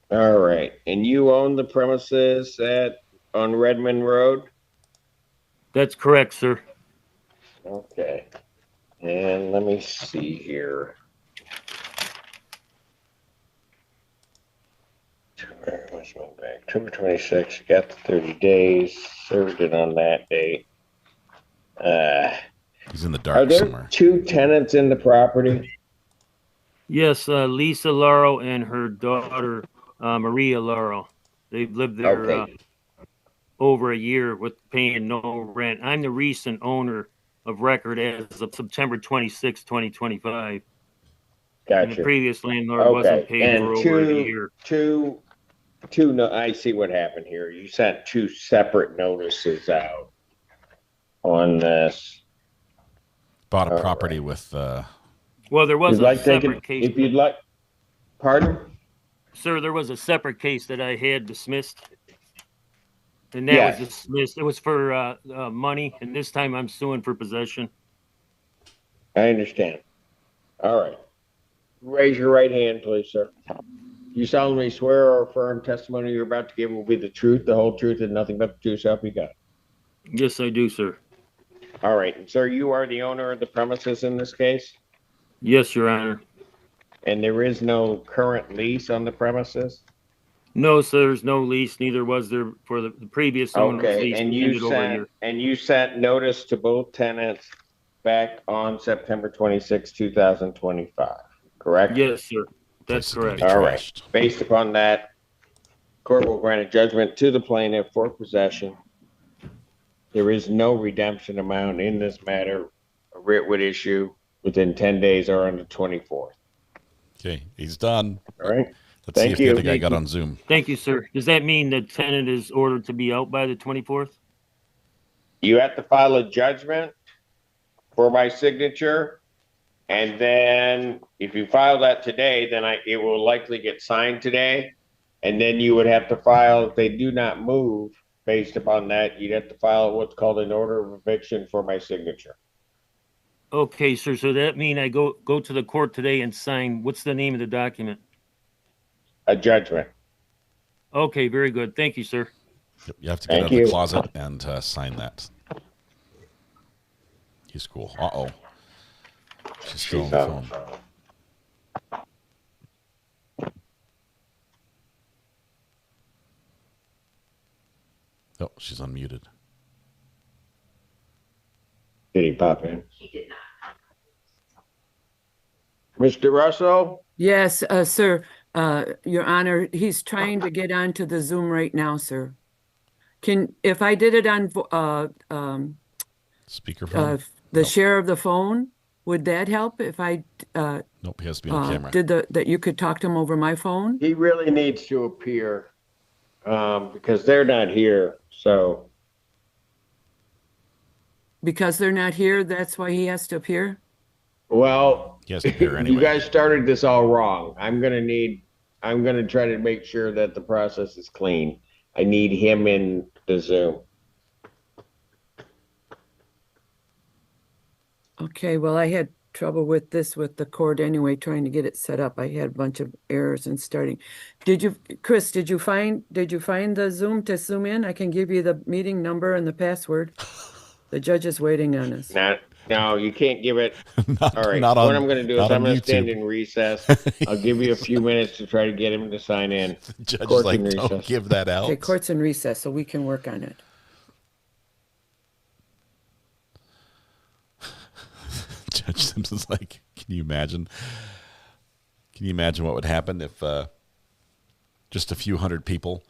All right. And you own the premises on Redmond Road? That's correct, sir. Okay. And let me see here. Where's my bag? October 26th, you got the 30 days, served it on that date. He's in the Are dark there somewhere. two tenants in the property? Yes, Lisa Laurel and her daughter, Maria Laurel. They've lived there over a year with paying no rent. I'm the recent owner of record as of September 26, 2025. Gotcha. And the previous landlord wasn't paid and for over a year. I see what happened here. You sent two separate notices out on this. Bought a property with. Well, there was a separate case. If you'd like, pardon? Sir, there was a separate case that I had dismissed. And that was dismissed. It was for money, and this time I'm suing for possession. I understand. All right. Raise your right hand, please, sir. You solemnly swear or affirm testimony you're about to give will be the truth, the whole truth, and nothing but the truth, so help you God. Yes, I do, sir. All right. And sir, you are the owner of the premises in this case? Yes, Your Honor. And there is no current lease on the premises? No, sir, there's no lease. Neither was there for the previous owner's lease. And you sent notice to both tenants back on September 26, 2025, correct? Yes, sir. That's correct. All right. Based upon that, court will grant a judgment to the plaintiff for possession. There is no redemption amount in this matter. A writ would issue within 10 days or on the 24th. Okay, he's done. All right. Let's see Thank if the you. other guy Thank got you. on Zoom. Thank you, sir. Does that mean the tenant is ordered to be out by the 24th? You have to file a judgment for my signature. And then if you file that today, then it will likely get signed today. And then you would have to file, if they do not move based upon that, you'd have to file what's called an order of eviction for my signature. Okay, sir. So that mean I go to the court today and sign. What's the name of the document? A judgment. Okay, very good. Thank you, sir. Yep, you have to get out of the closet and sign that. He's cool. Uh-oh. She's still on the phone. Oh, she's unmuted. Did he pop in? He did not. Mr. Russell? Yes, sir. Your Honor, he's trying to get onto the Zoom right now, sir. If I did it on speakerphone, the share of the phone, would that help? If I nope, he has to be on camera. That you could talk to him over my phone? He really needs to appear because they're not here. So because they're not here, that's why he has to appear. Well, he has to appear anyway. You guys started this all wrong. I'm gonna try to make sure that the process is clean. I need him in the Zoom. Okay, well, I had trouble with the cord anyway, trying to get it set up. I had a bunch of errors in starting. Chris, did you find the Zoom to zoom in? I can give you the meeting number and the password. The judge is waiting on us. No, you can't give it. All right. What I'm going to do is I'm going to stand in recess. I'll give you a few minutes to try to get him to sign in. The judge is like, don't give that out. Okay, court's in recess, so we can work on it. Judge Simpson's like, can you imagine? Can you imagine what would happen if just a few hundred people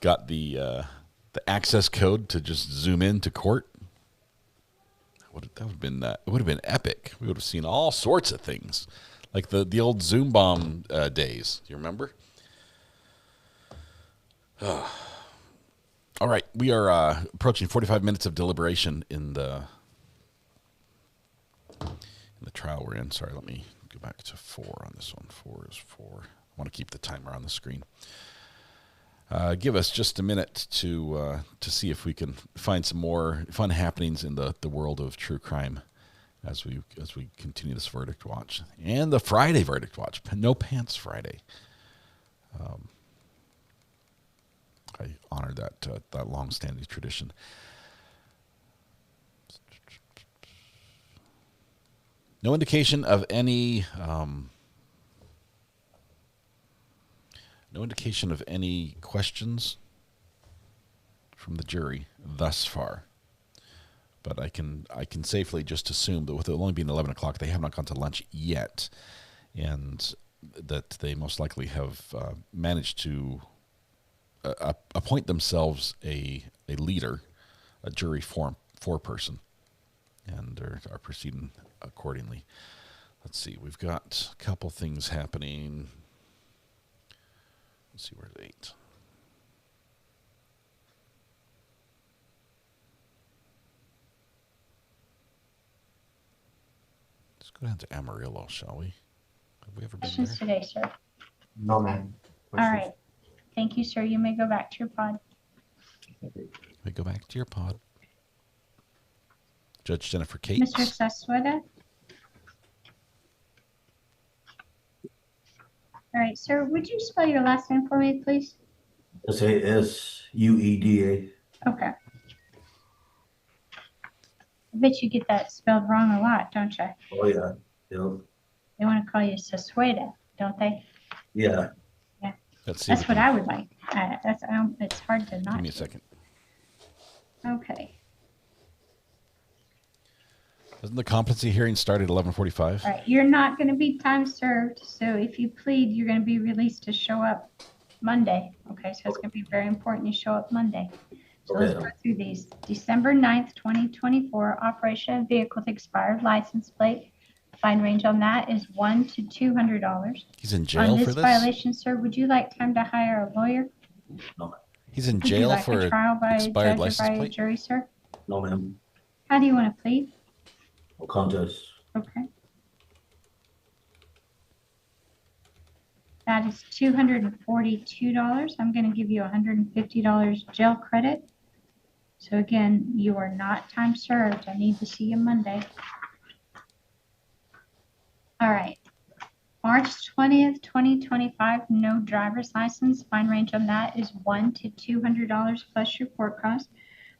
got the access code to just zoom in to court? That would have been epic. We would have seen all sorts of things, like the old Zoom bomb days. Do you remember? All right, we are approaching 45 minutes of deliberation in the trial we're in. Sorry, let me go back to 4 on this one. 4 is 4. I want to keep the timer on the screen. Give us just a minute to see if we can find some more fun happenings in the world of true crime as we continue this verdict watch and the Friday verdict watch. No Pants Friday. I honor that long-standing tradition. No indication of any. No indication of any questions from the jury thus far. But I can safely just assume that with it only being 11 o'clock, they have not gone to lunch yet, and that they most likely have managed to appoint themselves a leader, a jury foreperson, and are proceeding accordingly. Let's see. We've got a couple things happening. Let's see, where's 8? Let's go down to Amarillo, shall we? Have we ever been Questions there? today, sir? No, ma'am. All right. Thank you, sir. You may go back to your pod. We go back to your pod. Judge Jennifer Cates. Mr. Sasweda? All right, sir. Would you spell your last name for me, please? Sasueda. Okay. I bet you get that spelled wrong a lot, don't you? Oh, yeah. Yep. They want to call you Sasweda, don't they? Yeah. Yeah. Let's see. That's what I would like. It's hard to not. Give me a second. Okay. Doesn't the competency hearing start at 11:45? All right. You're not going to be time served, so if you plead, you're going to be released to show up Monday. Okay, so it's going to be very important you show up Monday. So let's go through these. December 9th, 2024, operation of vehicle with expired license plate, Fine range on that is $100 to $200. He's in jail On for this this? violation, sir, would you like time to hire a lawyer? He's in Would you jail like for a trial by a expired judge or license by a plate? jury, sir? No, ma'am. How do you want to plead? No contest. Okay. That is $242. I'm going to give you $150 jail credit. So again, you are not time served. I need to see you Monday. All right. March 20th, 2025, no driver's license. Fine range on that is $100 to $200 plus your court costs.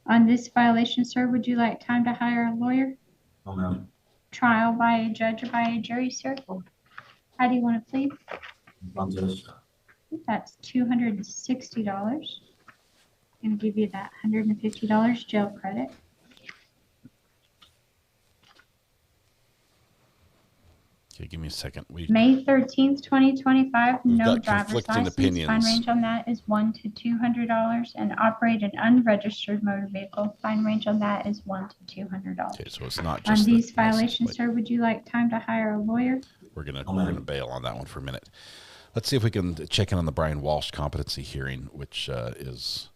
On this violation, sir, would you like time to hire a lawyer? No, ma'am. Trial by a judge or by a jury, sir? How do you want to plead? Contest. That's $260. I'm going to give you that $150 jail credit. Okay, give me a second. May 13th, 2025, We've no got driver's conflicting license. Fine opinions. range on that is $100 to $200, and operate an unregistered motor vehicle. Fine range on that is $100 to $200. Okay, so it's not On just these the license violations, plate. sir, would you like time to hire a lawyer? We're gonna bail on that one for a minute. Let's see if we can check in on the Brian Walsh competency hearing, which is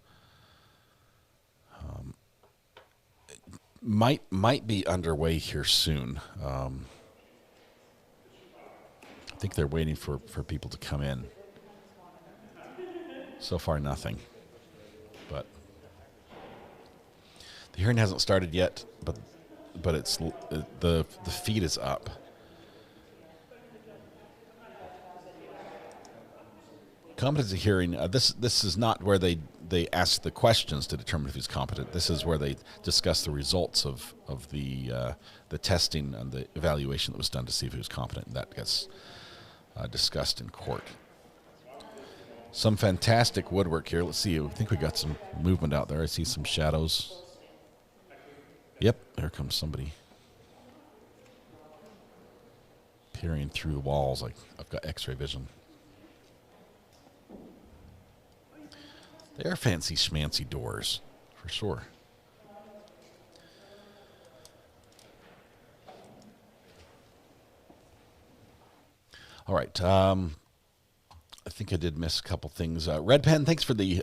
might be underway here soon. I think they're waiting for people to come in. So far, nothing. But the hearing hasn't started yet. But it's the feed is up. Competency hearing. This is not where they ask the questions to determine if he's competent. This is where they discuss the results of the testing and the evaluation that was done to see if he was competent. And that gets discussed in court. Some fantastic woodwork here. Let's see. I think we got some movement out there. I see some shadows. Yep, there comes somebody peering through the walls. Like I've got X-ray vision. They are fancy schmancy doors, for sure. All right. I think I did miss a couple things. Red Pen, thanks for the,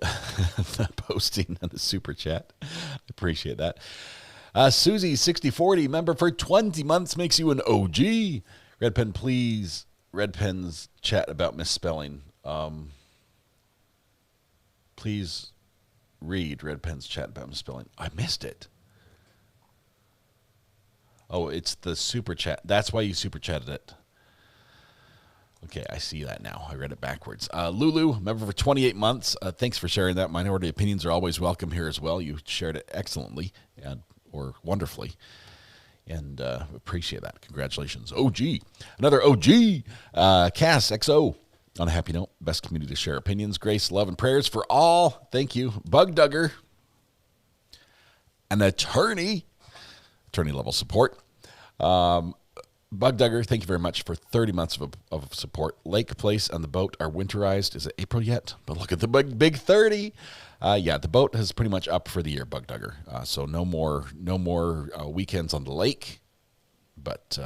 the posting and the super chat. I appreciate that. Susie 6040, member for 20 months, makes you an OG. Red Pen, please. Red Pen's chat about misspelling. Please read Red Pen's chat about misspelling. I missed it. Oh, it's the super chat. That's why you super chatted it. Okay, I see that now. I read it backwards. Lulu, member for 28 months. Thanks for sharing that. Minority opinions are always welcome here as well. You shared it excellently or wonderfully. And appreciate that. Congratulations. OG. Another OG. Cass XO. On a happy note, best community to share opinions, grace, love, and prayers for all. Thank you. Bug Dugger. An attorney level support. Bug Dugger, thank you very much for 30 months of support. Lake Place and the boat are winterized. Is it April yet? But look at the big 30. Yeah, the boat is pretty much up for the year, Bug Dugger. So no more weekends on the lake. But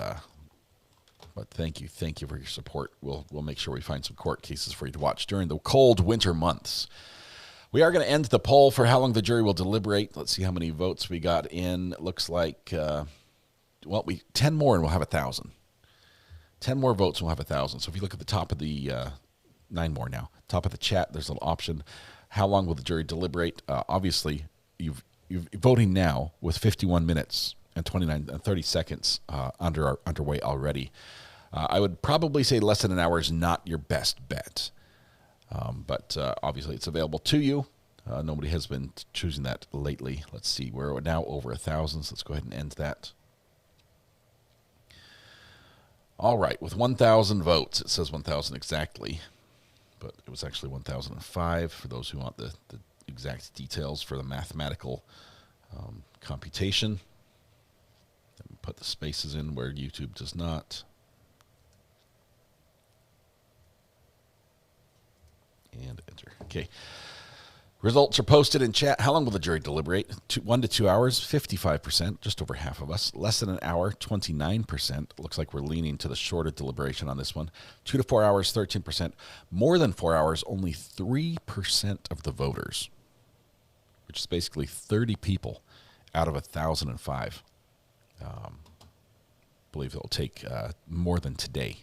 thank you for your support. We'll make sure we find some court cases for you to watch during the cold winter months. We are going to end the poll for how long the jury will deliberate. Let's see how many votes we got in. It looks like 10 more and we'll have 1,000. 10 more votes and we'll have 1,000. So if you look at the top of the 9 more now, top of the chat, there's a little option. How long will the jury deliberate? Obviously, you're voting now with 51 minutes and 30 seconds underway already. I would probably say less than an hour is not your best bet. But obviously it's available to you. Nobody has been choosing that lately. Let's see. We're now over 1,000, so let's go ahead and end that. All right. With 1,000 votes, it says 1,000 exactly. But it was actually 1,005 for those who want the exact details for the mathematical computation. Put the spaces in where YouTube does not. And enter. Okay. Results are posted in chat. How long will the jury deliberate? 1 to 2 hours, 55%, just over half of us. Less than an hour, 29%. Looks like we're leaning to the shorter deliberation on this one. 2 to 4 hours, 13%. More than 4 hours, only 3% of the voters, which is basically 30 people out of 1,005. Believe it'll take more than today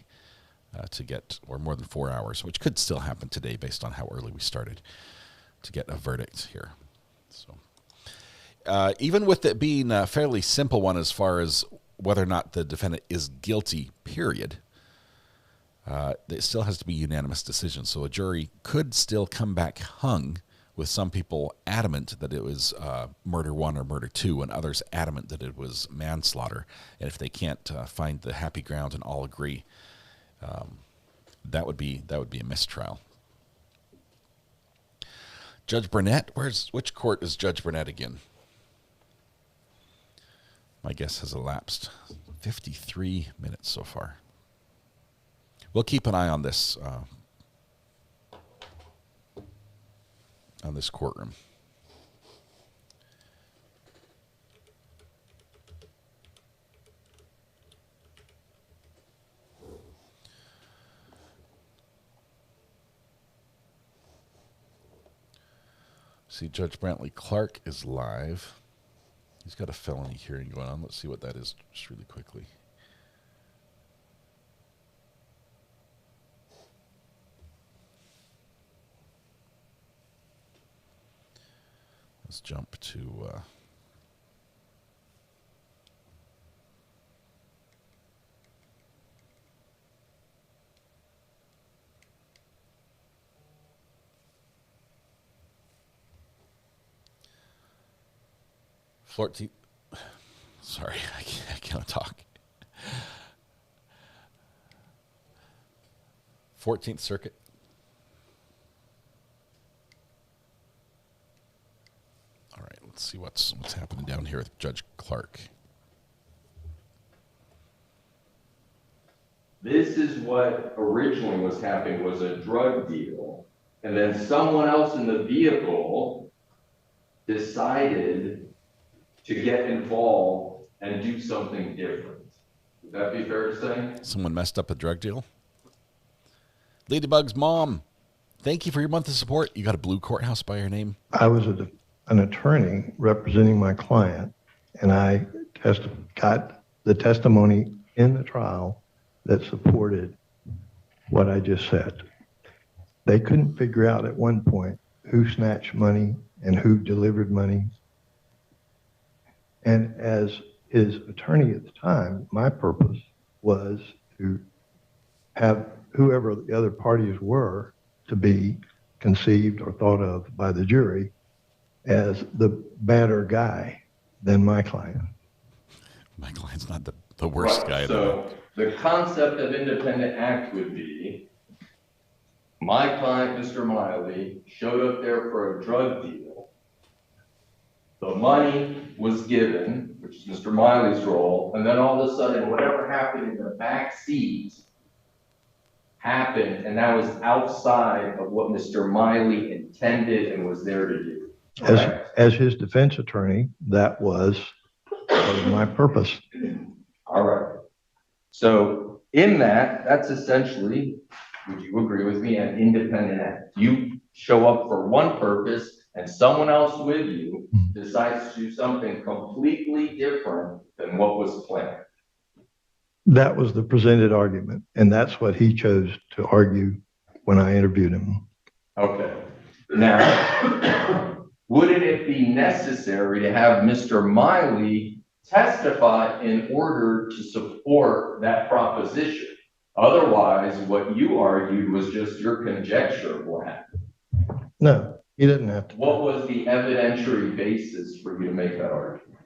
to get, or more than 4 hours, which could still happen today based on how early we started, to get a verdict here. So even with it being a fairly simple one as far as whether or not the defendant is guilty, period, it still has to be a unanimous decision. So a jury could still come back hung, with some people adamant that it was murder 1 or murder 2, and others adamant that it was manslaughter. And if they can't find the happy ground and all agree, that would be a mistrial. Judge Burnett, which court is Judge Burnett again? My guess has elapsed. 53 minutes so far. We'll keep an eye on this courtroom. See, Judge Brantley Clark is live. He's got a felony hearing going on. Let's see what that is just really quickly. Let's jump to... 14th. Sorry, I can't talk. 14th Circuit. All right, let's see what's happening down here with Judge Clark. This is what originally was happening, was a drug deal, and then someone else in the vehicle decided to get involved and do something different. Would that be fair to say? Someone messed up a drug deal? Ladybug's mom, thank you for your month of support. You got a blue courthouse by your name? I was an attorney representing my client, and I got the testimony in the trial that supported what I just said. They couldn't figure out at one point who snatched money and who delivered money. And as his attorney at the time, my purpose was to have whoever the other parties were to be conceived or thought of by the jury as the badder guy than my client. My client's not the worst guy. So the concept of independent act would be, my client, Mr. Miley, showed up there for a drug deal. The money was given, which is Mr. Miley's role, and then all of a sudden, whatever happened in the back seat happened, and that was outside of what Mr. Miley intended and was there to do. As his defense attorney, that was my purpose. All right. So in that's essentially, would you agree with me, an independent act? You show up for one purpose, and someone else with you decides to do something completely different than what was planned. That was the presented argument, and that's what he chose to argue when I interviewed him. Okay. Now, wouldn't it be necessary to have Mr. Miley testify in order to support that proposition? Otherwise, what you argued was just your conjecture of what happened. No. He didn't have to. What was the evidentiary basis for you to make that argument?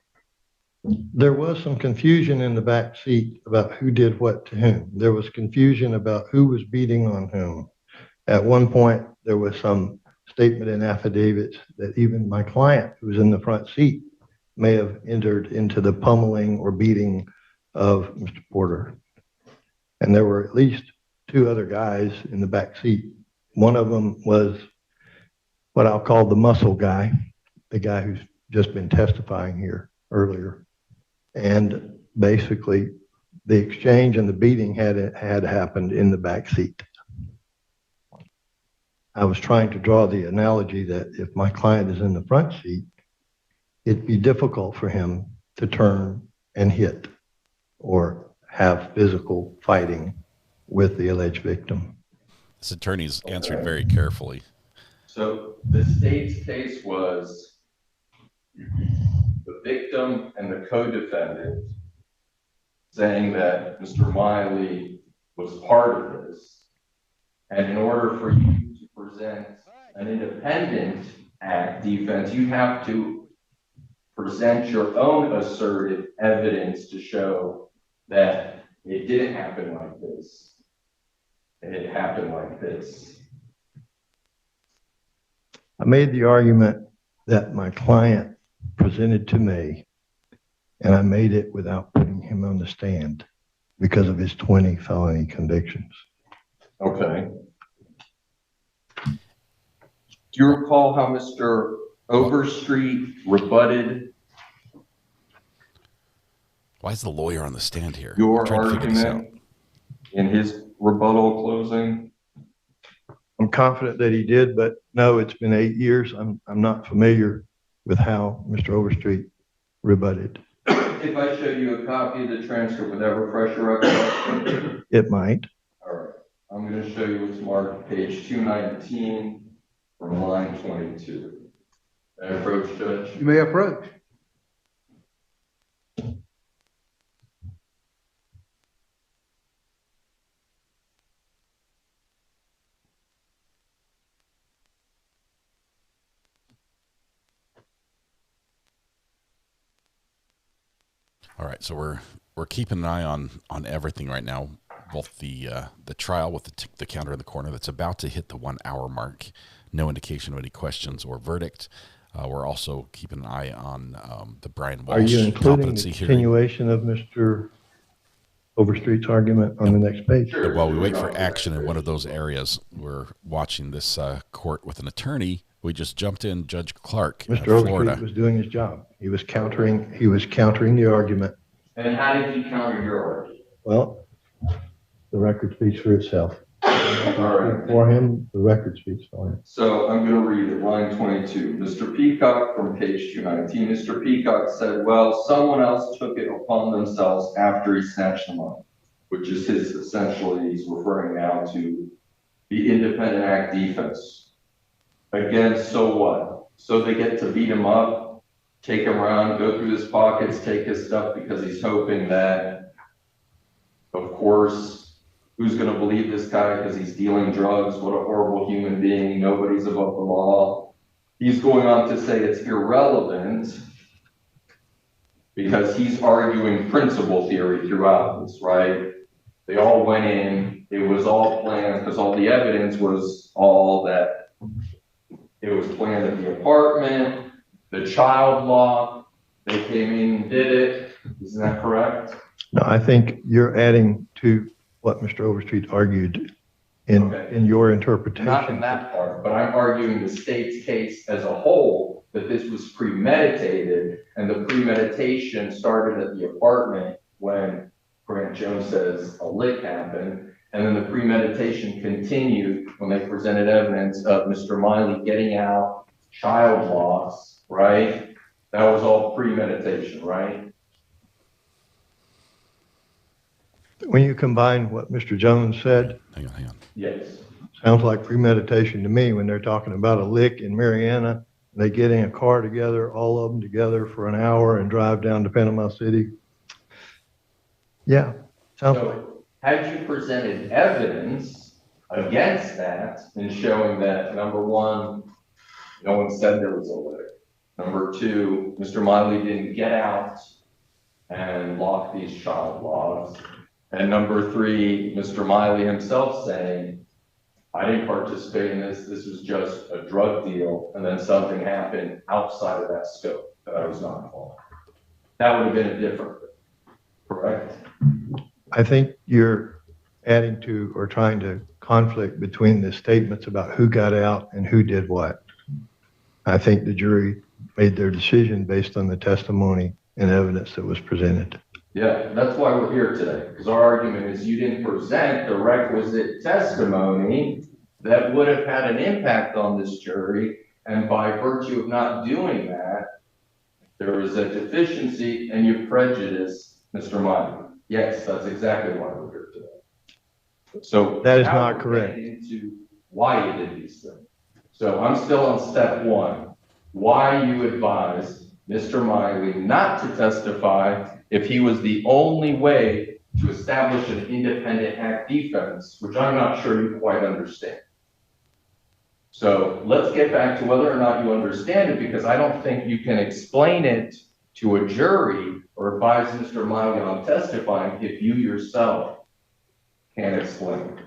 There was some confusion in the back seat about who did what to whom. There was confusion about who was beating on whom. At one point, there was some statement in affidavits that even my client, who was in the front seat, may have entered into the pummeling or beating of Mr. Porter. And there were at least 2 other guys in the back seat. One of them was what I'll call the muscle guy, the guy who's just been testifying here earlier. And basically, the exchange and the beating had happened in the back seat. I was trying to draw the analogy that if my client is in the front seat, it'd be difficult for him to turn and hit or have physical fighting with the alleged victim. This attorney's answered very carefully. So the state's case was the victim and the co-defendant saying that Mr. Miley was part of this. And in order for you to present an independent act defense, you have to present your own asserted evidence to show that it didn't happen like this. It happened like this. I made the argument that my client presented to me, and I made it without putting him on the stand because of his 20 felony convictions. Okay. Do you recall how Mr. Overstreet rebutted? Why is the lawyer on the stand here? Your argument in his rebuttal closing? I'm confident that he did, but no, it's been 8 years. I'm not familiar with how Mr. Overstreet rebutted. If I showed you a copy of the transcript, would that refresh your recollection? It might. All right. I'm going to show you what's marked page 219 from line 22. May I approach, Judge? You may approach. All right, so we're keeping an eye on everything right now. Both the trial with the counter in the corner that's about to hit the 1 hour mark. No indication of any questions or verdict. We're also keeping an eye on the Brian Walsh Are you including competency the hearing. continuation of Mr. Overstreet's argument on the next page? While we wait for action in one of those areas, we're watching this court with an attorney. We just jumped in Judge Clark in Mr. Florida. Overstreet was doing his job. He was countering the argument. And how did he counter your argument? Well, the record speaks for itself. All right. For him, the record speaks for him. So I'm going to read it, line 22. Mr. Peacock from page 219. Mr. Peacock said, well, someone else took it upon themselves after he snatched them up, which is his, essentially, he's referring now to the independent act defense. Again, so what? So they get to beat him up, take him around, go through his pockets, take his stuff because he's hoping that, of course, who's going to believe this guy because he's dealing drugs? What a horrible human being. Nobody's above the law. He's going on to say it's irrelevant because he's arguing principle theory throughout this, right? They all went in. It was all planned because all the evidence was all that it was planned at the apartment, the child law, they came in and did it. Isn't that correct? No, I think you're adding to what Mr. Overstreet argued in your interpretation. Not in that part, but I'm arguing the state's case as a whole, that this was premeditated, and the premeditation started at the apartment when Grant Jones says a lick happened, and then the premeditation continued when they presented evidence of Mr. Miley getting out, child loss, right? That was all premeditation, right? When you combine what Mr. Jones said, hang on. Yes. Sounds like premeditation to me when they're talking about a lick in Mariana. They get in a car together, all of them together for an hour and drive down to Panama City. Yeah, sounds like. Had you presented evidence against that in showing that, number one, no one said there was a lick. Number two, Mr. Miley didn't get out and lock these child laws. And number three, Mr. Miley himself saying, I didn't participate in this. This was just a drug deal. And then something happened outside of that scope that I was not involved. That would have been a different, correct? I think you're adding to or trying to conflict between the statements about who got out and who did what. I think the jury made their decision based on the testimony and evidence that was presented. Yeah, that's why we're here today, because our argument is you didn't present the requisite testimony that would have had an impact on this jury, and by virtue of not doing that, there is a deficiency and you prejudice Mr. Miley. Yes, that's exactly why we're here today. So that is now not we're correct. getting into why you did these things. So I'm still on step one. Why you advised Mr. Miley not to testify if he was the only way to establish an independent act defense, which I'm not sure you quite understand. So let's get back to whether or not you understand it, because I don't think you can explain it to a jury or advise Mr. Miley on testifying if you yourself can't explain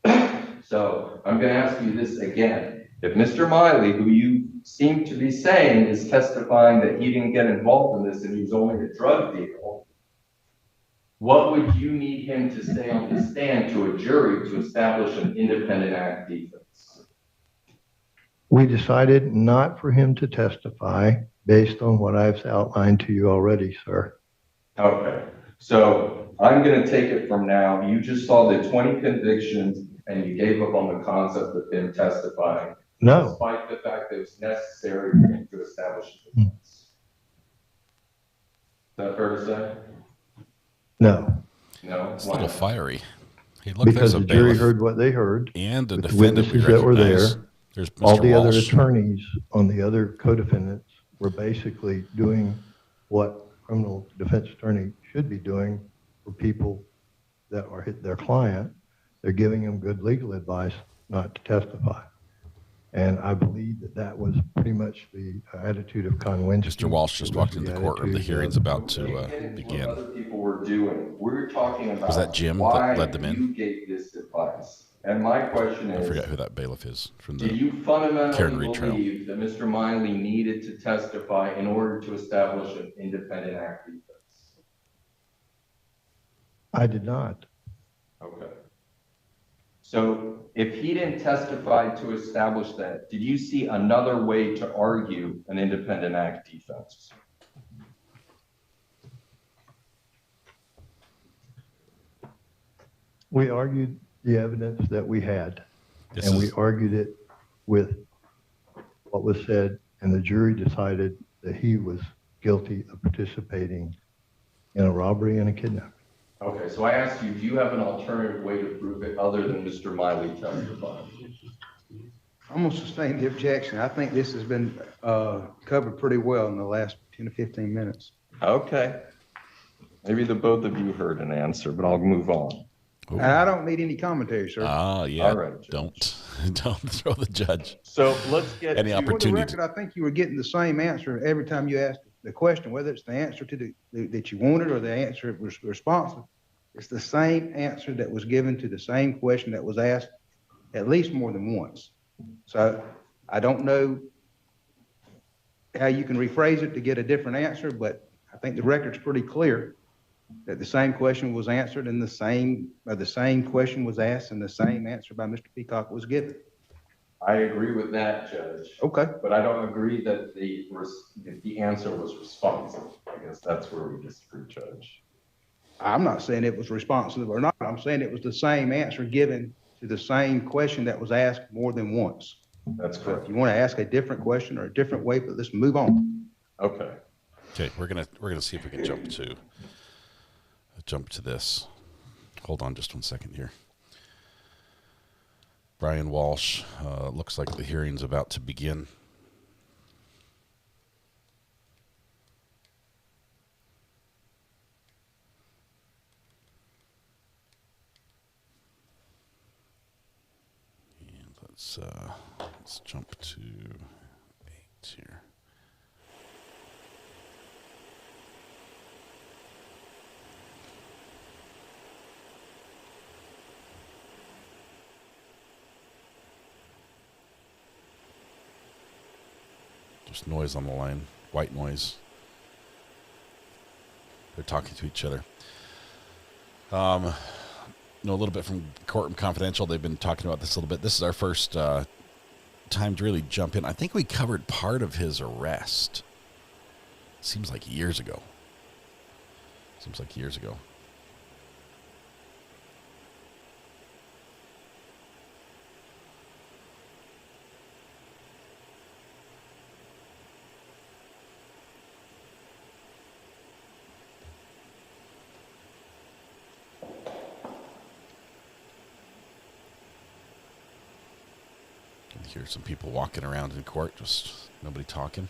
it. So I'm going to ask you this again. If Mr. Miley, who you seem to be saying is testifying that he didn't get involved in this and he was only a drug deal, what would you need him to say on the stand to a jury to establish an independent act defense? We decided not for him to testify based on what I've outlined to you already, sir. Okay, so I'm going to take it from now. You just saw the 20 convictions and you gave up on the concept of him testifying. No. Despite the fact that it was necessary for him to establish a defense. Is that fair to say? No. No. It's a little fiery. Hey, look, Because there's a the jury bailiff heard what they heard. and the with the defendant we witnesses that were recognize. there. There's Mr. All the other Walsh. attorneys on the other co-defendants were basically doing what criminal defense attorney should be doing for people that are their client. They're giving them good legal advice not to testify. And I believe that that was pretty much the attitude of Conwinski. Mr. Walsh just walked into the courtroom. The hearing's about to begin. What other people were doing. We're talking about Was that Jim why that led them in? you gave this advice. And my question is, I forget who that bailiff is from the do you fundamentally Karen Reed trial. believe that Mr. Miley needed to testify in order to establish an independent act defense? I did not. Okay. So if he didn't testify to establish that, did you see another way to argue an independent act defense? We argued the evidence that we had, and we argued it with what was said, and the jury decided that he was guilty of participating in a robbery and a kidnapping. Okay, so I asked you, do you have an alternative way to prove it other than Mr. Miley testifying? I'm going to sustain the objection. I think this has been covered pretty well in the last 10 to 15 minutes. Okay. Maybe the both of you heard an answer, but I'll move on. And I don't need any commentary, sir. Ah, yeah. All right, don't throw the judge. So let's get any For the opportunity. record, I think you were getting the same answer every time you asked the question, whether it's the answer to that you wanted or the answer was responsive. It's the same answer that was given to the same question that was asked at least more than once. So I don't know how you can rephrase it to get a different answer, but I think the record's pretty clear that the same question was answered and the same question was asked and the same answer by Mr. Peacock was given. I agree with that, Judge. Okay. But I don't agree that the answer was responsive. I guess that's where we disagree, Judge. I'm not saying it was responsive or not. I'm saying it was the same answer given to the same question that was asked more than once. That's So correct. if you want to ask a different question or a different way, but let's move on. Okay. Okay, we're gonna see if we can jump to this. Hold on just 1 second here. Brian Walsh, looks like the hearing's about to begin. And let's jump to 8 here. Just noise on the line, white noise. They're talking to each other. Know a little bit from Courtroom Confidential. They've been talking about this a little bit. This is our first time to really jump in. I think we covered part of his arrest. Seems like years ago. Hear some people walking around in court, just nobody talking.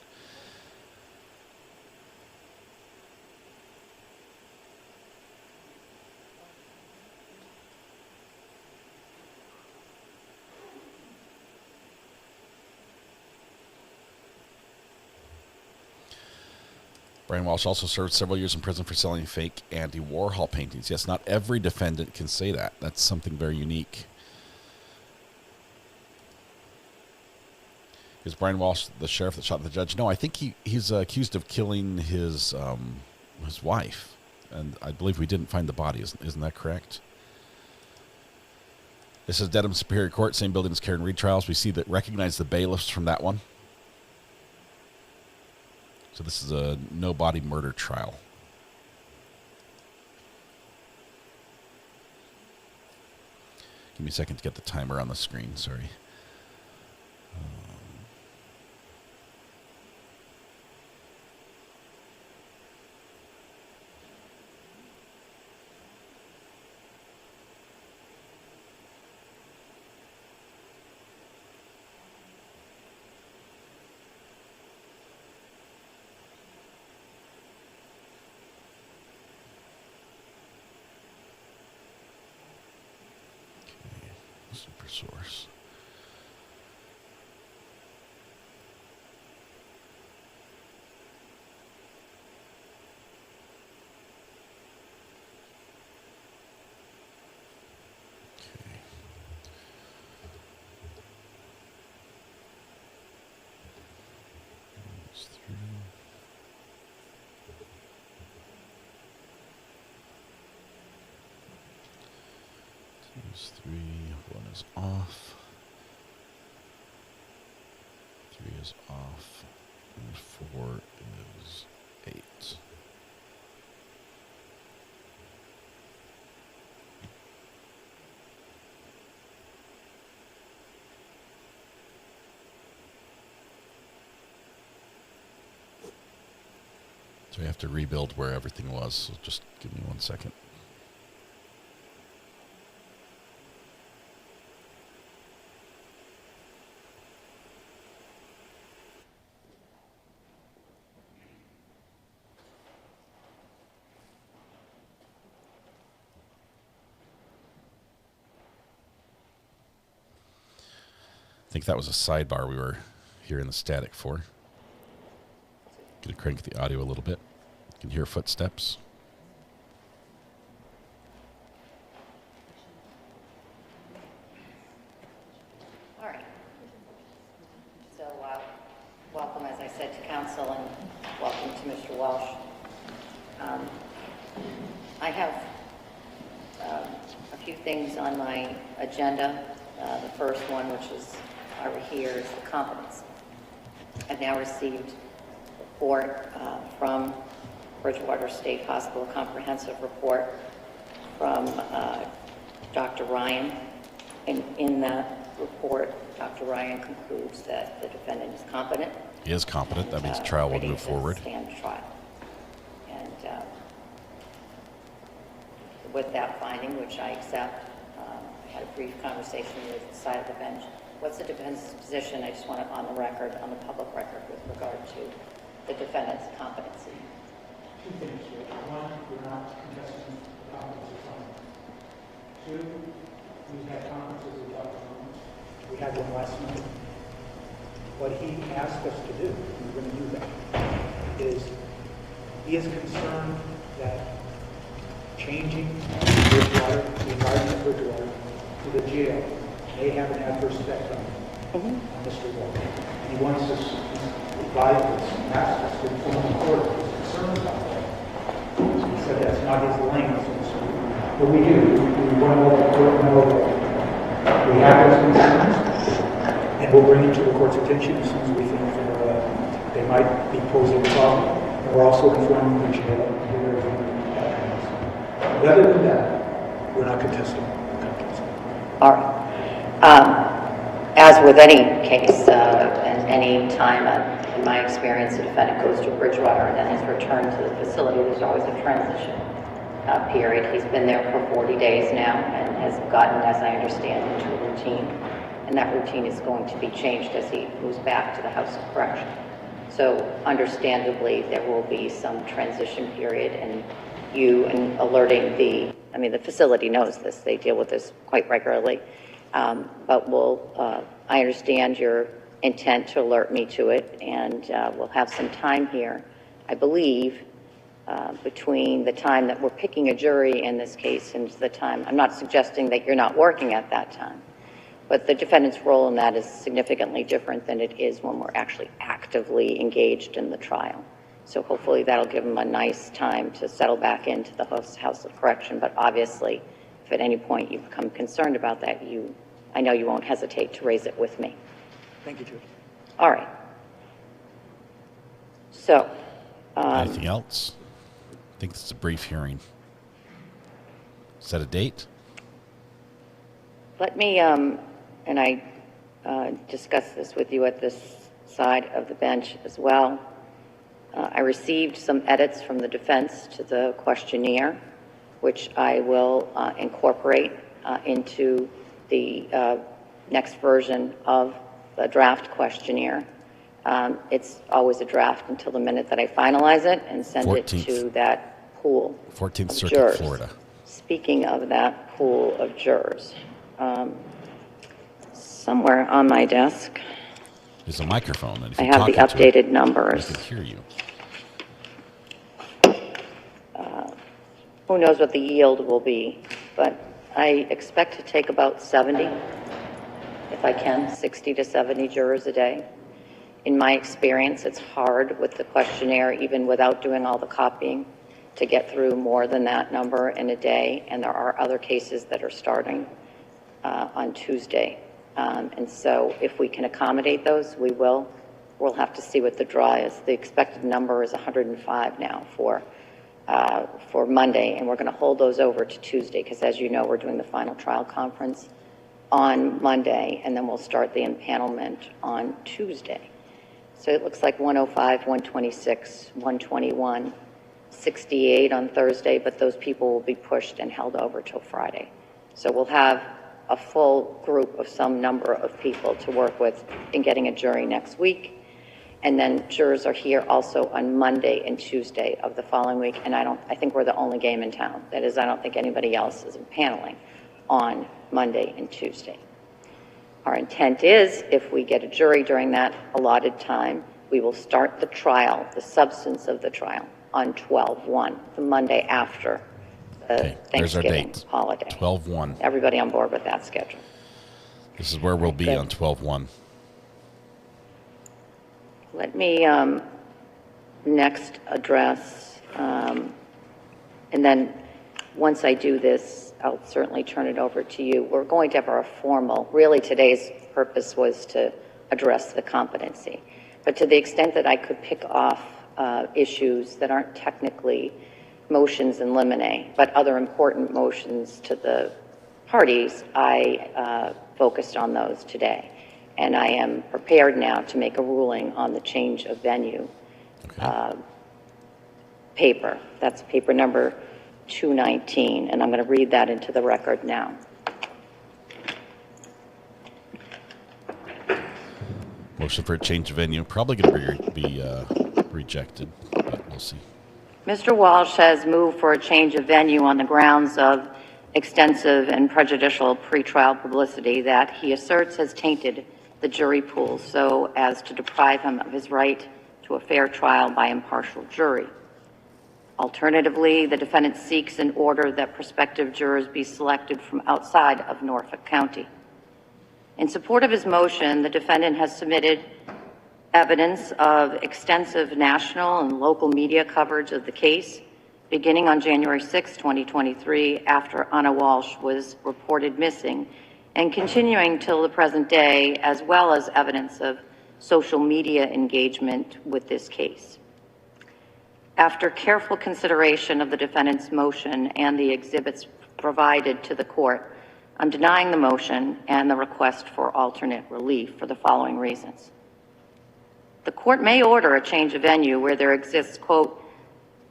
Brian Walsh also served several years in prison for selling fake Andy Warhol paintings. Yes, not every defendant can say that. That's something very unique. Is Brian Walsh the sheriff that shot the judge? No, I think he's accused of killing his wife, and I believe we didn't find the body. Isn't that correct? This is Dedham Superior Court, same building as Karen Reed trials. We see that recognize the bailiffs from that one. So this is a no-body murder trial. Give me a second to get the timer on the screen. Sorry. Super source. Three, one is off. 3 is off. And 4 is 8. So we have to rebuild where everything was. So just give me 1 second. I think that was a sidebar we were hearing the static for. Gonna crank the audio a little bit. You can hear footsteps. All right. So welcome, as I said, to council, and welcome to Mr. Walsh. I have a few things on my agenda. The first one, which is over here, is the competence. I've now received a report from Bridgewater State Hospital, a comprehensive report from Dr. Ryan. And in that report, Dr. Ryan concludes that the defendant is competent. He is competent. That means trial will move forward. Stand trial. And with that finding, which I accept, I had a brief conversation with the side of the bench. What's the defense's position? I just want it on the record, on the public record, with regard to the defendant's competency. Two things here. One, we're not contesting the competence of someone. Two, we've had conferences with Dr. Holmes. We had one last night. What he asked us to do, and we're going to do that, is he is concerned that changing Bridgewater, the environment of Bridgewater, to the jail may have an adverse effect on Mr. Walsh. He wants us to advise us, ask us to inform the court of his concerns about that. He said that's not his lane, but we do. We want to let the court know that we have those concerns, And we'll bring it to the court's attention as soon as we think they might be posing a problem. And we're also informing the jail of everything that happens. But other than that, we're not contesting. All right. As with any case, and any time, in my experience, the defendant goes to Bridgewater and then is returned to the facility, there's always a transition period. He's been there for 40 days now and has gotten, as I understand, into a routine. And that routine is going to be changed as he moves back to the House of Correction. So understandably, there will be some transition period, and alerting the facility knows this, they deal with this quite regularly. But I understand your intent to alert me to it, and we'll have some time here, I believe, between the time that we're picking a jury in this case and the time. I'm not suggesting that you're not working at that time, but the defendant's role in that is significantly different than it is when we're actually actively engaged in the trial. So hopefully that'll give him a nice time to settle back into the House of Correction. But obviously, if at any point you become concerned about that, I know you won't hesitate to raise it with me. Thank you, Judge. All right. So. Anything else? I think this is a brief hearing. Set a date? Let me, and I discussed this with you at this side of the bench as well. I received some edits from the defense to the questionnaire, which I will incorporate into the next version of the draft questionnaire. It's always a draft until the minute that I finalize it and send 14th. It to that pool 14th of Circuit, jurors. Florida. Speaking of that pool of jurors, somewhere on my desk, there's a microphone. And if I you have the updated numbers. I can hear you. Who knows what the yield will be, but I expect to take about 70, if I can, 60 to 70 jurors a day. In my experience, it's hard with the questionnaire, even without doing all the copying, to get through more than that number in a day, and there are other cases that are starting on Tuesday. And so if we can accommodate those, we will. We'll have to see what the draw is. The expected number is 105 now for Monday, and we're going to hold those over to Tuesday because, as you know, we're doing the final trial conference on Monday, and then we'll start the impanelment on Tuesday. So it looks like 105, 126, 121, 68 on Thursday, but those people will be pushed and held over till Friday. So we'll have a full group of some number of people to work with in getting a jury next week. And then jurors are here also on Monday and Tuesday of the following week. And I think we're the only game in town. That is, I don't think anybody else is paneling on Monday and Tuesday. Our intent is, if we get a jury during that allotted time, we will start the trial, the substance of the trial, on 12/1, the Monday after the Thanksgiving holiday. 12/1. Everybody on board with that schedule? This is where we'll be on 12/1. Let me next address, and then once I do this, I'll certainly turn it over to you. We're going to have our formal, really today's purpose was to address the competency. But to the extent that I could pick off issues that aren't technically motions in limine, but other important motions to the parties, I focused on those today. And I am prepared now to make a ruling on the change of venue paper. That's paper number 219, and I'm going to read that into the record now. Motion for a change of venue. Probably going to be rejected, but we'll see. Mr. Walsh has moved for a change of venue on the grounds of extensive and prejudicial pretrial publicity that he asserts has tainted the jury pool so as to deprive him of his right to a fair trial by impartial jury. Alternatively, the defendant seeks an order that prospective jurors be selected from outside of Norfolk County. In support of his motion, the defendant has submitted evidence of extensive national and local media coverage of the case beginning on January 6, 2023, after Anna Walsh was reported missing and continuing till the present day, as well as evidence of social media engagement with this case. After careful consideration of the defendant's motion and the exhibits provided to the court, I'm denying the motion and the request for alternate relief for the following reasons. The court may order a change of venue where there exists, quote,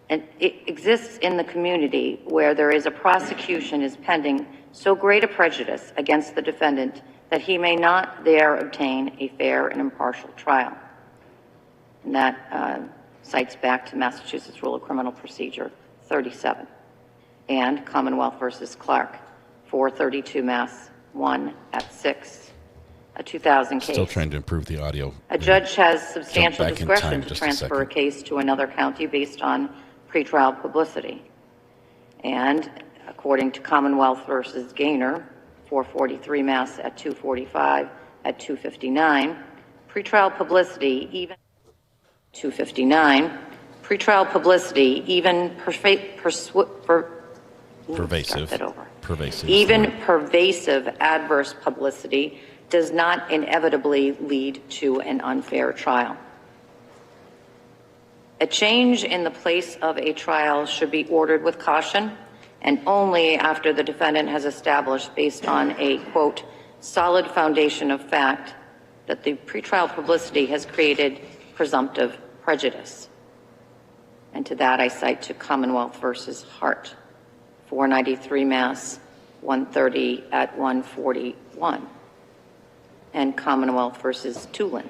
it exists in the community where there is a prosecution is pending so great a prejudice against the defendant that he may not there obtain a fair and impartial trial. And that cites back to Massachusetts Rule of Criminal Procedure 37 and Commonwealth versus Clark, 432 Mass 1 at 6, a 2000 case. Still trying to improve the audio. A judge has substantial back in discretion time to just a transfer a second. case to another county based on pretrial publicity. And according to Commonwealth versus Gaynor, 443 Mass at 245 at 259, pretrial publicity even 259, pretrial publicity even pervasive adverse publicity does not inevitably lead to an unfair trial. A change in the place of a trial should be ordered with caution and only after the defendant has established, based on a, quote, solid foundation of fact, that the pretrial publicity has created presumptive prejudice. And to that I cite to Commonwealth versus Hart, 493 Mass 130 at 141, and Commonwealth versus Tulin,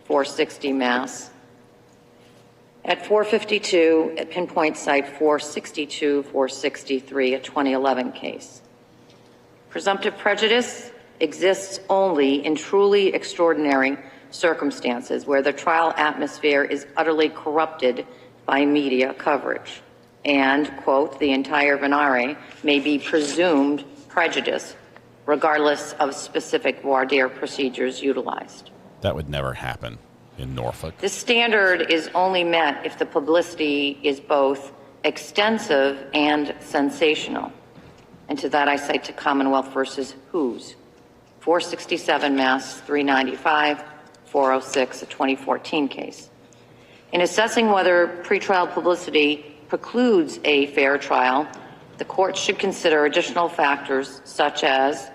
460 Mass at 452, at pinpoint site 462, 463, a 2011 case. Presumptive prejudice exists only in truly extraordinary circumstances where the trial atmosphere is utterly corrupted by media coverage. And, quote, the entire venire may be presumed prejudice regardless of specific voir dire procedures utilized. That would never happen in Norfolk. This standard is only met if the publicity is both extensive and sensational. And to that I cite to Commonwealth versus Who's, 467 Mass 395, 406, a 2014 case. In assessing whether pretrial publicity precludes a fair trial, the court should consider additional factors such as,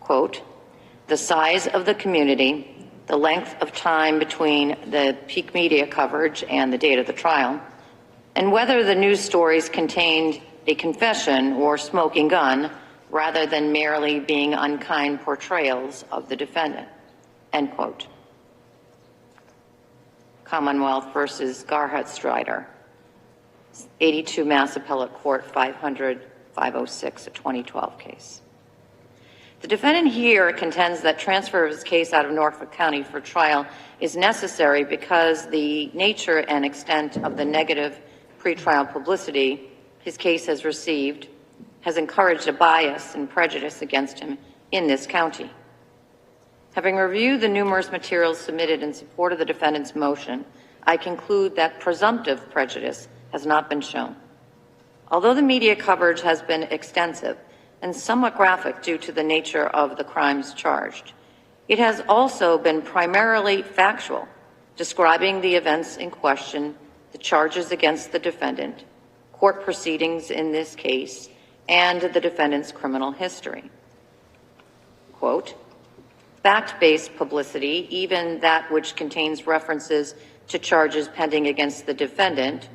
quote, the size of the community, the length of time between the peak media coverage and the date of the trial, and whether the news stories contained a confession or smoking gun rather than merely being unkind portrayals of the defendant, end quote. Commonwealth versus Garhut Strider, 82 Mass Appellate Court 500, 506, a 2012 case. The defendant here contends that transfer of his case out of Norfolk County for trial is necessary because the nature and extent of the negative pretrial publicity his case has received has encouraged a bias and prejudice against him in this county. Having reviewed the numerous materials submitted in support of the defendant's motion, I conclude that presumptive prejudice has not been shown. Although the media coverage has been extensive and somewhat graphic due to the nature of the crimes charged, it has also been primarily factual, describing the events in question, the charges against the defendant, court proceedings in this case, and the defendant's criminal history. Quote, fact-based publicity, even that which contains references to charges pending against the defendant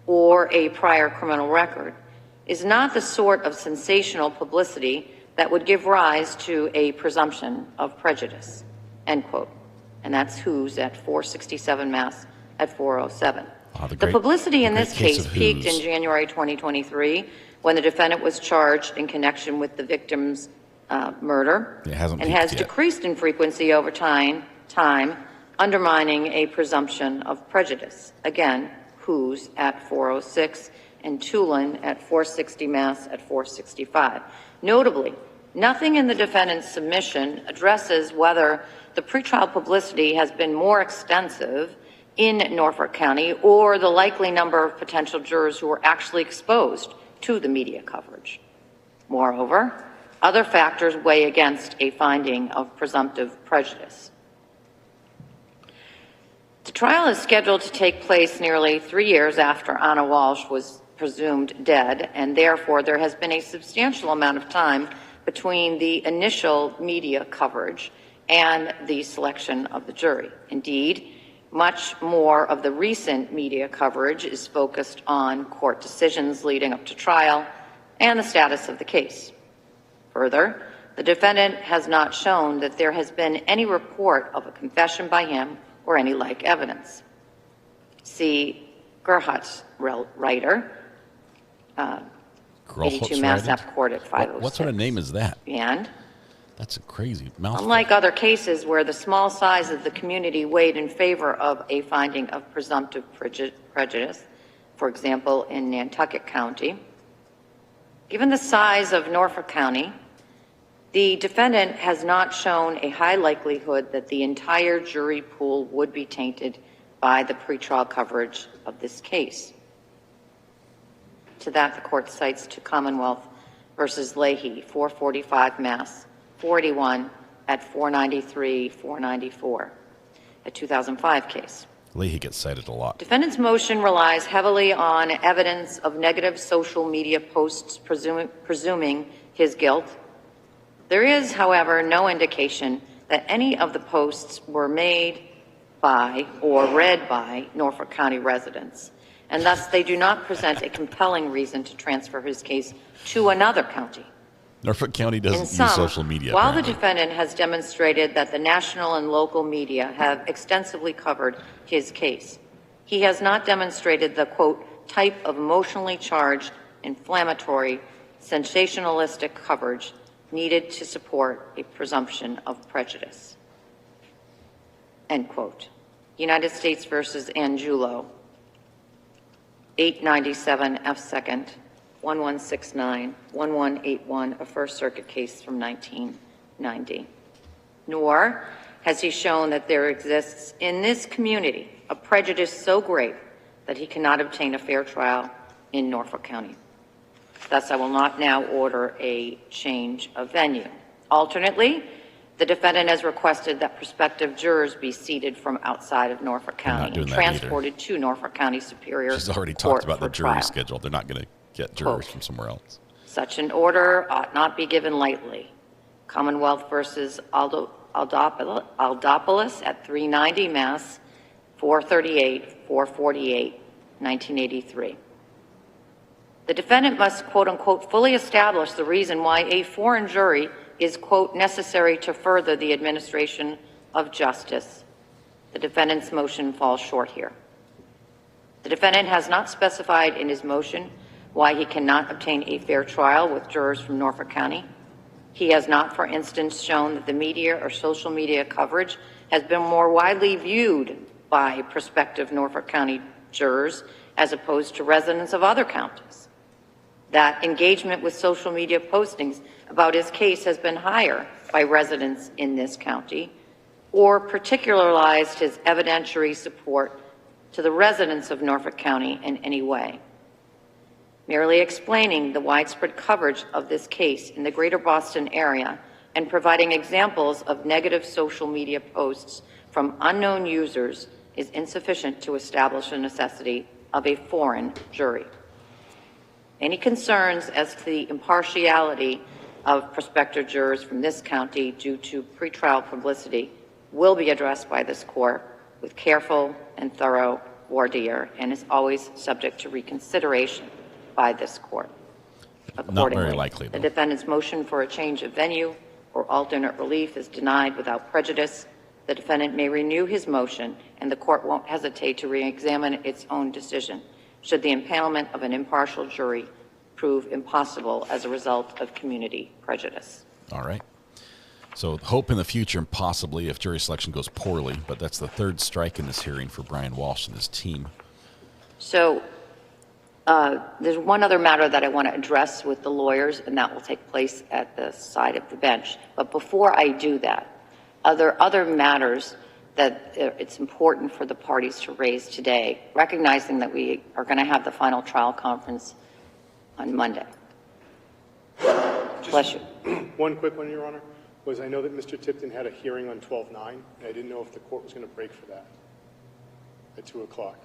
or a prior criminal record, is not the sort of sensational publicity that would give rise to a presumption of prejudice, end quote. And that's Who's at 467 Mass at 407. The publicity in this case peaked in January 2023 when the defendant was charged in connection with the victim's murder and has decreased in frequency over time, undermining a presumption of prejudice. Again, Who's at 406 and Tulin at 460 Mass at 465. Notably, nothing in the defendant's submission addresses whether the pretrial publicity has been more extensive in Norfolk County or the likely number of potential jurors who were actually exposed to the media coverage. Moreover, Other factors weigh against a finding of presumptive prejudice. The trial is scheduled to take place nearly 3 years after Anna Walsh was presumed dead, and therefore there has been a substantial amount of time between the initial media coverage and the selection of the jury. Indeed, much more of the recent media coverage is focused on court decisions leading up to trial and the status of the case. Further, the defendant has not shown that there has been any report of a confession by him or any like evidence. See Gerhardt's writer, 82 Mass App Court at 506. What sort of name is that? And that's a crazy mouthful. unlike other cases where the small size of the community weighed in favor of a finding of presumptive prejudice, for example, in Nantucket County, given the size of Norfolk County, the defendant has not shown a high likelihood that the entire jury pool would be tainted by the pretrial coverage of this case. To that, the court cites to Commonwealth versus Leahy, 445 Mass. 41 at 493, 494, a 2005 case. Leahy gets cited a lot. Defendant's motion relies heavily on evidence of negative social media posts presuming his guilt. There is, however, no indication that any of the posts were made by or read by Norfolk County residents, and thus they do not present a compelling reason to transfer his case to another county. Norfolk County doesn't use social media. While apparently. the defendant has demonstrated that the national and local media have extensively covered his case, he has not demonstrated the, quote, type of emotionally charged, inflammatory, sensationalistic coverage needed to support a presumption of prejudice, end quote. United States versus Angulo, 897 F. 2nd, 1169, 1181, a First Circuit case from 1990. Nor has he shown that there exists in this community a prejudice so great that he cannot obtain a fair trial in Norfolk County. Thus, I will not now order a change of venue. Alternately, the defendant has requested that prospective jurors be seated from outside of Norfolk County and transported to Norfolk County Superior Court. She's already talked about the jury trial. schedule. They're not going to get jurors from somewhere else. Such an order ought not be given lightly. Commonwealth versus Aldopoulos at 390 Mass. 438, 448, 1983. The defendant must, quote unquote, fully establish the reason why a foreign jury is, quote, necessary to further the administration of justice. The defendant's motion falls short here. The defendant has not specified in his motion why he cannot obtain a fair trial with jurors from Norfolk County. He has not, for instance, shown that the media or social media coverage has been more widely viewed by prospective Norfolk County jurors as opposed to residents of other counties. That engagement with social media postings about his case has been higher by residents in this county, or particularized his evidentiary support to the residents of Norfolk County in any way. Merely explaining the widespread coverage of this case in the greater Boston area and providing examples of negative social media posts from unknown users is insufficient to establish the necessity of a foreign jury. Any concerns as to the impartiality of prospective jurors from this county due to pretrial publicity will be addressed by this court with careful and thorough voir dire and is always subject to reconsideration by this court. Not very likely, though. The defendant's motion for a change of venue or alternate relief is denied without prejudice. The defendant may renew his motion, and the court won't hesitate to re-examine its own decision should the impalement of an impartial jury prove impossible as a result of community prejudice. All right. So hope in the future, and possibly if jury selection goes poorly, but that's the third strike in this hearing for Brian Walsh and his team. So there's one other matter that I want to address with the lawyers, and that will take place at the side of the bench. But before I do that, are there other matters that it's important for the parties to raise today, recognizing that we are going to have the final trial conference on Monday? Bless you. One quick one, Your Honor, was I know that Mr. Tipton had a hearing on 12/9, and I didn't know if the court was going to break for that at 2 o'clock.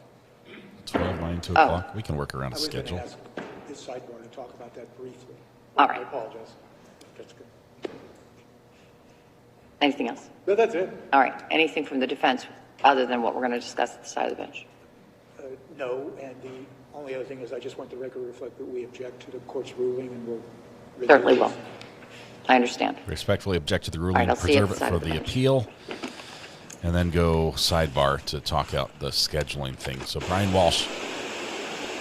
12/9, 2 o'clock. We can work around a schedule. I was going to ask this sidebar to talk about that briefly. All right. I apologize. That's good. Anything else? No, that's it. All right. Anything from the defense other than what we're going to discuss at the side of the bench? No, and the only other thing is I just want the record to reflect that we object to the court's ruling and we'll. Certainly will. I understand. Respectfully object to the ruling, All right, I'll see you at preserve the it side for of the the bench. appeal, and then go sidebar to talk out the scheduling thing. So Brian Walsh,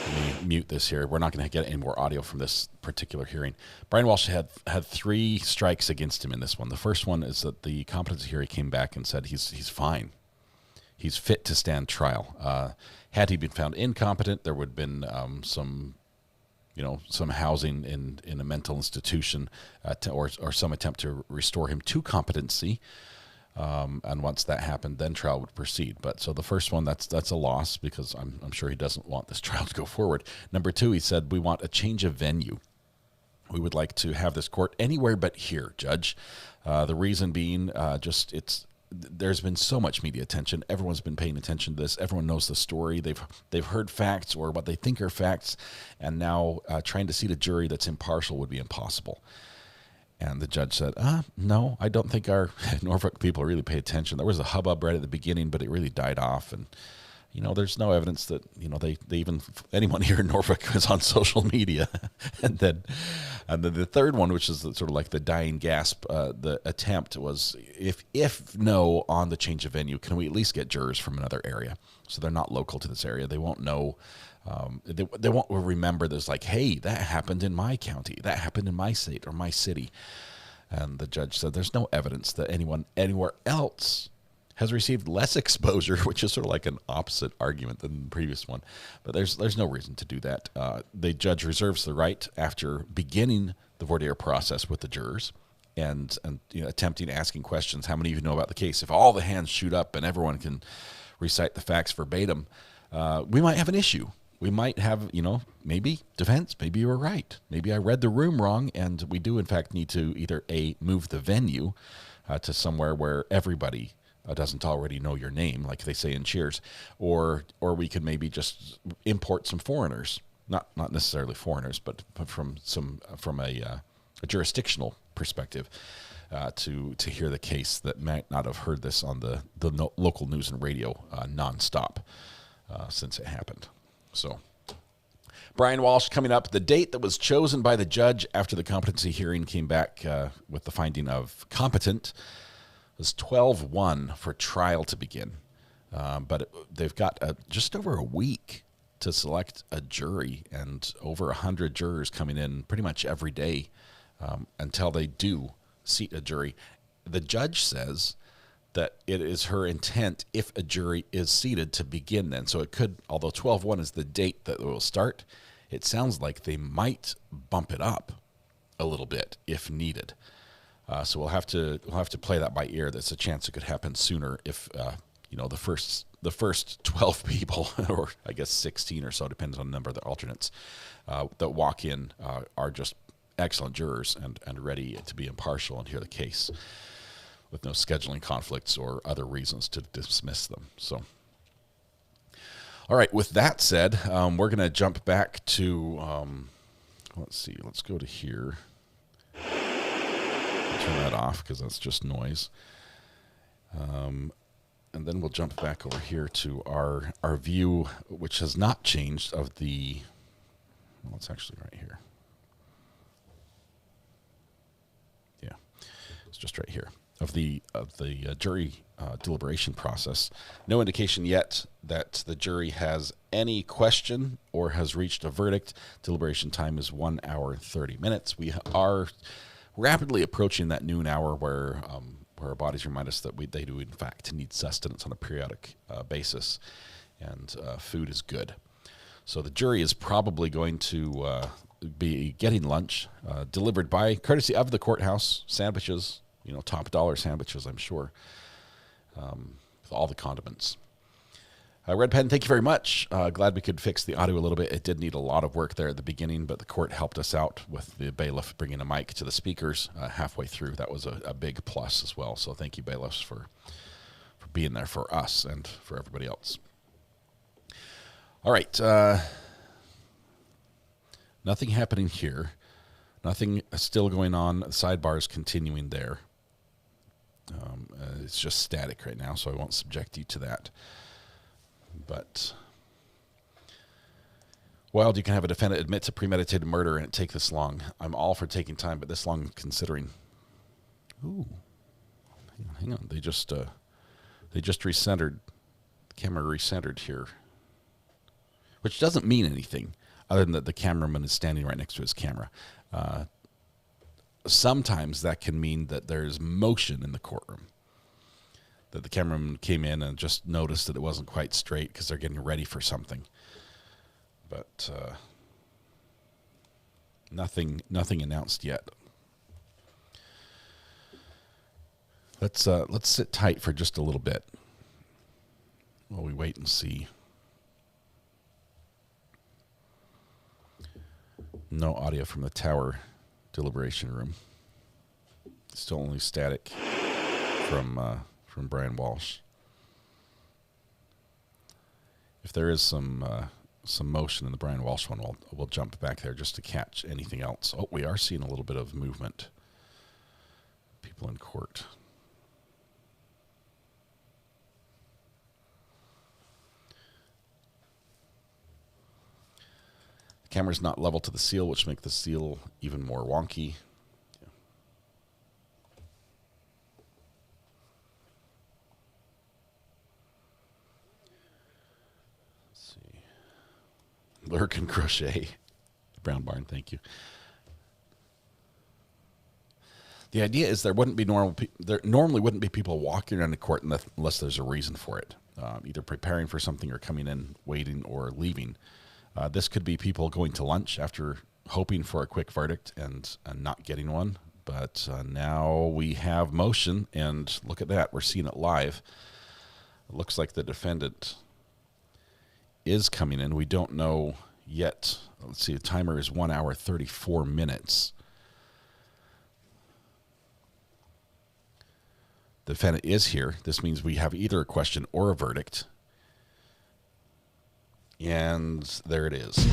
let me mute this here. We're not going to get any more audio from this particular hearing. Brian Walsh had 3 strikes against him in this one. The first one is that the competency hearing came back and said he's fine. He's fit to stand trial. Had he been found incompetent, there would have been some housing in a mental institution or some attempt to restore him to competency. And once that happened, then trial would proceed. But so the first one, that's a loss because I'm sure he doesn't want this trial to go forward. Number 2, he said, we want a change of venue. We would like to have this court anywhere but here, Judge. The reason being there's been so much media attention. Everyone's been paying attention to this. Everyone knows the story. They've heard facts or what they think are facts, and now trying to seat a jury that's impartial would be impossible. And the judge said, no, I don't think our Norfolk people really pay attention. There was a hubbub right at the beginning, but it really died off. And, there's no evidence that, they even, anyone here in Norfolk was on social media. and then the third one, which is sort of like the dying gasp, the attempt was, if no on the change of venue, can we at least get jurors from another area? So they're not local to this area. They won't know. They won't remember this like, hey, that happened in my county. That happened in my state or my city. And the judge said there's no evidence that anyone anywhere else has received less exposure, which is sort of like an opposite argument than the previous one. But there's no reason to do that. The judge reserves the right after beginning the voir dire process with the jurors and attempting asking questions. How many of you know about the case? If all the hands shoot up and everyone can recite the facts verbatim, we might have an issue. We might have, maybe defense, maybe you were right. Maybe I read the room wrong, and we do, in fact, need to either move the venue to somewhere where everybody doesn't already know your name, like they say in Cheers, or we could maybe just import some foreigners, not necessarily foreigners, but from a jurisdictional perspective to hear the case that might not have heard this on the local news and radio nonstop since it happened. So Brian Walsh coming up. The date that was chosen by the judge after the competency hearing came back with the finding of competent was 12/1 for trial to begin. But they've got just over a week to select a jury and over 100 jurors coming in pretty much every day until they do seat a jury. The judge says that it is her intent if a jury is seated to begin then. So it could, although 12/1 is the date that it will start, it sounds like they might bump it up a little bit if needed. So we'll have to play that by ear. There's a chance it could happen sooner if the first 12 people, or I guess 16 or so, depends on the number of the alternates that walk in are just excellent jurors and ready to be impartial and hear the case with no scheduling conflicts or other reasons to dismiss them. So, all right. With that said, we're going to jump back to let's see. Let's go to here. Turn that off because that's just noise. And then we'll jump back over here to our view, which has not changed, of the, well, it's actually right here. Yeah, it's just right here, of the jury deliberation process. No indication yet that the jury has any question or has reached a verdict. Deliberation time is 1 hour and 30 minutes. We are rapidly approaching that noon hour where our bodies remind us that they do in fact need sustenance on a periodic basis, and food is good. So the jury is probably going to be getting lunch delivered by courtesy of the courthouse. Sandwiches, top dollar sandwiches, I'm sure, with all the condiments. Red Pen, thank you very much. Glad we could fix the audio a little bit. It did need a lot of work there at the beginning, but the court helped us out with the bailiff bringing a mic to the speakers halfway through. That was a big plus as well. So thank you, bailiffs, for being there for us and for everybody else. All right. Nothing happening here. Nothing still going on. The sidebar is continuing there. It's just static right now, so I won't subject you to that. But, Wild, you can have a defendant admit to premeditated murder and it take this long. I'm all for taking time, but this long considering. Ooh. Hang on. They just recentered. The camera recentered here. Which doesn't mean anything other than that the cameraman is standing right next to his camera. Sometimes that can mean that there's motion in the courtroom. That the cameraman came in and just noticed that it wasn't quite straight because they're getting ready for something. But nothing announced yet. Let's sit tight for just a little bit while we wait and see. No audio from the tower deliberation room. Still only static from Brian Walsh. If there is some motion in the Brian Walsh one, we'll jump back there just to catch anything else. Oh, we are seeing a little bit of movement. People in court. The camera's not level to the seal, which makes the seal even more wonky. Lurk and Crochet. Brown Barn, thank you. The idea is there normally wouldn't be people walking around the court unless there's a reason for it, either preparing for something or coming in, waiting, or leaving. This could be people going to lunch after hoping for a quick verdict and not getting one. But now we have motion, and look at that. We're seeing it live. It looks like the defendant is coming in. We don't know yet. Let's see, the timer is 1 hour, 34 minutes. The defendant is here. This means we have either a question or a verdict. And there it is.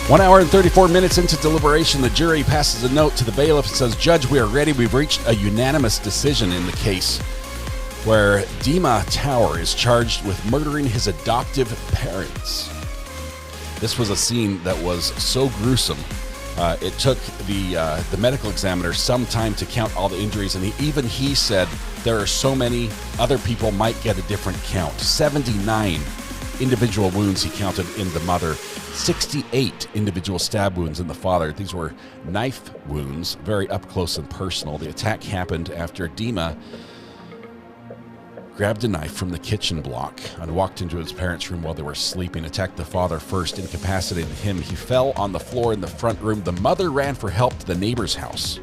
One hour and 34 minutes into deliberation, the jury passes a note to the bailiff and says, "Judge, we are ready. We've reached a unanimous decision in the case where Dima Tower is charged with murdering his adoptive parents." This was a scene that was so gruesome. It took the medical examiner some time to count all the injuries, and he said there are so many, other people might get a different count. 79 individual wounds he counted in the mother, 68 individual stab wounds in the father. These were knife wounds, very up close and personal. The attack happened after Dima grabbed a knife from the kitchen block and walked into his parents' room while they were sleeping, attacked the father first, incapacitated him. He fell on the floor in the front room. The mother ran for help to the neighbor's house.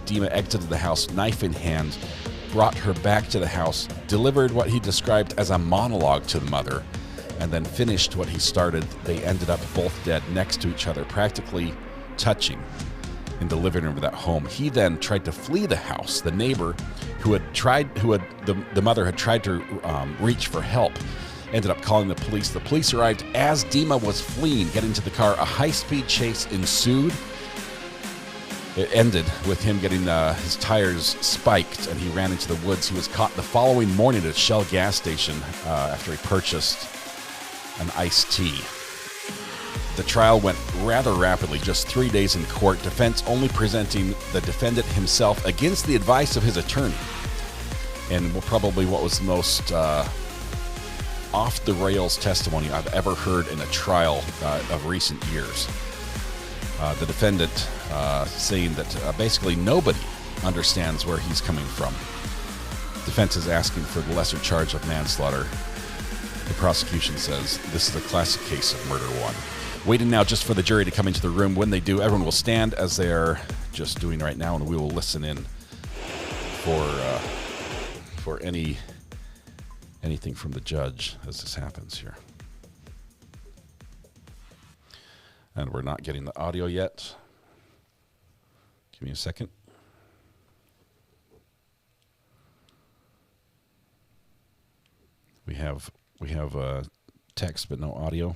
Dima exited the house, knife in hand, brought her back to the house, delivered what he described as a monologue to the mother, and then finished what he started. They ended up both dead next to each other, practically touching in the living room of that home. He then tried to flee the house. The neighbor the mother had tried to reach for help, ended up calling the police. The police arrived as Dima was fleeing, getting to the car. A high-speed chase ensued. It ended with him getting his tires spiked, and he ran into the woods. He was caught the following morning at a Shell gas station after he purchased an iced tea. The trial went rather rapidly, just 3 days in court, defense only presenting the defendant himself against the advice of his attorney. And probably what was most off-the-rails testimony I've ever heard in a trial of recent years. The defendant saying that basically nobody understands where he's coming from. Defense is asking for the lesser charge of manslaughter. The prosecution says this is a classic case of murder one. Waiting now just for the jury to come into the room. When they do, everyone will stand as they are just doing right now, and we will listen in for anything from the judge as this happens here. And we're not getting the audio yet. Give me a second. We have text but no audio.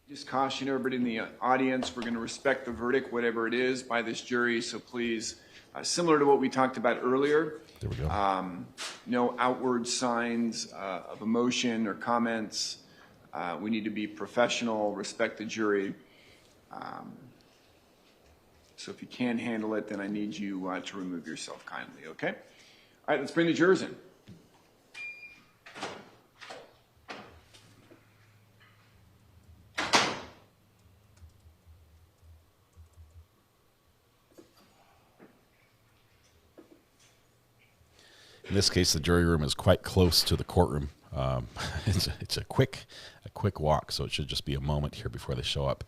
Just caution everybody in the audience, we're going to respect the verdict, whatever it is, by this jury. So please, similar to what we talked about earlier, there we go. No outward signs of emotion or comments. We need to be professional, respect the jury. So if you can't handle it, then I need you to remove yourself kindly, okay? All right, let's bring the jurors in. In this case, the jury room is quite close to the courtroom. It's a quick walk, so it should just be a moment here before they show up.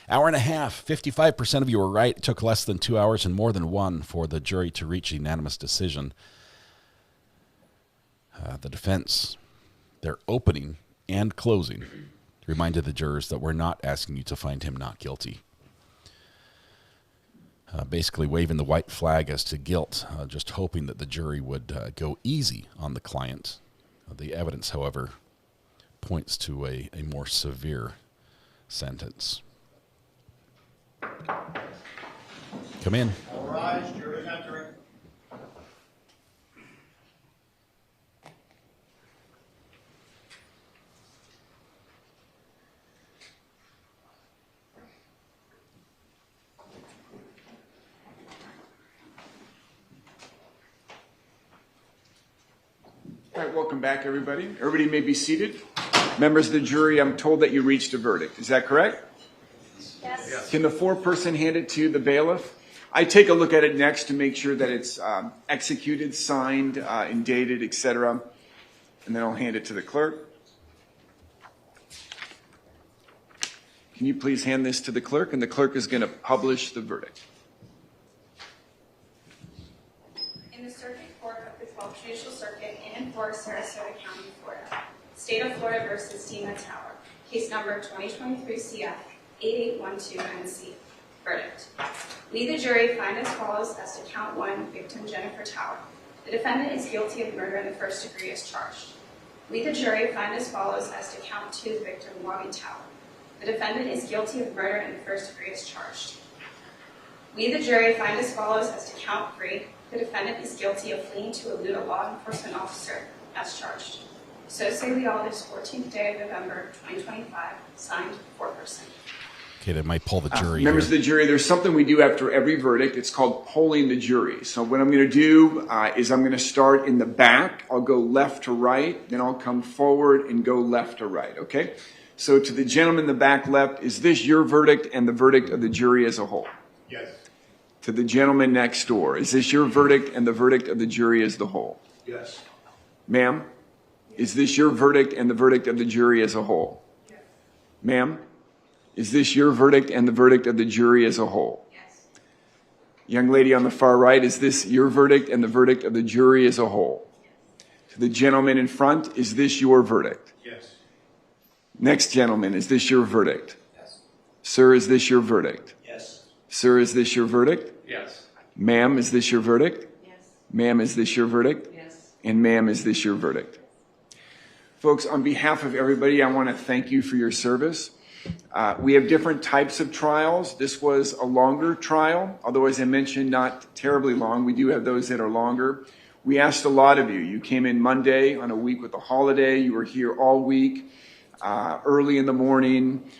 Hour and a half, 55% of you were right. It took less than 2 hours and more than one for the jury to reach a unanimous decision. The defense, their opening and closing, reminded the jurors that we're not asking you to find him not guilty. Basically waving the white flag as to guilt, just hoping that the jury would go easy on the client. The evidence, however, points to a more severe sentence. Come in. All rise, jury entering. All right, welcome back, everybody. Everybody may be seated. Members of the jury, I'm told that you reached a verdict. Is that correct? Yes. Can the foreperson hand it to the bailiff? I take a look at it next to make sure that it's executed, signed, and dated, etc. And then I'll hand it to the clerk. Can you please hand this to the clerk? And the clerk is going to publish the verdict. In the Circuit Court of the 12th Judicial Circuit in and for Sarasota County, Florida, State of Florida versus Dima Tower, case number 2023 CF 8812NC. Verdict. We, the jury, find as follows as to count one, victim Jennifer Tower. The defendant is guilty of murder in the first degree as charged. We, the jury, find as follows as to count two, victim Wabi Tower. The defendant is guilty of murder in the first degree as charged. We, the jury, find as follows as to count three. The defendant is guilty of fleeing to elude a law enforcement officer as charged. So say we all this 14th day of November 2025, signed 4%. Okay, they might pull the jury. Members of the jury, there's something we do after every verdict. It's called polling the jury. So what I'm going to do is I'm going to start in the back. I'll go left to right, then I'll come forward and go left to right, okay? So to the gentleman in the back left, is this your verdict and the verdict of the jury as a whole? Yes. To the gentleman next door, is this your verdict and the verdict of the jury as the whole? Yes. Ma'am, is this your verdict and the verdict of the jury as a whole? Yes. Ma'am, is this your verdict and the verdict of the jury as a whole? Yes. Young lady on the far right, is this your verdict and the verdict of the jury as a whole? Yes. To the gentleman in front, is this your verdict? Yes. Next gentleman, is this your verdict? Yes. Sir, is this your verdict? Yes. Sir, is this your verdict? Yes. Ma'am, is this your verdict? Yes. Ma'am, is this your verdict? Yes. And ma'am, is this your verdict? Folks, on behalf of everybody, I want to thank you for your service. We have different types of trials. This was a longer trial, although as I mentioned, not terribly long. We do have those that are longer. We asked a lot of you. You came in Monday on a week with a holiday. You were here all week, early in the morning.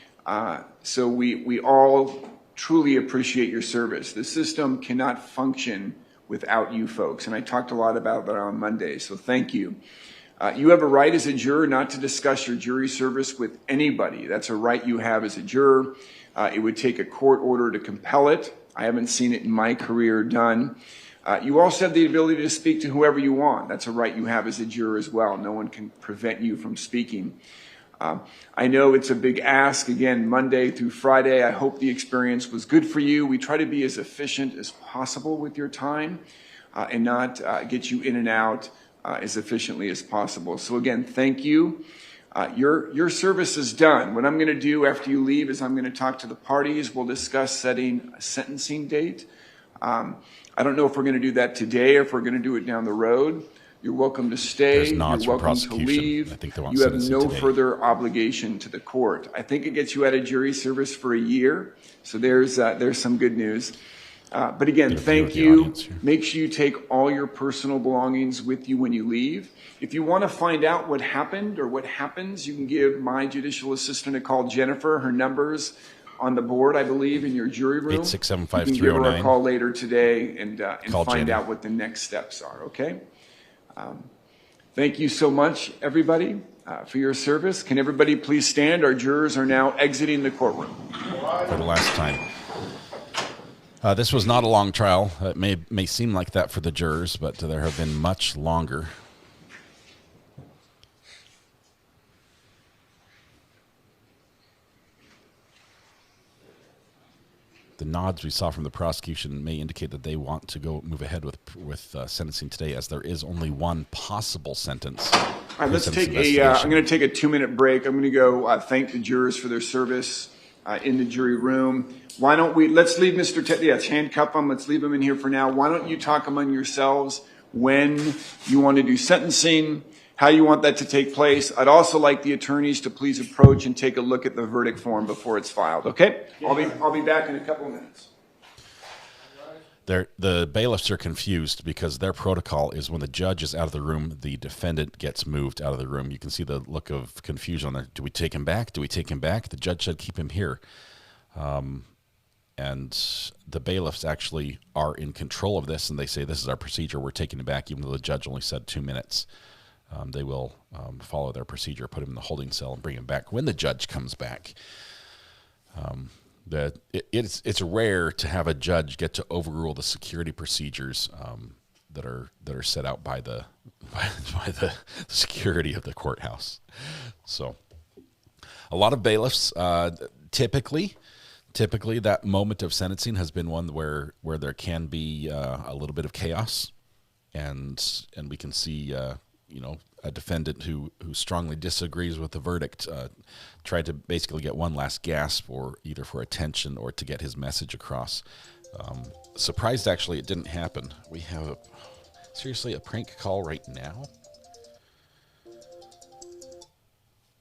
So we all truly appreciate your service. The system cannot function without you folks. And I talked a lot about that on Monday, so thank you. You have a right as a juror not to discuss your jury service with anybody. That's a right you have as a juror. It would take a court order to compel it. I haven't seen it in my career done. You also have the ability to speak to whoever you want. That's a right you have as a juror as well. No one can prevent you from speaking. I know it's a big ask, again, Monday through Friday. I hope the experience was good for you. We try to be as efficient as possible with your time and not get you in and out as efficiently as possible. So again, thank you. Your service is done. What I'm going to do after you leave is I'm going to talk to the parties. We'll discuss setting a sentencing date. I don't know if we're going to do that today or if we're going to do it down the road. You're welcome to stay. There's nods You're for welcome to prosecution. leave. I think they want You have sentencing no today. further obligation to the court. I think it gets you out of jury service for a year. So there's some good news. But again, thank you. Make sure you take all your personal belongings with you when you leave. If you want to find out what happened or what happens, you can give my judicial assistant a call, Jennifer. Her number's on the board, I believe, in your jury room. 8675309. You can give her a call later today and Call find Jenny. out what the next steps are, okay? Thank you so much, everybody, for your service. Can everybody please stand? Our jurors are now exiting the courtroom. For the last time. This was not a long trial. It may seem like that for the jurors, but there have been much longer. The nods we saw from the prosecution may indicate that they want to move ahead with sentencing today, as there is only one possible sentence. All right, let's take I'm going to take a 2-minute break. I'm going to go thank the jurors for their service in the jury room. Why don't let's leave Mr. Let's handcuff him. Let's leave him in here for now. Why don't you talk among yourselves when you want to do sentencing, how you want that to take place. I'd also like the attorneys to please approach and take a look at the verdict form before it's filed, okay? I'll be back in a couple of minutes. The bailiffs are confused because their protocol is when the judge is out of the room, the defendant gets moved out of the room. You can see the look of confusion on there. Do we take him back? Do we take him back? The judge said keep him here. And the bailiffs actually are in control of this, and they say this is our procedure. We're taking him back, even though the judge only said 2 minutes. They will follow their procedure, put him in the holding cell, and bring him back when the judge comes back. It's rare to have a judge get to overrule the security procedures that are set out by the security of the courthouse. So, a lot of bailiffs typically that moment of sentencing has been one where there can be a little bit of chaos, and we can see a defendant who strongly disagrees with the verdict tried to basically get one last gasp, or either for attention or to get his message across. Surprised actually it didn't happen. We have seriously a prank call right now.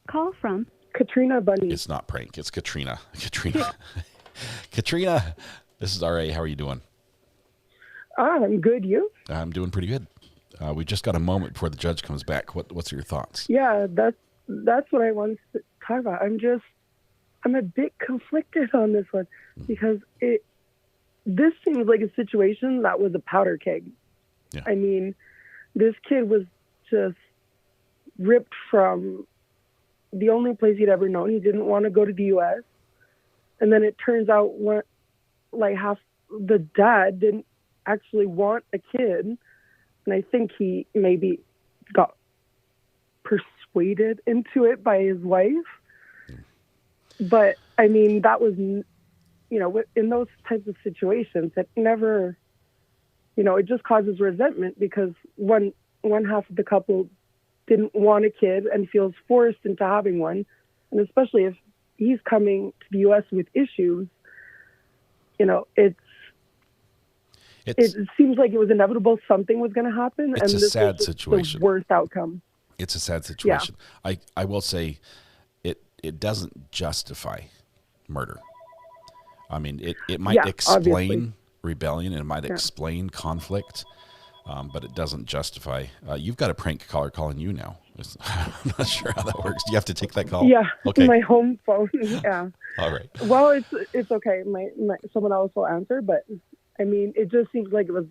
Call from Katrina Bunny. It's not prank. It's Katrina. Katrina, this is RA. How are you doing? I'm good. You? I'm doing pretty good. We just got a moment before the judge comes back. What's your thoughts? Yeah, that's what I wanted to talk about. I'm a bit conflicted on this one because this seems like a situation that was a powder keg. Yeah. I mean, this kid was just ripped from the only place he'd ever known. He didn't want to go to the U.S. And then it turns out half the dad didn't actually want a kid. And I think he maybe got persuaded into it by his wife. But, I mean, that was, in those types of situations, it never, it just causes resentment because one half of the couple didn't want a kid and feels forced into having one. And especially if he's coming to the U.S. with issues, it seems like it was inevitable something was going to happen. It's and a this sad was situation. The worst outcome. It's a sad situation. Yeah. I will say it doesn't justify murder. I mean, it might explain obviously. Rebellion, and it might explain conflict, but it doesn't justify. You've got a prank caller calling you now. I'm not sure how that works. Do you have to take that call? Yeah, okay. My home phone. Yeah. All right. Well, it's okay. My someone else will answer, but I mean, it just seems like it was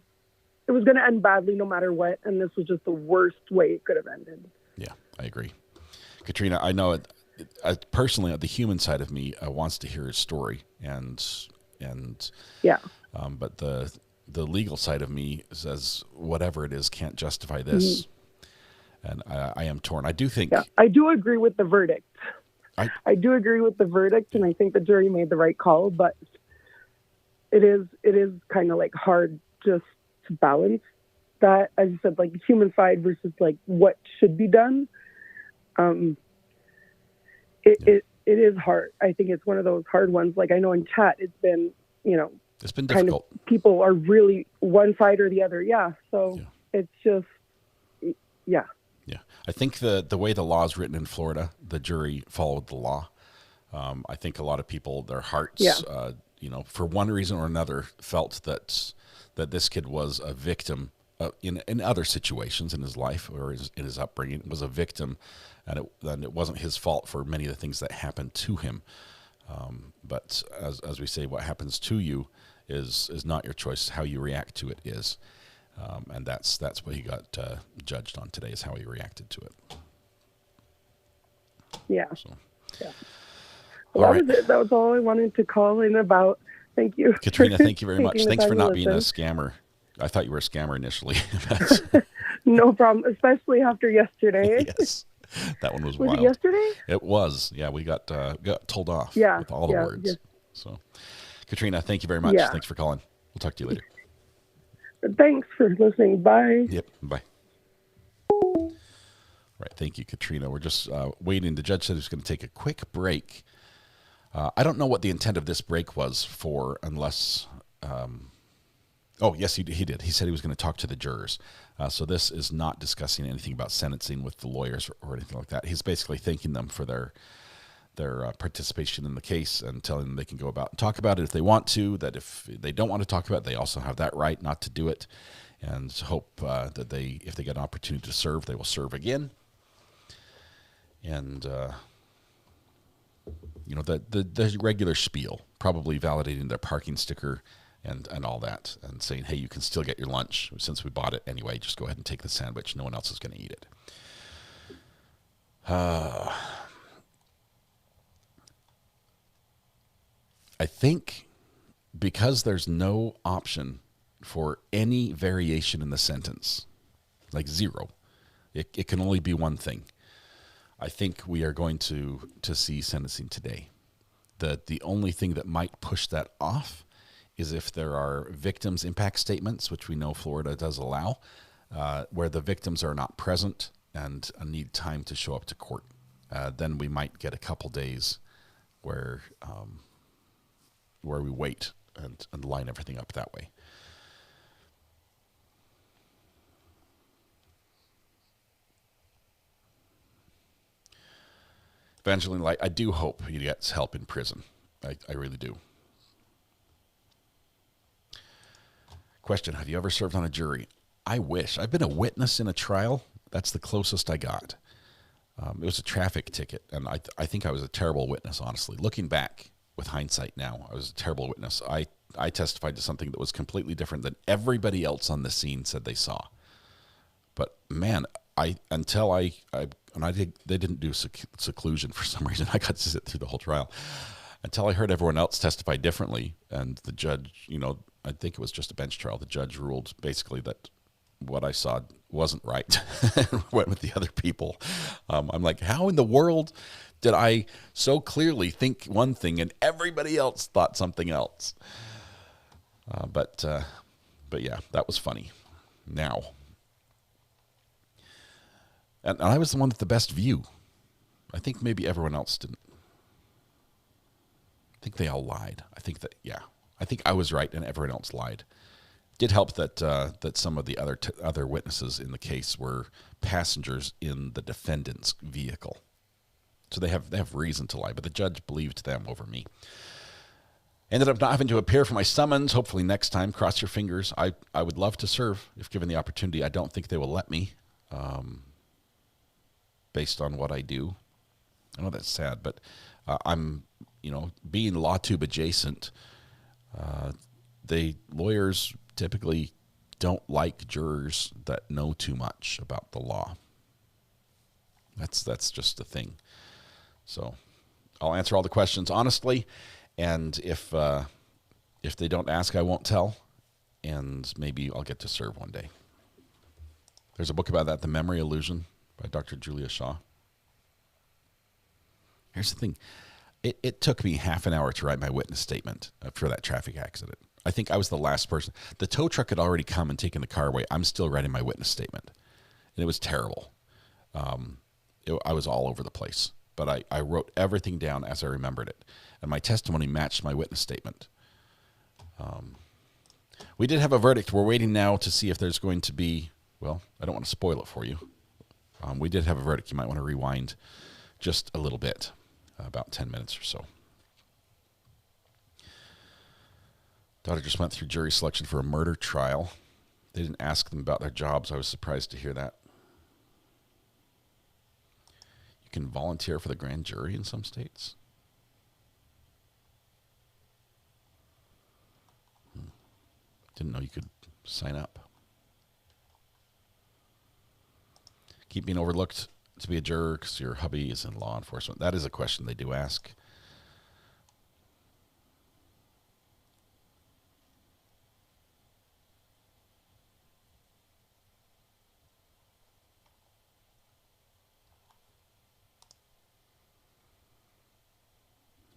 going to end badly no matter what, and this was just the worst way it could have ended. Yeah, I agree. Katrina, I know personally, the human side of me wants to hear his story, and yeah. But the legal side of me says whatever it is can't justify this, and I am torn. I do think. Yeah, I do agree with the verdict. I do agree with the verdict, and I think the jury made the right call. But it is kind of like hard just to balance that, as you said, like the human side versus like what should be done. It is hard. I think it's one of those hard ones. Like I know in chat, it's been, it's been difficult. People are really one side or the other. Yeah. So it's just, yeah. Yeah. I think the way the law is written in Florida, the jury followed the law. I think a lot of people, their hearts, for one reason or another, felt that this kid was a victim in other situations in his life or in his upbringing, was a victim, and it wasn't his fault for many of the things that happened to him. But as we say, what happens to you is not your choice. How you react to it is, and that's what he got judged on today, is how he reacted to it. Yeah. So. Yeah. Well, that was it. That was all I wanted to call in about. Thank you, Katrina. Thank you very much. Thanks for not being a scammer. I thought you were a scammer initially. No problem, especially after yesterday. Yes, that one was wild. Was it yesterday? It was. Yeah, we got told off. Yeah, with all the words. Yeah. So, Katrina, thank you very much. Yeah. Thanks for calling. We'll talk to you later. Thanks for listening. Bye. Yep. Bye. Right. Thank you, Katrina. We're just waiting. The judge said he was going to take a quick break. I don't know what the intent of this break was for, unless. Oh, yes, he did. He said he was going to talk to the jurors. So this is not discussing anything about sentencing with the lawyers or anything like that. He's basically thanking them for their participation in the case and telling them they can go about and talk about it if they want to, that if they don't want to talk about it, they also have that right not to do it, and hope that if they get an opportunity to serve, they will serve again. And, the regular spiel, probably validating their parking sticker and all that, and saying, hey, you can still get your lunch. Since we bought it anyway, just go ahead and take the sandwich. No one else is going to eat it. I think because there's no option for any variation in the sentence, like zero, it can only be one thing. I think we are going to see sentencing today. The only thing that might push that off is if there are victims' impact statements, which we know Florida does allow, where the victims are not present and need time to show up to court. Then we might get a couple days where we wait and line everything up that way. Evangeline, I do hope he gets help in prison. I really do. Question, have you ever served on a jury? I wish. I've been a witness in a trial. That's the closest I got. It was a traffic ticket, and I think I was a terrible witness, honestly. Looking back with hindsight now, I was a terrible witness. I testified to something that was completely different than everybody else on the scene said they saw. But man, they didn't do seclusion for some reason. I got to sit through the whole trial until I heard everyone else testify differently, and the judge, I think it was just a bench trial. The judge ruled basically that what I saw wasn't right and went with the other people. I'm like, how in the world did I so clearly think one thing and everybody else thought something else? But yeah, that was funny. Now, and I was the one with the best view. I think maybe everyone else didn't. I think they all lied. I think I was right and everyone else lied. It did help that some of the other witnesses in the case were passengers in the defendant's vehicle, so they have reason to lie. But the judge believed them over me. Ended up not having to appear for my summons. Hopefully next time. Cross your fingers. I would love to serve if given the opportunity. I don't think they will let me, based on what I do. I know that's sad, but I'm being law tube adjacent. Lawyers typically don't like jurors that know too much about the law. That's just the thing. So I'll answer all the questions honestly, and if they don't ask, I won't tell, and maybe I'll get to serve one day. There's a book about that, The Memory Illusion, by Dr. Julia Shaw. Here's the thing. It took me half an hour to write my witness statement for that traffic accident. I think I was the last person. The tow truck had already come and taken the car away. I'm still writing my witness statement. And it was terrible. I was all over the place. But I wrote everything down as I remembered it. And my testimony matched my witness statement. We did have a verdict. We're waiting now to see if there's going to be, well, I don't want to spoil it for you. We did have a verdict. You might want to rewind just a little bit, about 10 minutes or so. Daughter just went through jury selection for a murder trial. They didn't ask them about their jobs. I was surprised to hear that. You can volunteer for the grand jury in some states. Didn't know you could sign up. Keep being overlooked to be a juror because your hubby is in law enforcement. That is a question they do ask.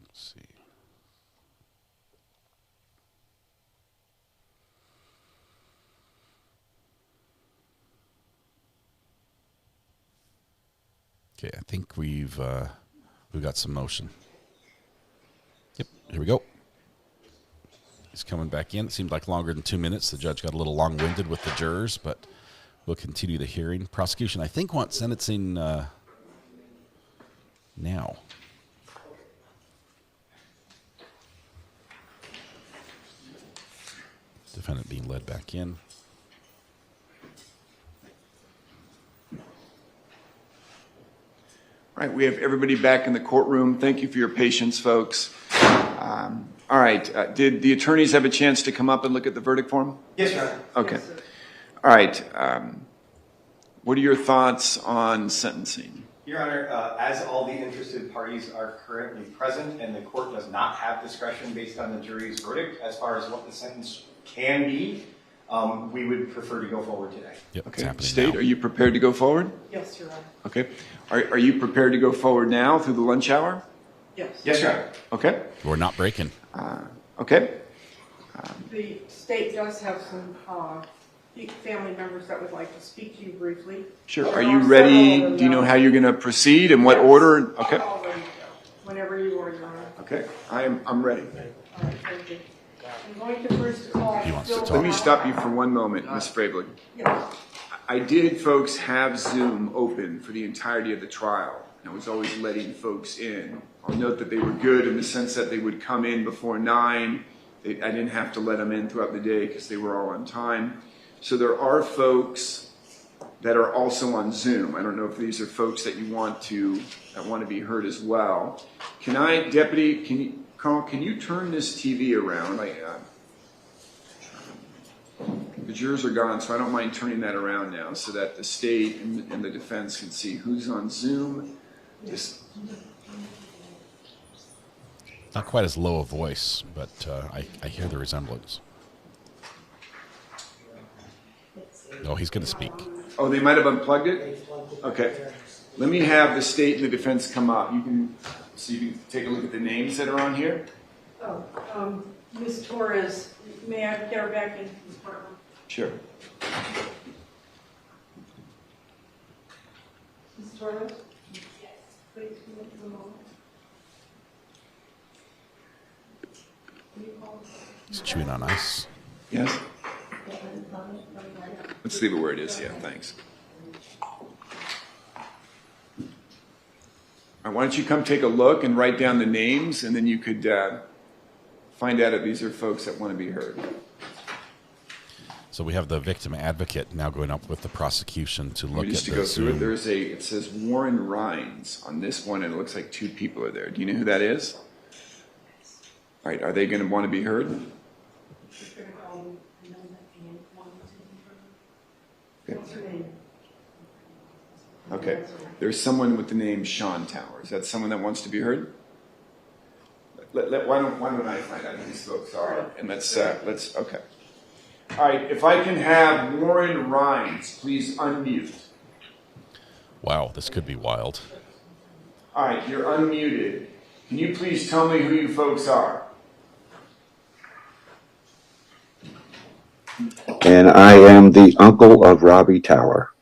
Let's see. Okay, I think we've got some motion. Yep, here we go. He's coming back in. It seemed like longer than 2 minutes. The judge got a little long-winded with the jurors, but we'll continue the hearing. Prosecution, I think, wants sentencing now. Defendant being led back in. All right, we have everybody back in the courtroom. Thank you for your patience, folks. All right, did the attorneys have a chance to come up and look at the verdict form? Yes, Your Honor. Okay. All right. What are your thoughts on sentencing? Your Honor, as all the interested parties are currently present and the court does not have discretion based on the jury's verdict as far as what the sentence can be, we would prefer to go forward today. Yep, okay. State, are you prepared to go forward? Yes, Your Honor. Okay. Are you prepared to go forward now through the lunch hour? Yes. Yes, Your Honor. Okay. We're not breaking. Okay. The state does have some family members that would like to speak to you briefly. Sure. Are you ready? Do you know how you're going to proceed and what order? Okay. Whenever you are, Your Honor. Okay. I'm ready. All right, thank you. I'm going to first call. Let me stop you for one moment, Ms. Frabling. Yes. I did, folks, have Zoom open for the entirety of the trial. And I was always letting folks in. I'll note that they were good in the sense that they would come in before 9. I didn't have to let them in throughout the day because they were all on time. So there are folks that are also on Zoom. I don't know if these are folks that you want to be heard as well. Deputy, Carl, can you turn this TV around? The jurors are gone, so I don't mind turning that around now so that the state and the defense can see who's on Zoom. Not quite as low a voice, but I hear the resemblance. No, he's going to speak. Oh, they might have unplugged it? Okay. Let me have the state and the defense come up. You can take a look at the names that are on here. Ms. Torres, may I get her back into the courtroom? Sure. Ms. Torres? Yes. Please come up to the moment. He's chewing on ice. Yes? Let's leave it where it is. Yeah, thanks. All right, why don't you come take a look and write down the names, and then you could find out if these are folks that want to be heard. So we have the victim advocate now going up with the prosecution to look at go through it. It says Warren Rhines on this one, and it looks like 2 people are there. Do you know who that is? All right, are they going to want to be heard? What's her name? Okay. There's someone with the name Sean Tower. Is that someone that wants to be heard? Why don't I find out who these folks are? And let's okay. All right. If I can have Warren Rhines, please unmute. Wow, this could be wild. All right, you're unmuted. Can you please tell me who you folks are? And I am the uncle of Robbie Tower.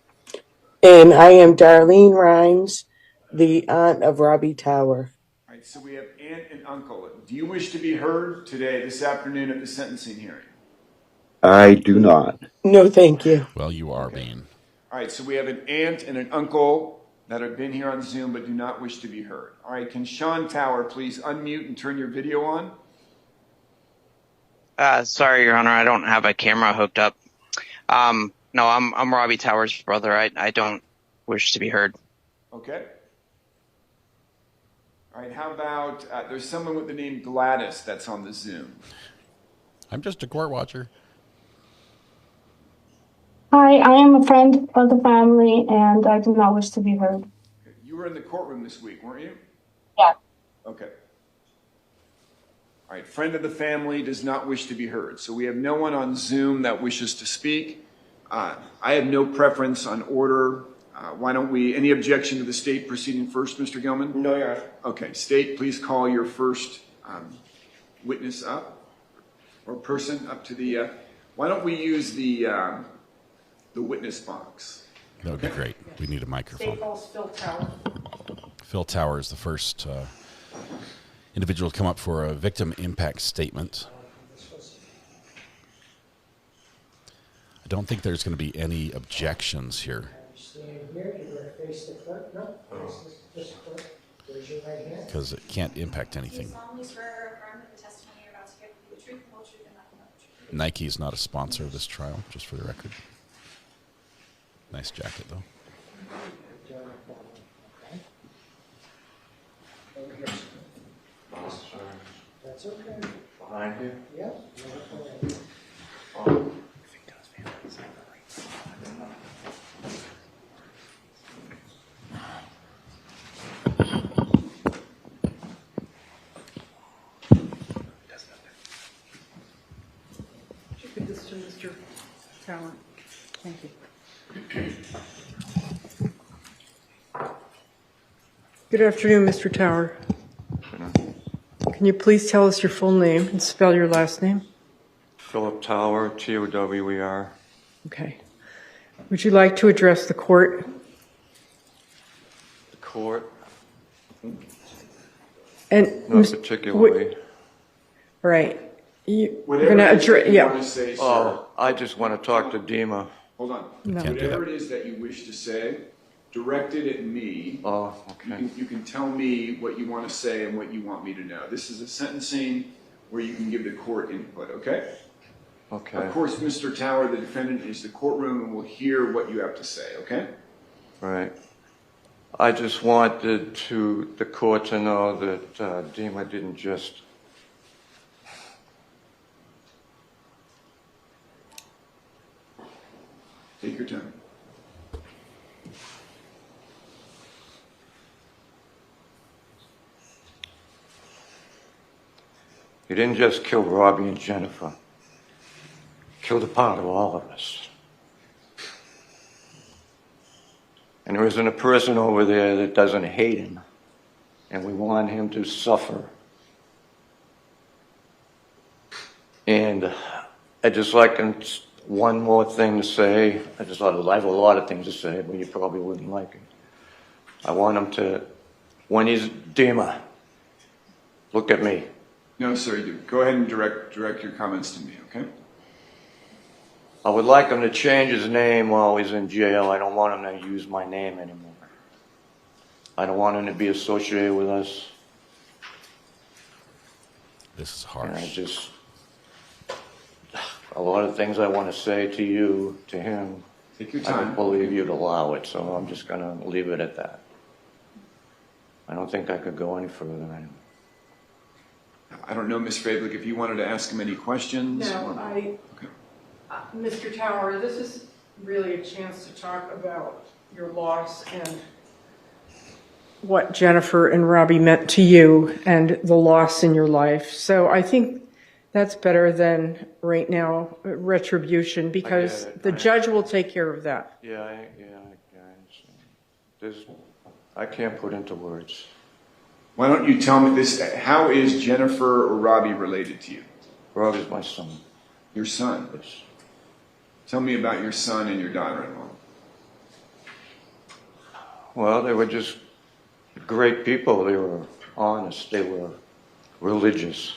And I am Darlene Rhymes, the aunt of Robbie Tower. All right, so we have aunt and uncle. Do you wish to be heard today, this afternoon, at the sentencing hearing? I do not. No, thank you. Well, you are being. All right, so we have an aunt and an uncle that have been here on Zoom but do not wish to be heard. All right, can Sean Tower please unmute and turn your video on? Sorry, Your Honor, I don't have a camera hooked up. No, I'm Robbie Tower's brother. I don't wish to be heard. Okay. All right, how about there's someone with the name Gladys that's on the Zoom. I'm just a court watcher. Hi, I am a friend of the family, and I do not wish to be heard. You were in the courtroom this week, weren't you? Yeah. Okay. All right, friend of the family does not wish to be heard. So we have no one on Zoom that wishes to speak. I have no preference on order. Why don't we, any objection to the state proceeding first, Mr. Gilman? No, Your Honor. Okay, state, please call your first witness up, or person up to the, why don't we use the witness box? That would be great. We need a microphone. Phil Tower. Phil Tower is the first individual to come up for a victim impact statement. I don't think there's going to be any objections here. Because it can't impact anything. Nike is not a sponsor of this trial, just for the record. Nice jacket, though. That's okay. Behind you? Yeah. Give this to Mr. Tower. Thank you. Good afternoon, Mr. Tower. Can you please tell us your full name and spell your last name? Philip Tower, Tower. Okay. Would you like to address the court? The court? And Not particularly. Right. We're Whatever going to it is that address. you Yeah. want to say, sir. Oh, I just want to talk to Dima. Hold on. No. Can't do Whatever that. it is that you wish to say, direct it at me. Oh, okay. You can tell me what you want to say and what you want me to know. This is a sentencing where you can give the court input, okay? Okay. Of course, Mr. Tower, the defendant, is the courtroom and will hear what you have to say, okay? Right. I just wanted the court to know that Dima didn't just... Take your time. He didn't just kill Robbie and Jennifer. He killed a part of all of us. And there isn't a person over there that doesn't hate him. And we want him to suffer. And I just like one more thing to say. I have a lot of things to say, but you probably wouldn't like it. I want him to, when he's Dima, look at me. No, sir, you go ahead and direct your comments to me, okay? I would like him to change his name while he's in jail. I don't want him to use my name anymore. I don't want him to be associated with us. This is harsh. And I just, a lot of things I want to say to you, to him. Take your I time. don't believe you'd allow it, so I'm just going to leave it at that. I don't think I could go any further. I don't know, Ms. Frablich, if you wanted to ask him any questions? No, Mr. Tower, this is really a chance to talk about your loss and what Jennifer and Robbie meant to you and the loss in your life. So I think that's better than right now retribution, because the judge will take care of that. Yeah, I understand. I can't put into words. Why don't you tell me this? How is Jennifer or Robbie related to you? Robbie's my son. Your son? Yes. Tell me about your son and your daughter-in-law. Well, they were just great people. They were honest. They were religious.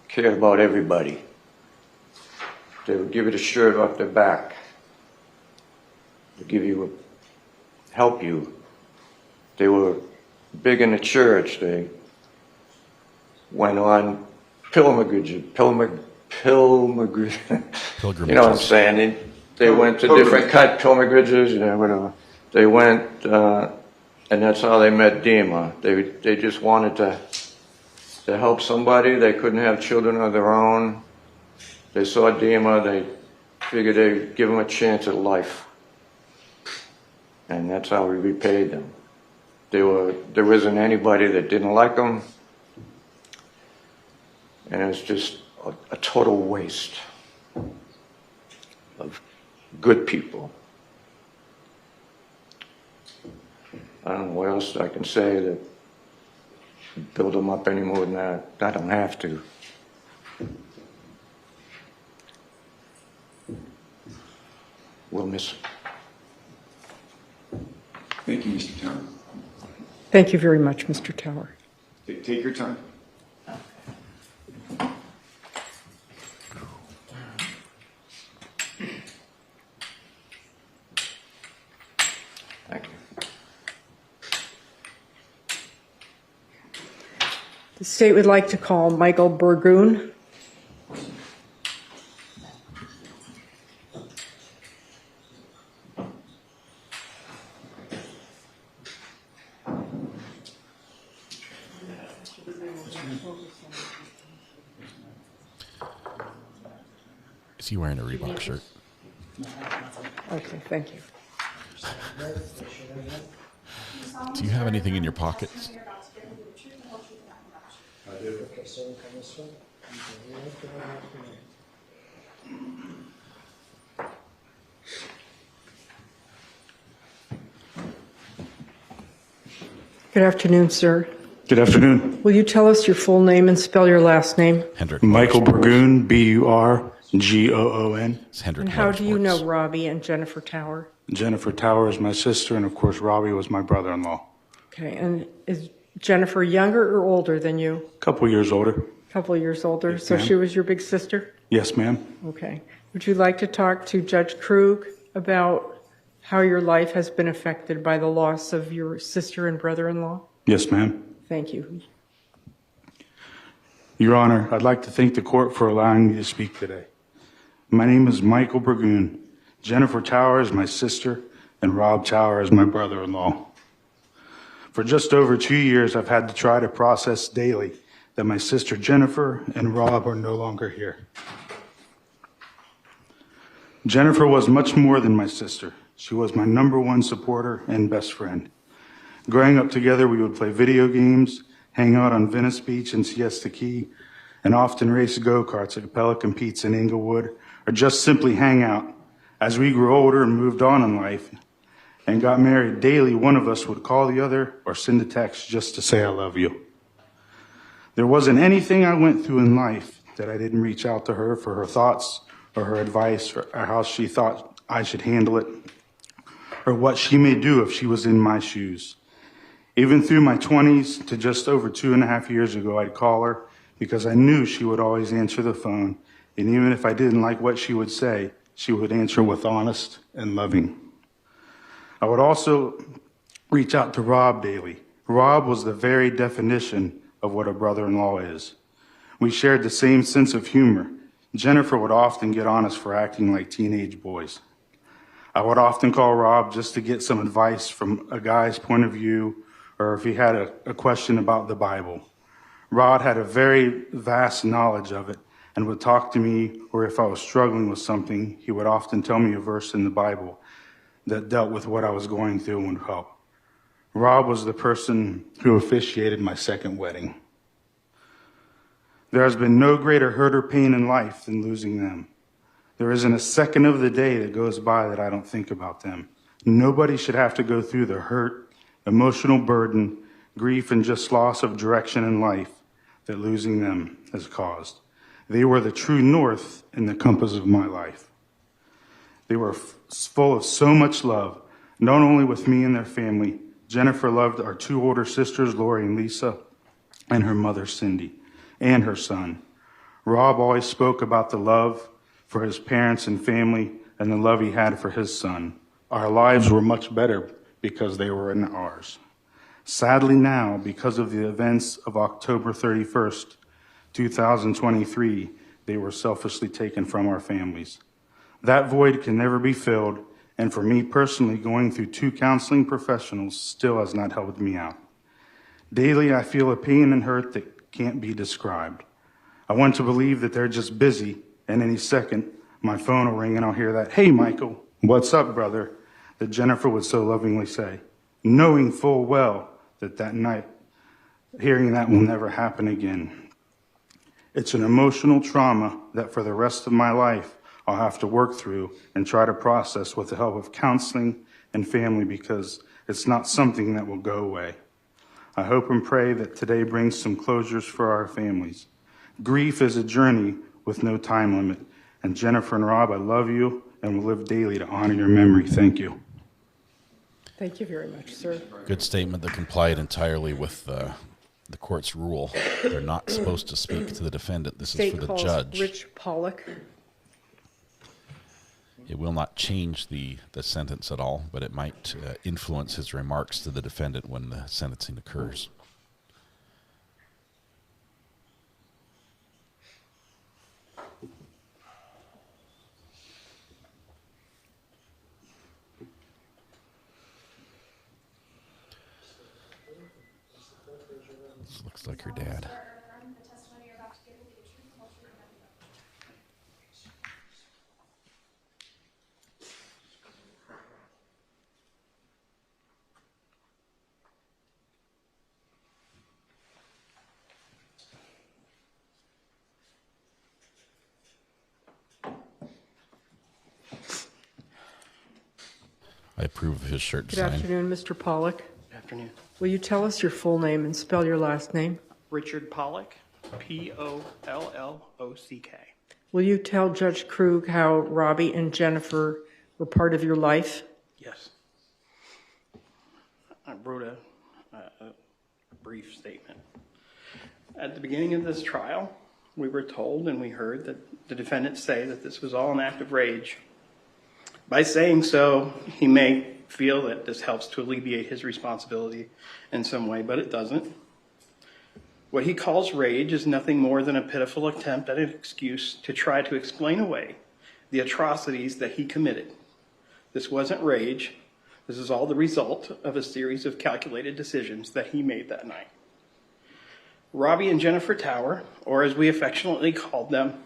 Cared about everybody. They would give you the shirt off their back. They'd help you. They were big in the church. They went on pilgrimages. You know what I'm saying? They went to different pilgrimages, whatever. They went, and that's how they met Dima. They just wanted to help somebody. They couldn't have children of their own. They saw Dima. They figured they'd give him a chance at life. And that's how we repaid them. There wasn't anybody that didn't like them. And it was just a total waste of good people. I don't know what else I can say that build them up any more than that. I don't have to. We'll miss it. Thank you, Mr. Tower. Thank you very much, Mr. Tower. Take your time. Thank you. The state would like to call Michael Burgoon. Is he wearing a Reebok shirt? Okay, thank you. Do you have anything in your pockets? I do. Okay, so this one. Good afternoon, sir. Good afternoon. Will you tell us your full name and spell your last name? Hendrick. Michael Burgoon, B-U-R-G-O-O-N. It's Hendrick. And how do you know Robbie and Jennifer Tower? Jennifer Tower is my sister, and of course, Robbie was my brother-in-law. Okay, and is Jennifer younger or older than you? A couple years older. A couple of years older. Yes, So ma'am. she was your big sister? Yes, ma'am. Okay. Would you like to talk to Judge Krug about how your life has been affected by the loss of your sister and brother-in-law? Yes, ma'am. Thank you. Your Honor, I'd like to thank the court for allowing me to speak today. My name is Michael Burgoon. Jennifer Tower is my sister, and Rob Tower is my brother-in-law. For just over 2 years, I've had to try to process daily that my sister Jennifer and Rob are no longer here. Jennifer was much more than my sister. She was my #1 supporter and best friend. Growing up together, we would play video games, hang out on Venice Beach and Siesta Key, and often race go-karts at Pelican Pete's in Inglewood, or just simply hang out. As we grew older and moved on in life and got married, daily one of us would call the other or send a text just to say I love you. There wasn't anything I went through in life that I didn't reach out to her for her thoughts or her advice or how she thought I should handle it or what she may do if she was in my shoes. Even through my 20s to just over 2.5 years ago, I'd call her because I knew she would always answer the phone. And even if I didn't like what she would say, she would answer with honest and loving. I would also reach out to Rob daily. Rob was the very definition of what a brother-in-law is. We shared the same sense of humor. Jennifer would often get on us for acting like teenage boys. I would often call Rob just to get some advice from a guy's point of view, or if he had a question about the Bible. Rod had a very vast knowledge of it and would talk to me, or if I was struggling with something, he would often tell me a verse in the Bible that dealt with what I was going through and would help. Rob was the person who officiated my second wedding. There has been no greater hurt or pain in life than losing them. There isn't a second of the day that goes by that I don't think about them. Nobody should have to go through the hurt, emotional burden, grief, and just loss of direction in life that losing them has caused. They were the true north and the compass of my life. They were full of so much love, not only with me and their family. Jennifer loved our two older sisters, Lori and Lisa, and her mother, Cindy, and her son. Rob always spoke about the love for his parents and family and the love he had for his son. Our lives were much better because they were in ours. Sadly now, because of the events of October 31st, 2023, they were selfishly taken from our families. That void can never be filled, and for me personally, going through 2 counseling professionals still has not helped me out. Daily, I feel a pain and hurt that can't be described. I want to believe that they're just busy, and any second, my phone will ring and I'll hear that, "Hey, Michael, what's up, brother?" that Jennifer would so lovingly say, knowing full well that night, hearing that will never happen again. It's an emotional trauma that for the rest of my life, I'll have to work through and try to process with the help of counseling and family because it's not something that will go away. I hope and pray that today brings some closures for our families. Grief is a journey with no time limit. And Jennifer and Rob, I love you and will live daily to honor your memory. Thank you. Thank you very much, sir. Good statement that complied entirely with the court's rule. They're not supposed to speak to the defendant. This is for the judge. Rich Pollock. It will not change the sentence at all, but it might influence his remarks to the defendant when the sentencing occurs. This looks like her dad. I approve of his shirt Good design. afternoon, Mr. Pollock. Good afternoon. Will you tell us your full name and spell your last name? Richard Pollock, Pollock. Will you tell Judge Krug how Robbie and Jennifer were part of your life? Yes. I wrote a brief statement. At the beginning of this trial, we were told and we heard that the defendant say that this was all an act of rage. By saying so, he may feel that this helps to alleviate his responsibility in some way, but it doesn't. What he calls rage is nothing more than a pitiful attempt at an excuse to try to explain away the atrocities that he committed. This wasn't rage. This is all the result of a series of calculated decisions that he made that night. Robbie and Jennifer Tower, or as we affectionately called them,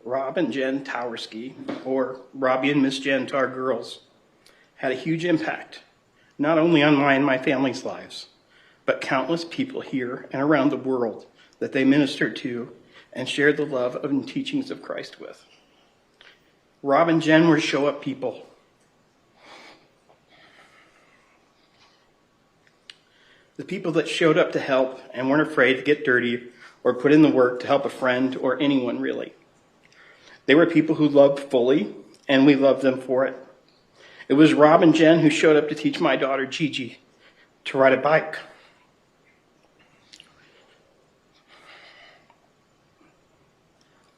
Rob and Jen Towerski, or Robbie and Miss Jen to our girls, had a huge impact, not only on mine and my family's lives, but countless people here and around the world that they ministered to and shared the love and teachings of Christ with. Rob and Jen were show-up people. The people that showed up to help and weren't afraid to get dirty or put in the work to help a friend or anyone really. They were people who loved fully, and we loved them for it. It was Rob and Jen who showed up to teach my daughter Gigi to ride a bike.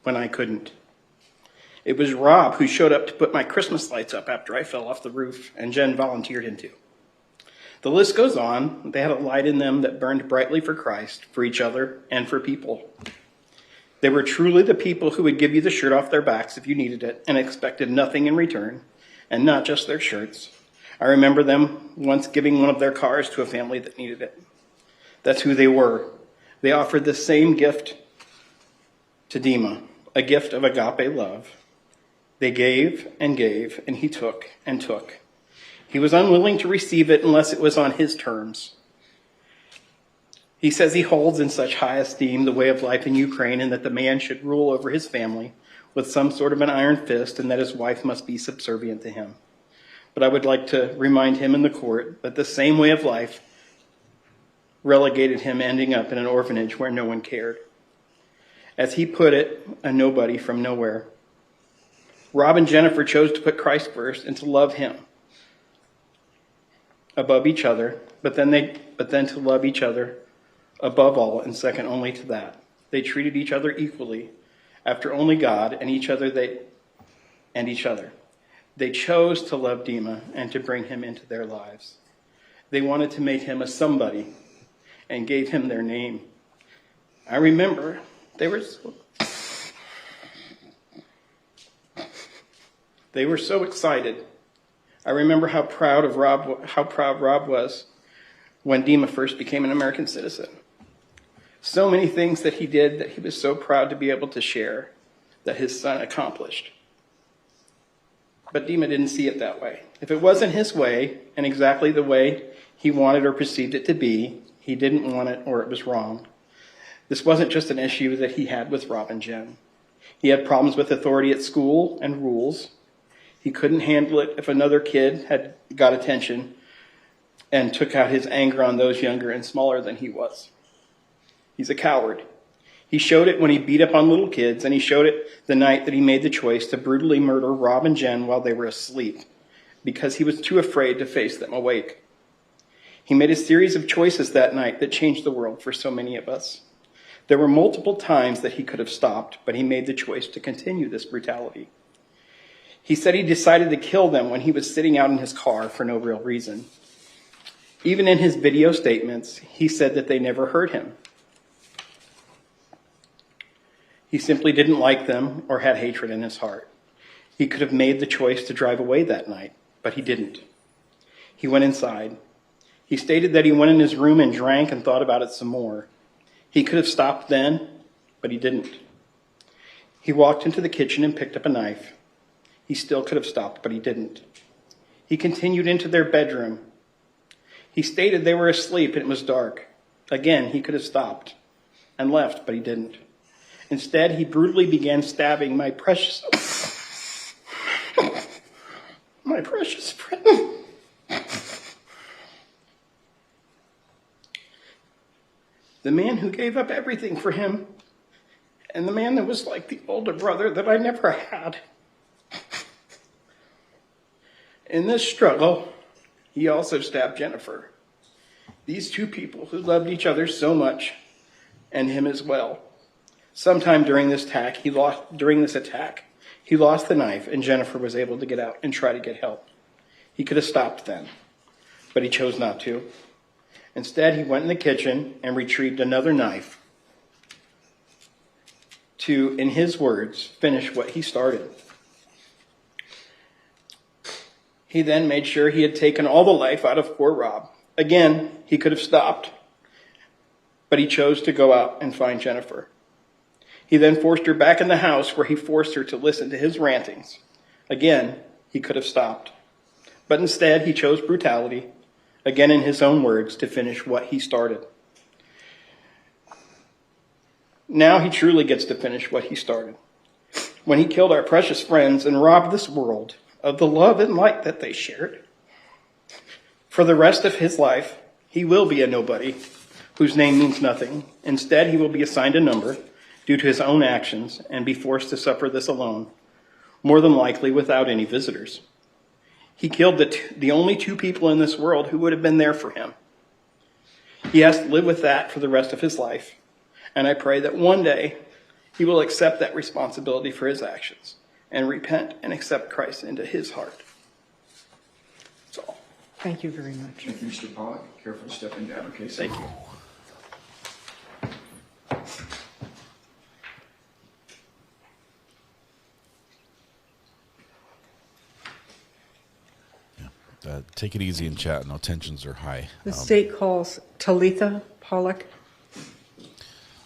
When I couldn't. It was Rob who showed up to put my Christmas lights up after I fell off the roof and Jen volunteered him to. The list goes on. They had a light in them that burned brightly for Christ, for each other, and for people. They were truly the people who would give you the shirt off their backs if you needed it and expected nothing in return, and not just their shirts. I remember them once giving one of their cars to a family that needed it. That's who they were. They offered the same gift to Dima, a gift of agape love. They gave, and he took and took. He was unwilling to receive it unless it was on his terms. He says he holds in such high esteem the way of life in Ukraine and that the man should rule over his family with some sort of an iron fist and that his wife must be subservient to him. But I would like to remind him in the court that the same way of life relegated him ending up in an orphanage where no one cared. As he put it, a nobody from nowhere. Rob and Jennifer chose to put Christ first and to love him above each other, but then to love each other above all and second only to that. They treated each other equally after only God and each other. They chose to love Dima and to bring him into their lives. They wanted to make him a somebody and gave him their name. I remember they were so excited. I remember how proud Rob was when Dima first became an American citizen. So many things that he did that he was so proud to be able to share that his son accomplished. But Dima didn't see it that way. If it wasn't his way and exactly the way he wanted or perceived it to be, he didn't want it or it was wrong. This wasn't just an issue that he had with Rob and Jen. He had problems with authority at school and rules. He couldn't handle it if another kid had got attention and took out his anger on those younger and smaller than he was. He's a coward. He showed it when he beat up on little kids, and he showed it the night that he made the choice to brutally murder Rob and Jen while they were asleep because he was too afraid to face them awake. He made a series of choices that night that changed the world for so many of us. There were multiple times that he could have stopped, but he made the choice to continue this brutality. He said he decided to kill them when he was sitting out in his car for no real reason. Even in his video statements, he said that they never hurt him. He simply didn't like them or had hatred in his heart. He could have made the choice to drive away that night, but he didn't. He went inside. He stated that he went in his room and drank and thought about it some more. He could have stopped then, but he didn't. He walked into the kitchen and picked up a knife. He still could have stopped, but he didn't. He continued into their bedroom. He stated they were asleep and it was dark. Again, he could have stopped and left, but he didn't. Instead, he brutally began stabbing my precious friend. The man who gave up everything for him, and the man that was like the older brother that I never had. In this struggle, he also stabbed Jennifer. These two people who loved each other so much, and him as well. Sometime during this attack, he lost the knife, and Jennifer was able to get out and try to get help. He could have stopped then, but he chose not to. Instead, he went in the kitchen and retrieved another knife to, in his words, finish what he started. He then made sure he had taken all the life out of poor Rob. Again, he could have stopped, but he chose to go out and find Jennifer. He then forced her back in the house where he forced her to listen to his rantings. Again, he could have stopped, but instead he chose brutality, again in his own words, to finish what he started. Now he truly gets to finish what he started. When he killed our precious friends and robbed this world of the love and light that they shared. For the rest of his life, he will be a nobody whose name means nothing. Instead, he will be assigned a number due to his own actions and be forced to suffer this alone, more than likely without any visitors. He killed the only two people in this world who would have been there for him. He has to live with that for the rest of his life. And I pray that one day he will accept that responsibility for his actions and repent and accept Christ into his heart. That's all. Thank you very much. Thank you, Mr. Pollack. Careful stepping down, okay? Thank you. Take it easy in chat. No tensions are high. The state calls Talitha Pollack.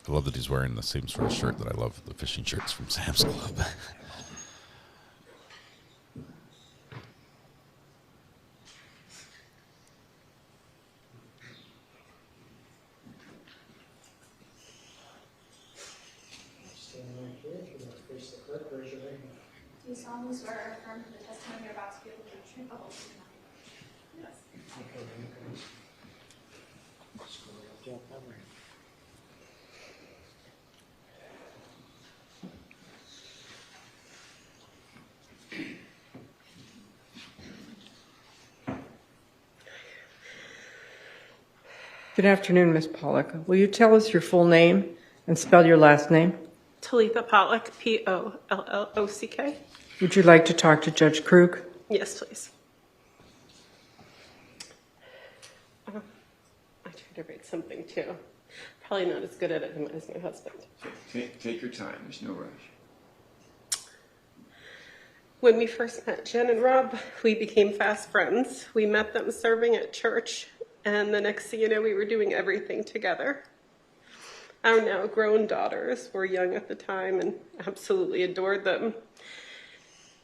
I love that he's wearing the same sort of shirt that I love, the fishing shirts from Sam's Club. Good, raise your right hand. Do you solemnly swear or affirm that the testimony you're about to give will be the truth, the whole truth, and nothing but the truth? Yes. Okay, then you can just go right up to that camera. Good afternoon, Ms. Pollock. Will you tell us your full name and spell your last name? Talitha Pollock, Pollock. Would you like to talk to Judge Krug? Yes, please. I tried to write something too. Probably not as good at it as my husband. Take your time. There's no rush. When we first met Jen and Rob, we became fast friends. We met them serving at church, and the next thing you know, we were doing everything together. Our now grown daughters were young at the time and absolutely adored them.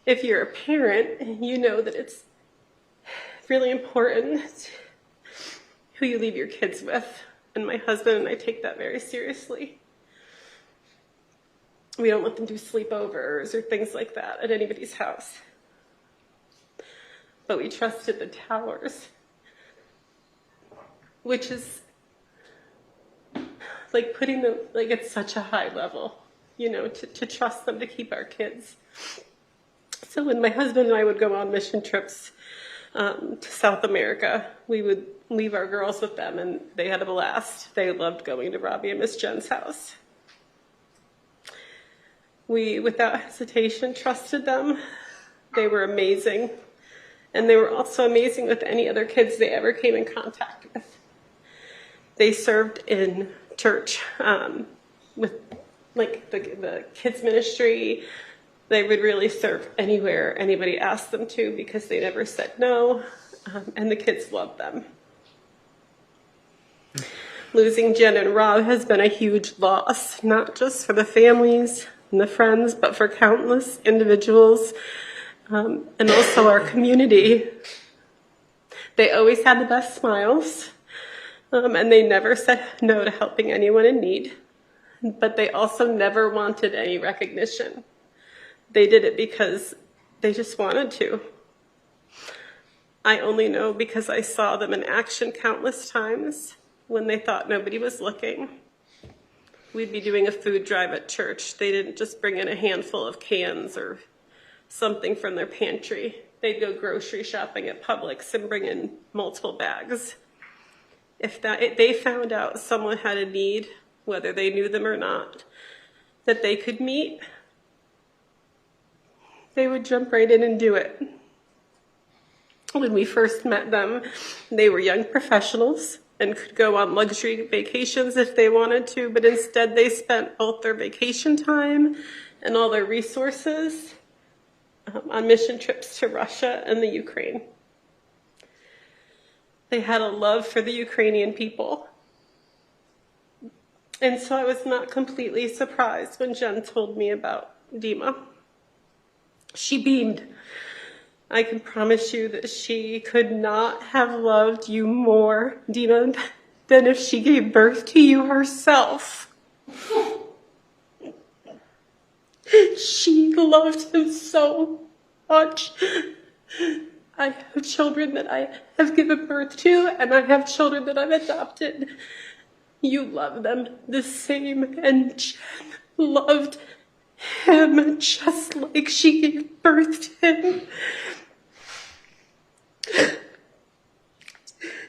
If you're a parent, you know that it's really important who you leave your kids with. And my husband and I take that very seriously. We don't let them do sleepovers or things like that at anybody's house. But we trusted the Towers, which is like putting them like at such a high level, you know, to trust them to keep our kids. So when my husband and I would go on mission trips to South America, we would leave our girls with them, and they had a blast. They loved going to Robbie and Miss Jen's house. We, without hesitation, trusted them. They were amazing. And they were also amazing with any other kids they ever came in contact with. They served in church with like the kids ministry. They would really serve anywhere anybody asked them to because they never said no, and the kids loved them. Losing Jen and Rob has been a huge loss, not just for the families and the friends, but for countless individuals and also our community. They always had the best smiles, and they never said no to helping anyone in need, but they also never wanted any recognition. They did it because they just wanted to. I only know because I saw them in action countless times when they thought nobody was looking. We'd be doing a food drive at church. They didn't just bring in a handful of cans or something from their pantry. They'd go grocery shopping at Publix and bring in multiple bags. If they found out someone had a need, whether they knew them or not, that they could meet, they would jump right in and do it. When we first met them, they were young professionals and could go on luxury vacations if they wanted to, but instead they spent both their vacation time and all their resources on mission trips to Russia and the Ukraine. They had a love for the Ukrainian people. And so I was not completely surprised when Jen told me about Dima. She beamed. I can promise you that she could not have loved you more, Dima, than if she gave birth to you herself. She loved him so much. I have children that I have given birth to, and I have children that I've adopted. You love them the same, and Jen loved him just like she gave birth to him.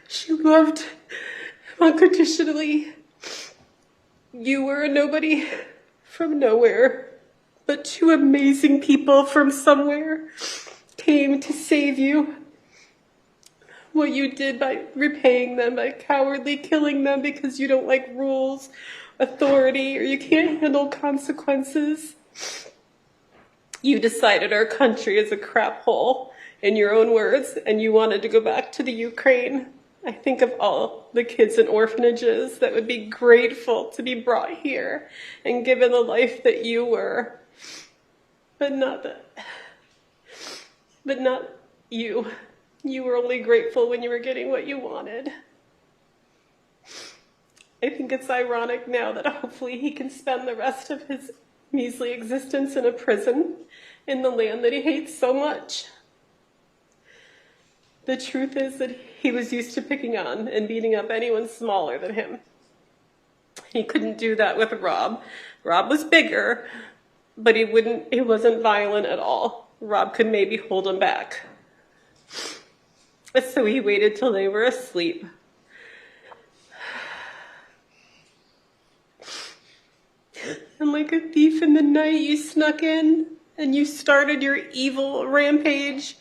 She loved him unconditionally. You were a nobody from nowhere, but two amazing people from somewhere came to save you. What you did by repaying them, by cowardly killing them because you don't like rules, authority, or you can't handle consequences. You decided our country is a crap hole, in your own words, and you wanted to go back to the Ukraine. I think of all the kids in orphanages that would be grateful to be brought here and given the life that you were. But not you. You were only grateful when you were getting what you wanted. I think it's ironic now that hopefully he can spend the rest of his measly existence in a prison in the land that he hates so much. The truth is that he was used to picking on and beating up anyone smaller than him. He couldn't do that with Rob. Rob was bigger, but he wasn't violent at all. Rob could maybe hold him back. So he waited till they were asleep. And like a thief in the night, you snuck in and you started your evil rampage.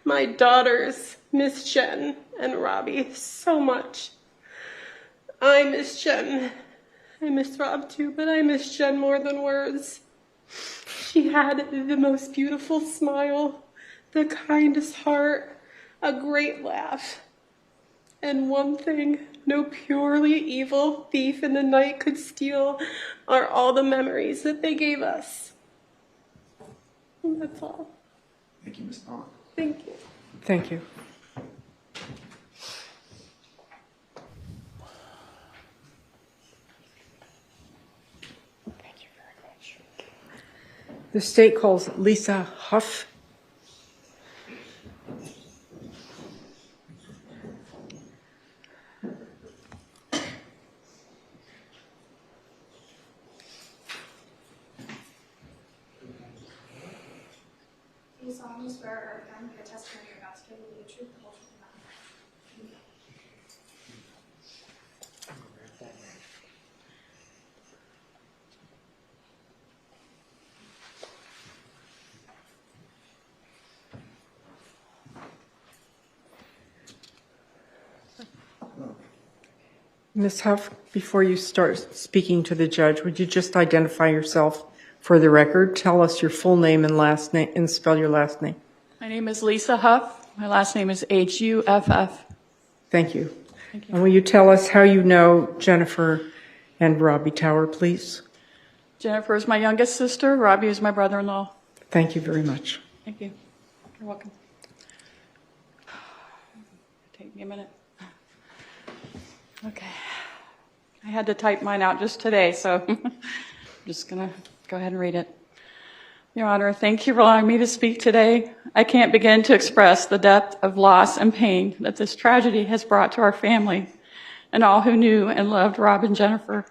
My daughters miss Jen and Robbie so much. I miss Jen. I miss Rob too, but I miss Jen more than words. She had the most beautiful smile, the kindest heart, a great laugh. And one thing no purely evil thief in the night could steal are all the memories that they gave us. And that's all. Thank you, Ms. Bond. Thank you. Thank you. Thank you very much. The state calls Lisa Huff. Do you solemnly swear or affirm that the testimony you're about to give will be the truth, the whole truth, and nothing but the truth? Ms. Huff, before you start speaking to the judge, would you just identify yourself for the record? Tell us your full name and last name and spell your last name. My name is Lisa Huff. My last name is Huff. Thank you. And will you tell us how you know Jennifer and Robbie Tower, please? Jennifer is my youngest sister. Robbie is my brother-in-law. Thank you very much. Thank you. You're welcome. Take me a minute. Okay. I had to type mine out just today, so I'm just going to go ahead and read it. Your Honor, thank you for allowing me to speak today. I can't begin to express the depth of loss and pain that this tragedy has brought to our family and all who knew and loved Rob and Jennifer.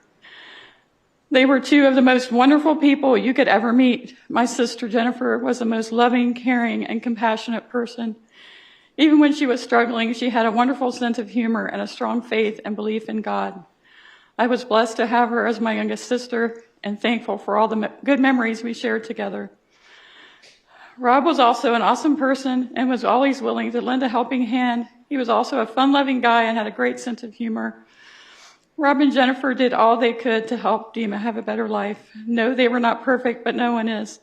They were two of the most wonderful people you could ever meet. My sister Jennifer was the most loving, caring, and compassionate person. Even when she was struggling, she had a wonderful sense of humor and a strong faith and belief in God. I was blessed to have her as my youngest sister and thankful for all the good memories we shared together. Rob was also an awesome person and was always willing to lend a helping hand. He was also a fun-loving guy and had a great sense of humor. Rob and Jennifer did all they could to help Dima have a better life. No, they were not perfect, but no one is.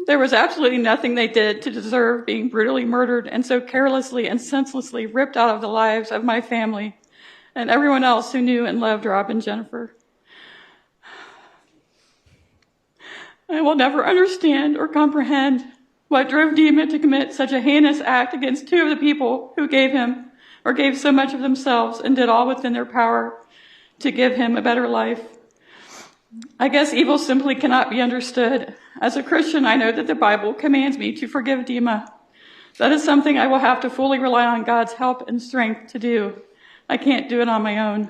There was absolutely nothing they did to deserve being brutally murdered and so carelessly and senselessly ripped out of the lives of my family and everyone else who knew and loved Rob and Jennifer. I will never understand or comprehend what drove Dima to commit such a heinous act against two of the people who gave him or gave so much of themselves and did all within their power to give him a better life. I guess evil simply cannot be understood. As a Christian, I know that the Bible commands me to forgive Dima. That is something I will have to fully rely on God's help and strength to do. I can't do it on my own.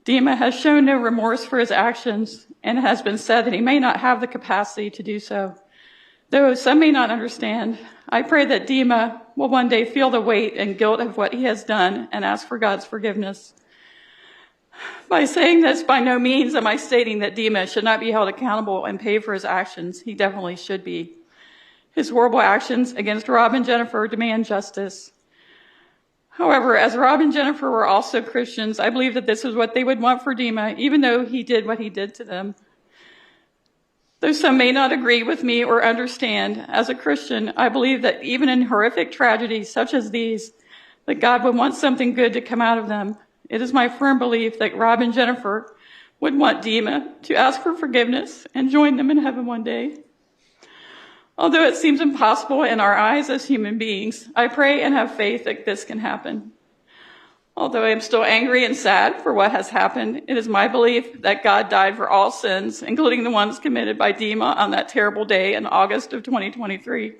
Dima has shown no remorse for his actions, and it has been said that he may not have the capacity to do so. Though some may not understand, I pray that Dima will one day feel the weight and guilt of what he has done and ask for God's forgiveness. By saying this, by no means am I stating that Dima should not be held accountable and pay for his actions. He definitely should be. His horrible actions against Rob and Jennifer demand justice. However, as Rob and Jennifer were also Christians, I believe that this is what they would want for Dima, even though he did what he did to them. Though some may not agree with me or understand, as a Christian, I believe that even in horrific tragedies such as these, that God would want something good to come out of them. It is my firm belief that Rob and Jennifer would want Dima to ask for forgiveness and join them in heaven one day. Although it seems impossible in our eyes as human beings, I pray and have faith that this can happen. Although I am still angry and sad for what has happened, it is my belief that God died for all sins, including the ones committed by Dima on that terrible day in August of 2023.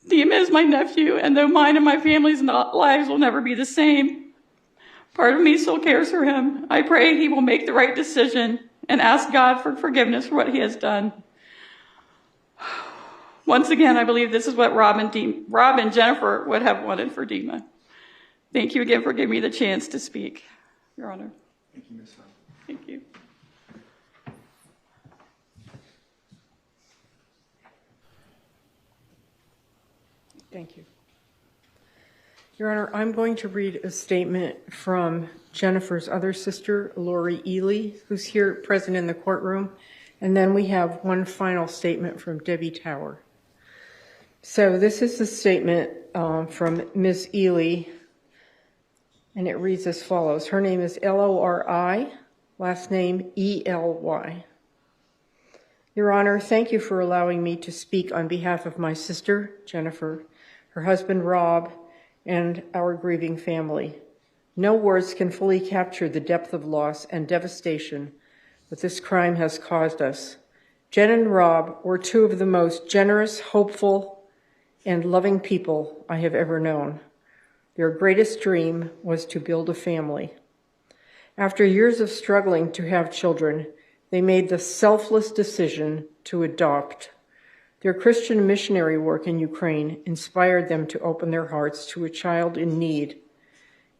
Dima is my nephew, and though mine and my family's lives will never be the same, part of me still cares for him. I pray he will make the right decision and ask God for forgiveness for what he has done. Once again, I believe this is what Rob and Jennifer would have wanted for Dima. Thank you again for giving me the chance to speak, Your Honor. Thank you, Ms. Hunt. Thank you. Thank you. Your Honor, I'm going to read a statement from Jennifer's other sister, Lori Ely, who's here present in the courtroom, and then we have one final statement from Debbie Tower. So this is the statement from Ms. Ely, and it reads as follows. Her name is Lori, last name Ely. Your Honor, thank you for allowing me to speak on behalf of my sister, Jennifer, her husband, Rob, and our grieving family. No words can fully capture the depth of loss and devastation that this crime has caused us. Jen and Rob were two of the most generous, hopeful, and loving people I have ever known. Their greatest dream was to build a family. After years of struggling to have children, they made the selfless decision to adopt. Their Christian missionary work in Ukraine inspired them to open their hearts to a child in need,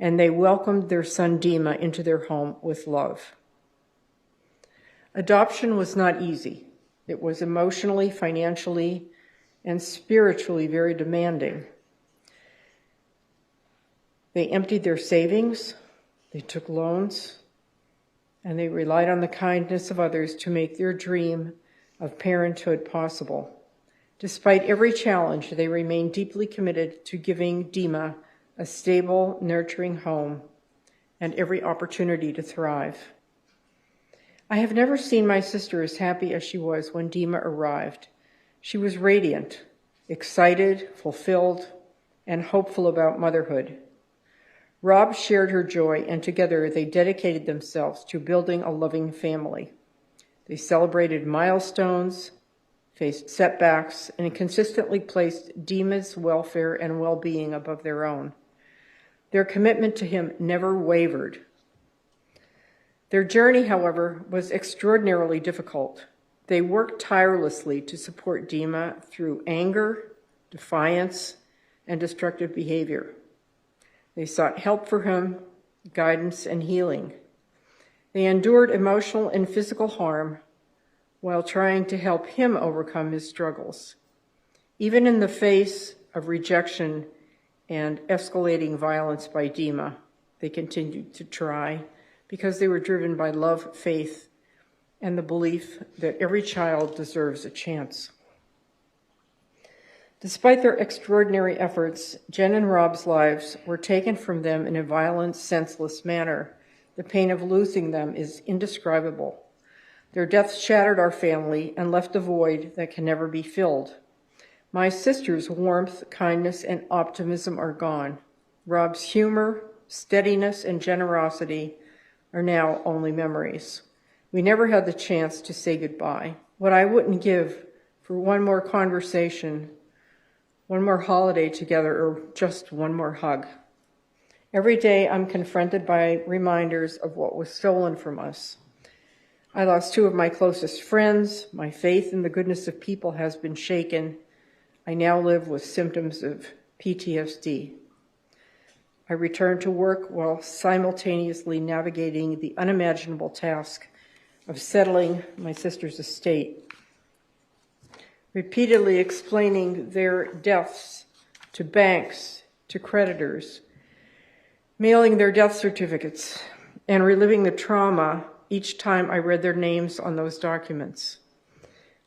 and they welcomed their son Dima into their home with love. Adoption was not easy. It was emotionally, financially, and spiritually very demanding. They emptied their savings, they took loans, and they relied on the kindness of others to make their dream of parenthood possible. Despite every challenge, they remained deeply committed to giving Dima a stable, nurturing home and every opportunity to thrive. I have never seen my sister as happy as she was when Dima arrived. She was radiant, excited, fulfilled, and hopeful about motherhood. Rob shared her joy, and together they dedicated themselves to building a loving family. They celebrated milestones, faced setbacks, and consistently placed Dima's welfare and well-being above their own. Their commitment to him never wavered. Their journey, however, was extraordinarily difficult. They worked tirelessly to support Dima through anger, defiance, and destructive behavior. They sought help for him, guidance, and healing. They endured emotional and physical harm while trying to help him overcome his struggles. Even in the face of rejection and escalating violence by Dima, they continued to try because they were driven by love, faith, and the belief that every child deserves a chance. Despite their extraordinary efforts, Jen and Rob's lives were taken from them in a violent, senseless manner. The pain of losing them is indescribable. Their deaths shattered our family and left a void that can never be filled. My sister's warmth, kindness, and optimism are gone. Rob's humor, steadiness, and generosity are now only memories. We never had the chance to say goodbye. What I wouldn't give for one more conversation, one more holiday together, or just one more hug. Every day I'm confronted by reminders of what was stolen from us. I lost two of my closest friends. My faith in the goodness of people has been shaken. I now live with symptoms of PTSD. I return to work while simultaneously navigating the unimaginable task of settling my sister's estate, repeatedly explaining their deaths to banks, to creditors, mailing their death certificates, and reliving the trauma each time I read their names on those documents.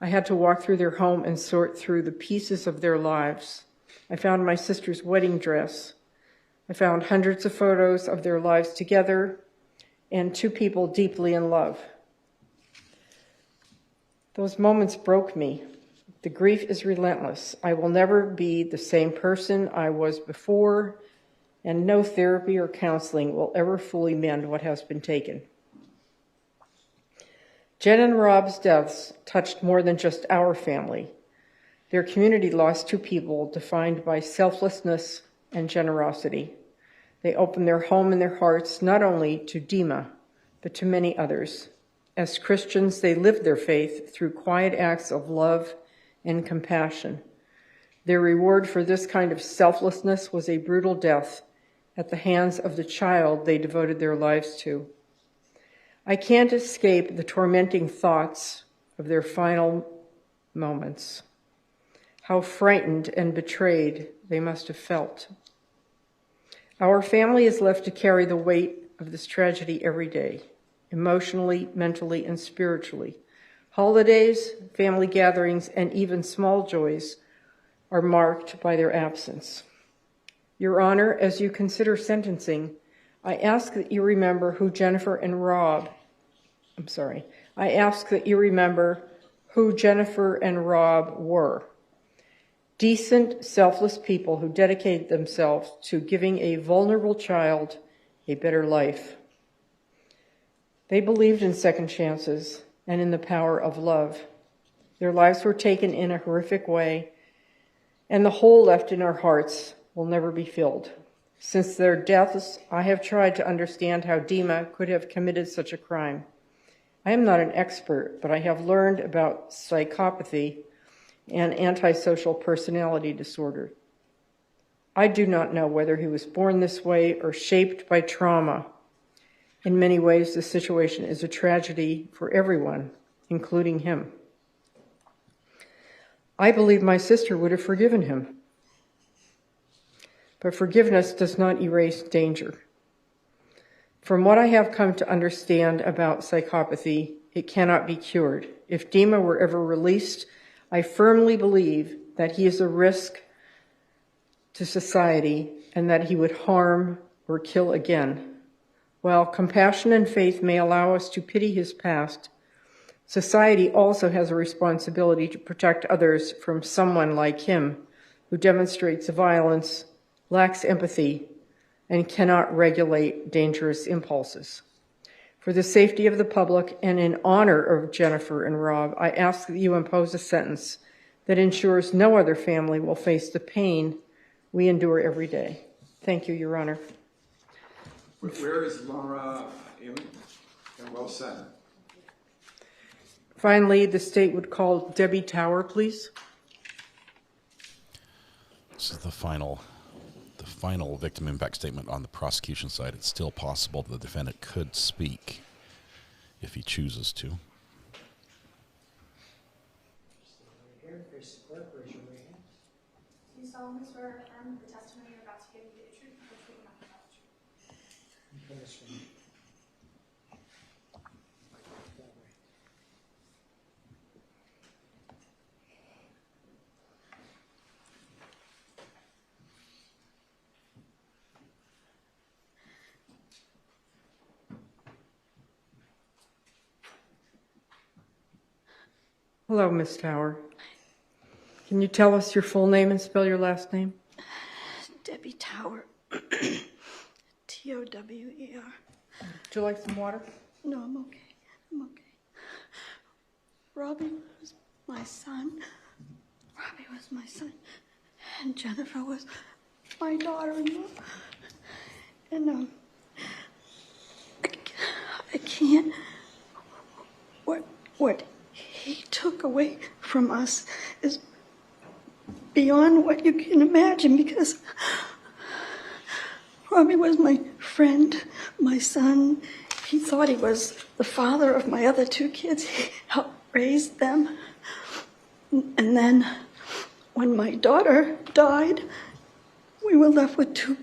I had to walk through their home and sort through the pieces of their lives. I found my sister's wedding dress. I found hundreds of photos of their lives together and two people deeply in love. Those moments broke me. The grief is relentless. I will never be the same person I was before, and no therapy or counseling will ever fully mend what has been taken. Jen and Rob's deaths touched more than just our family. Their community lost two people defined by selflessness and generosity. They opened their home and their hearts not only to Dima, but to many others. As Christians, they lived their faith through quiet acts of love and compassion. Their reward for this kind of selflessness was a brutal death at the hands of the child they devoted their lives to. I can't escape the tormenting thoughts of their final moments. How frightened and betrayed they must have felt. Our family is left to carry the weight of this tragedy every day, emotionally, mentally, and spiritually. Holidays, family gatherings, and even small joys are marked by their absence. Your Honor, as you consider sentencing, I ask that you remember who Jennifer and Rob were. Decent, selfless people who dedicated themselves to giving a vulnerable child a better life. They believed in second chances and in the power of love. Their lives were taken in a horrific way, and the hole left in our hearts will never be filled. Since their deaths, I have tried to understand how Dima could have committed such a crime. I am not an expert, but I have learned about psychopathy and antisocial personality disorder. I do not know whether he was born this way or shaped by trauma. In many ways, the situation is a tragedy for everyone, including him. I believe my sister would have forgiven him. But forgiveness does not erase danger. From what I have come to understand about psychopathy, it cannot be cured. If Dima were ever released, I firmly believe that he is a risk to society and that he would harm or kill again. While compassion and faith may allow us to pity his past, society also has a responsibility to protect others from someone like him who demonstrates violence, lacks empathy, and cannot regulate dangerous impulses. For the safety of the public and in honor of Jennifer and Rob, I ask that you impose a sentence that ensures no other family will face the pain we endure every day. Thank you, Your Honor. Where is Laura in? And well said. Finally, the state would call Debbie Tower, please. This is the final victim impact statement on the prosecution side. It's still possible the defendant could speak if he chooses to. Do you solemnly swear or affirm the testimony you're about to give will be the truth, the truth, and nothing but the truth? Hello, Ms. Tower. Can you tell us your full name and spell your last name? Debbie Tower. Tower. Would you like some water? No, I'm okay. I'm okay. Robbie was my son. And Jennifer was my daughter-in-law. And I can't. What he took away from us is beyond what you can imagine, because Robbie was my friend, my son. He thought he was the father of my other two kids. He helped raise them. And then when my daughter died, we were left with two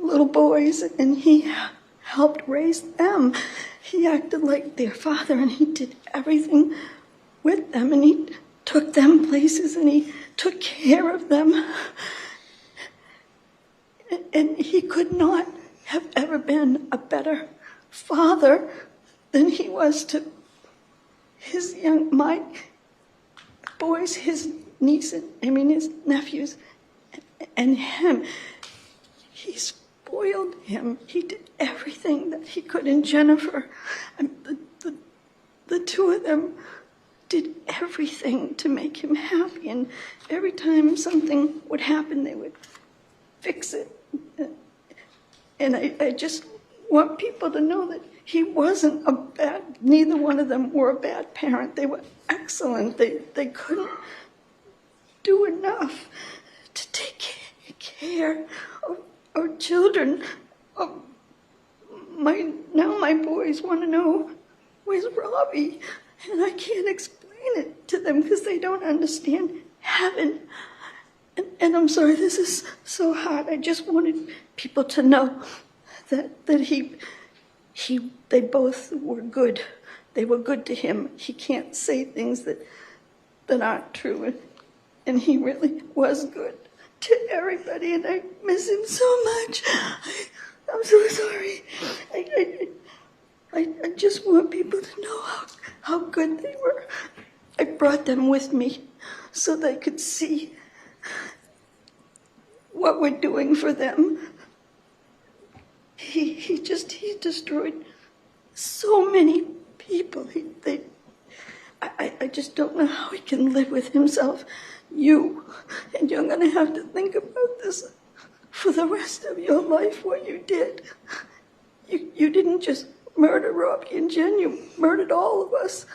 little boys, and he helped raise them. He acted like their father, and he did everything with them, and he took them places, and he took care of them. And he could not have ever been a better father than he was to my boys, his his nephews, and him. He spoiled him. He did everything that he could in Jennifer. The two of them did everything to make him happy, and every time something would happen, they would fix it. And I just want people to know that he wasn't neither one of them were a bad parent. They were excellent. They couldn't do enough to take care of our children. Now my boys want to know, where's Robbie? And I can't explain it to them because they don't understand heaven. And I'm sorry, this is so hard. I just wanted people to know that they both were good. They were good to him. He can't say things that aren't true. And he really was good to everybody, and I miss him so much. I'm so sorry. I just want people to know how good they were. I brought them with me so they could see what we're doing for them. He destroyed so many people. I just don't know how he can live with himself. And you're going to have to think about this for the rest of your life, what you did. You didn't just murder Robbie and Jen, you murdered all of us.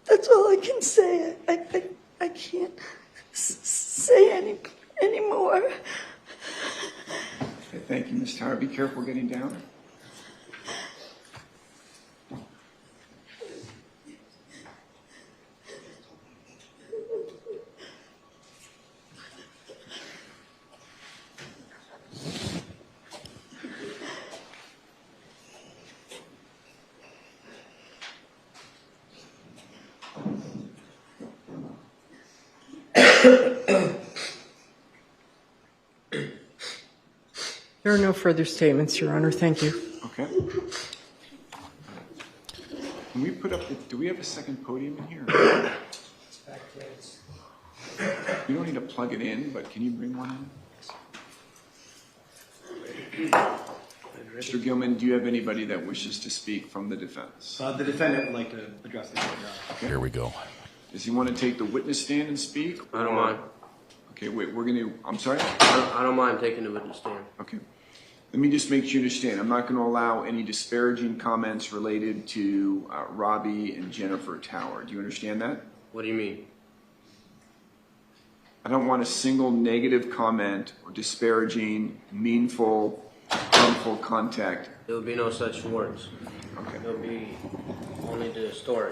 That's all I can say. I can't say any more. Okay, thank you, Ms. Tower. Be careful getting down. There are no further statements, Your Honor. Thank you. Okay. Can we put up do we have a second podium in here? You don't need to plug it in, but can you bring one in? Mr. Gilman, do you have anybody that wishes to speak from the defense? The defendant would like to address the court. Okay. Here we go. Does he want to take the witness stand and speak? I don't mind. Okay, wait, I'm sorry? I don't mind taking the witness stand. Okay. Let me just make sure you understand. I'm not going to allow any disparaging comments related to Robbie and Jennifer Tower. Do you understand that? What do you mean? I don't want a single negative comment or disparaging, meanful, harmful contact. There will be no such words. Okay. There will be only the story.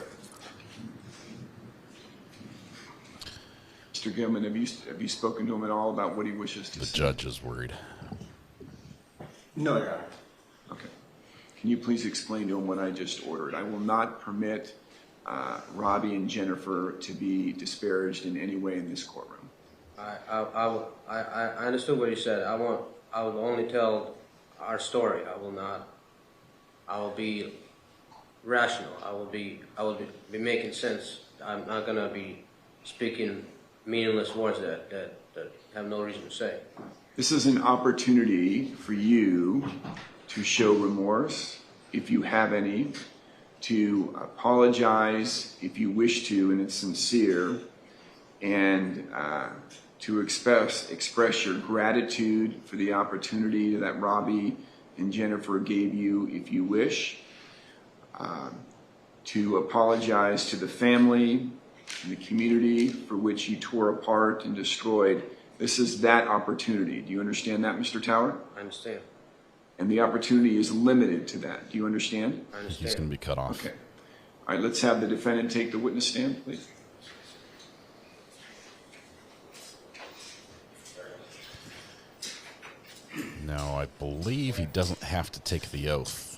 Mr. Gilman, have you spoken to him at all about what he wishes to say? The judge is worried. No, Your Honor. Okay. Can you please explain to him what I just ordered? I will not permit Robbie and Jennifer to be disparaged in any way in this courtroom. I understood what you said. I will only tell our story. I will be rational. I will be making sense. I'm not going to be speaking meaningless words that have no reason to say. This is an opportunity for you to show remorse, if you have any, to apologize if you wish to, and it's sincere, and to express your gratitude for the opportunity that Robbie and Jennifer gave you, if you wish, to apologize to the family and the community for which you tore apart and destroyed. This is that opportunity. Do you understand that, Mr. Tower? I understand. And the opportunity is limited to that. Do you understand? I understand. He's going to be cut off. Okay. All right, let's have the defendant take the witness stand, please. Now, I believe he doesn't have to take the oath.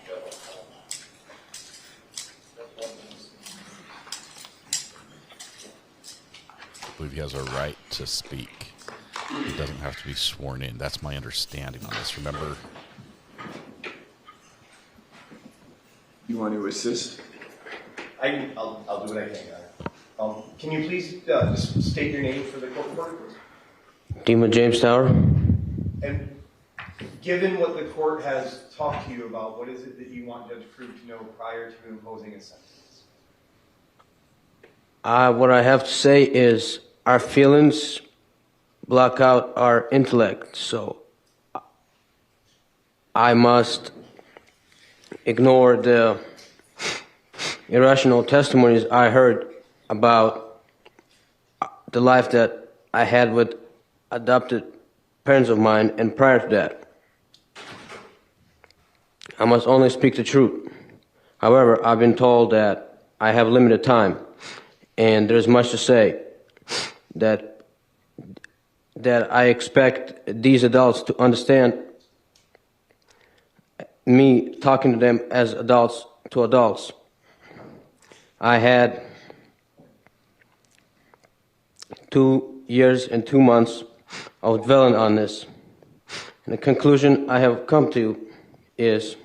I believe he has a right to speak. He doesn't have to be sworn in. That's my understanding on this. Remember? You want to assist? I'll do what I can, Your Honor. Can you please just state your name for the court reporter? Dima James Tower. And given what the court has talked to you about, what is it that you want Judge Crew to know prior to imposing a sentence? What I have to say is our feelings block out our intellect, so I must ignore the irrational testimonies I heard about the life that I had with adopted parents of mine, and prior to that, I must only speak the truth. However, I've been told that I have limited time, and there's much to say that I expect these adults to understand me talking to them as adults to adults. I had 2 years and 2 months of dwelling on this. And the conclusion I have come to is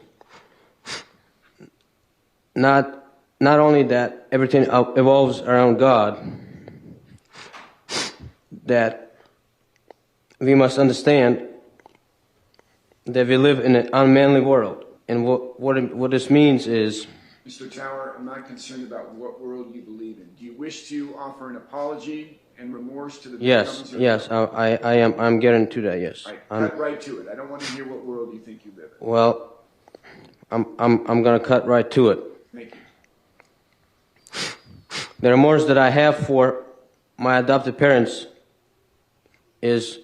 not only that everything evolves around God, that we must understand that we live in an unmanly world. And what this means is... Mr. Tower, I'm not concerned about what world you believe in. Do you wish to offer an apology and remorse to the victims? Yes, I am. I'm getting to that. Yes. Right, cut right to it. I don't want to hear what world you think you live in. Well, I'm going to cut right to it. Thank you. The remorse that I have for my adopted parents is,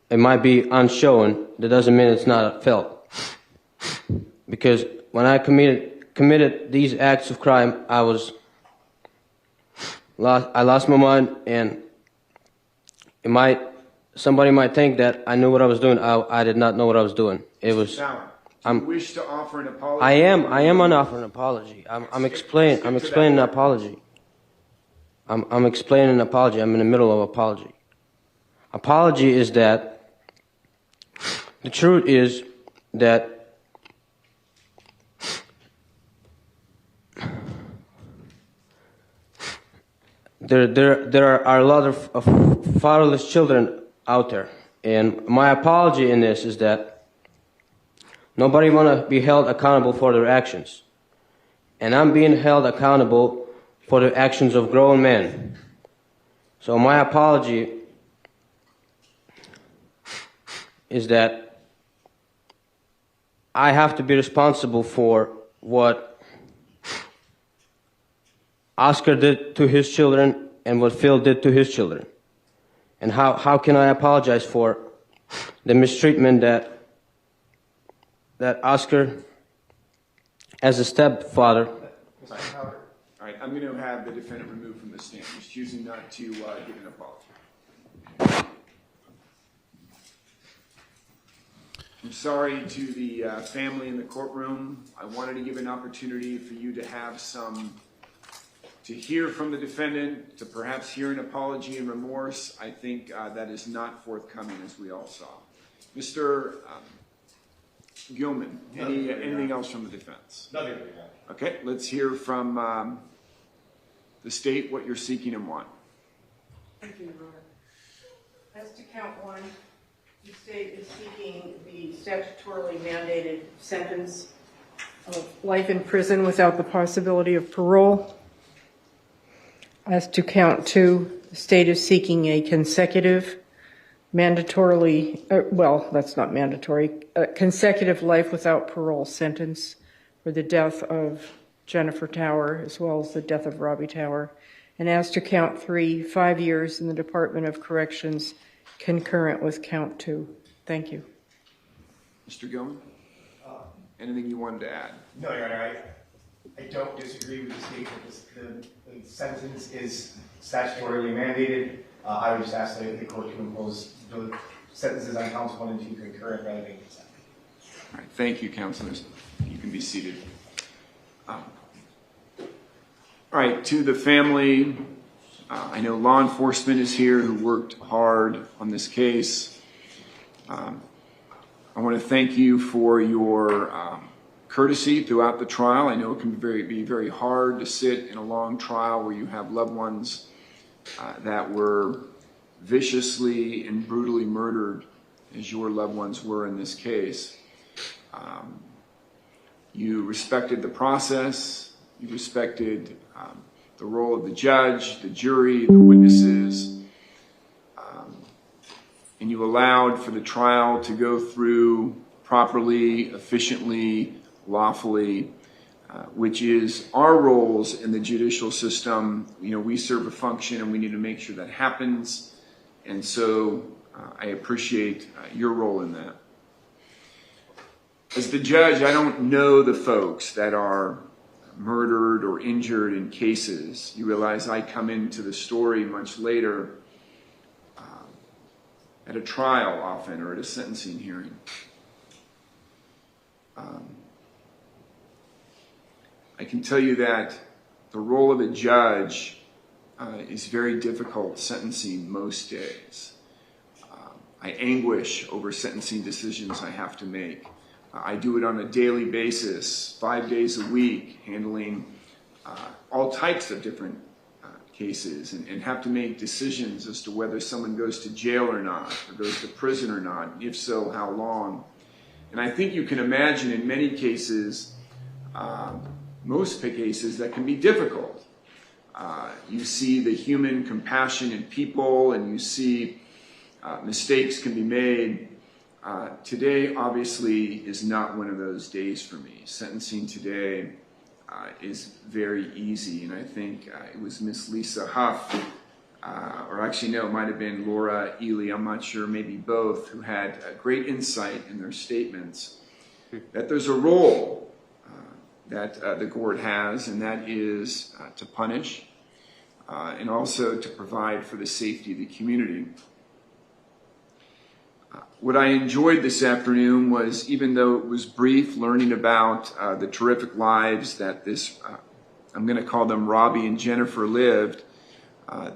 it might be unshown. That doesn't mean it's not felt. Because when I committed these acts of crime, I lost my mind, and somebody might think that I knew what I was doing. I did not know what I was doing. It was. Tower, do you wish to offer an apology? I am on offering an apology. I'm explaining an apology. I'm explaining an apology. I'm in the middle of apology. Apology is that the truth is that there are a lot of fatherless children out there, and my apology in this is that nobody want to be held accountable for their actions, and I'm being held accountable for the actions of grown men. So my apology is that I have to be responsible for what Oscar did to his children and what Phil did to his children. And how can I apologize for the mistreatment that Oscar, as a stepfather... All right, I'm going to have the defendant removed from the stand. He's choosing not to give an apology. I'm sorry to the family in the courtroom. I wanted to give an opportunity for you to hear from the defendant, to perhaps hear an apology and remorse. I think that is not forthcoming, as we all saw. Mr. Gilman, anything else from the defense? Nothing. Okay, let's hear from the state what you're seeking and want. Thank you, Your Honor. As to count one, the state is seeking the statutorily mandated sentence of life in prison without the possibility of parole. As to count two, the state is seeking a consecutive, mandatorily, well, that's not mandatory, consecutive life without parole sentence for the death of Jennifer Tower, as well as the death of Robbie Tower. And as to count three, 5 years in the Department of Corrections, concurrent with count two. Thank you. Mr. Gilman, anything you wanted to add? No, Your Honor, I don't disagree with the state that the sentence is statutorily mandated. I would just ask the court to impose the sentences on counts 1 and 2 concurrent rather than consecutive. All right, thank you, counselors. You can be seated. All right, to the family, I know law enforcement is here who worked hard on this case. I want to thank you for your courtesy throughout the trial. I know it can be very hard to sit in a long trial where you have loved ones that were viciously and brutally murdered, as your loved ones were in this case. You respected the process, you respected the role of the judge, the jury, the witnesses, and you allowed for the trial to go through properly, efficiently, lawfully, which is our roles in the judicial system. You know, we serve a function and we need to make sure that happens. And so I appreciate your role in that. As the judge, I don't know the folks that are murdered or injured in cases. You realize I come into the story much later at a trial often or at a sentencing hearing. I can tell you that the role of a judge is very difficult sentencing most days. I anguish over sentencing decisions I have to make. I do it on a daily basis, 5 days a week, handling all types of different cases and have to make decisions as to whether someone goes to jail or not, or goes to prison or not, and if so, how long. And I think you can imagine in many cases, most cases, that can be difficult. You see the human compassion in people, and you see mistakes can be made. Today, obviously, is not one of those days for me. Sentencing today is very easy, and I think it was Miss Lisa Huff, or actually no, it might have been Laura Ely, I'm not sure, maybe both, who had great insight in their statements that there's a role that the court has, and that is to punish and also to provide for the safety of the community. What I enjoyed this afternoon was, even though it was brief, learning about the terrific lives that this, I'm going to call them Robbie and Jennifer, lived.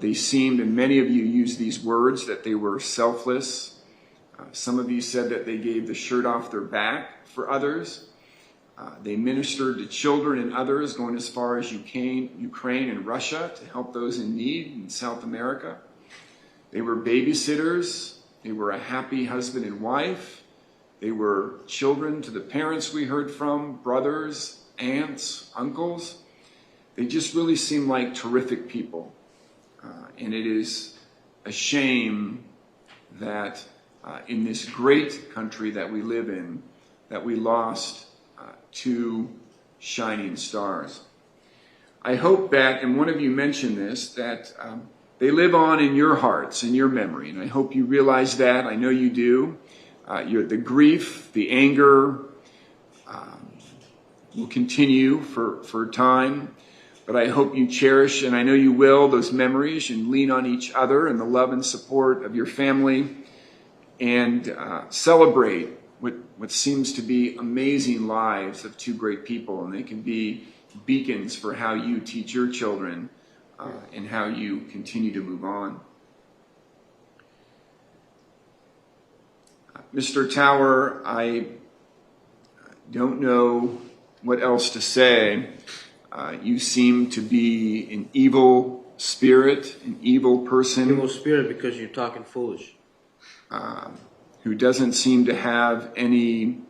They seemed, and many of you used these words, that they were selfless. Some of you said that they gave the shirt off their back for others. They ministered to children and others, going as far as Ukraine and Russia to help those in need in South America. They were babysitters. They were a happy husband and wife. They were children to the parents we heard from, brothers, aunts, uncles. They just really seemed like terrific people. And it is a shame that in this great country that we live in, that we lost two shining stars. I hope that, and one of you mentioned this, that they live on in your hearts, in your memory, and I hope you realize that. I know you do. The grief, the anger will continue for time, but I hope you cherish, and I know you will, those memories and lean on each other and the love and support of your family, and celebrate what seems to be amazing lives of two great people, and they can be beacons for how you teach your children and how you continue to move on. Mr. Tower, I don't know what else to say. You seem to be an evil spirit, an evil person. Evil spirit because you're talking foolish. Who doesn't seem to have any...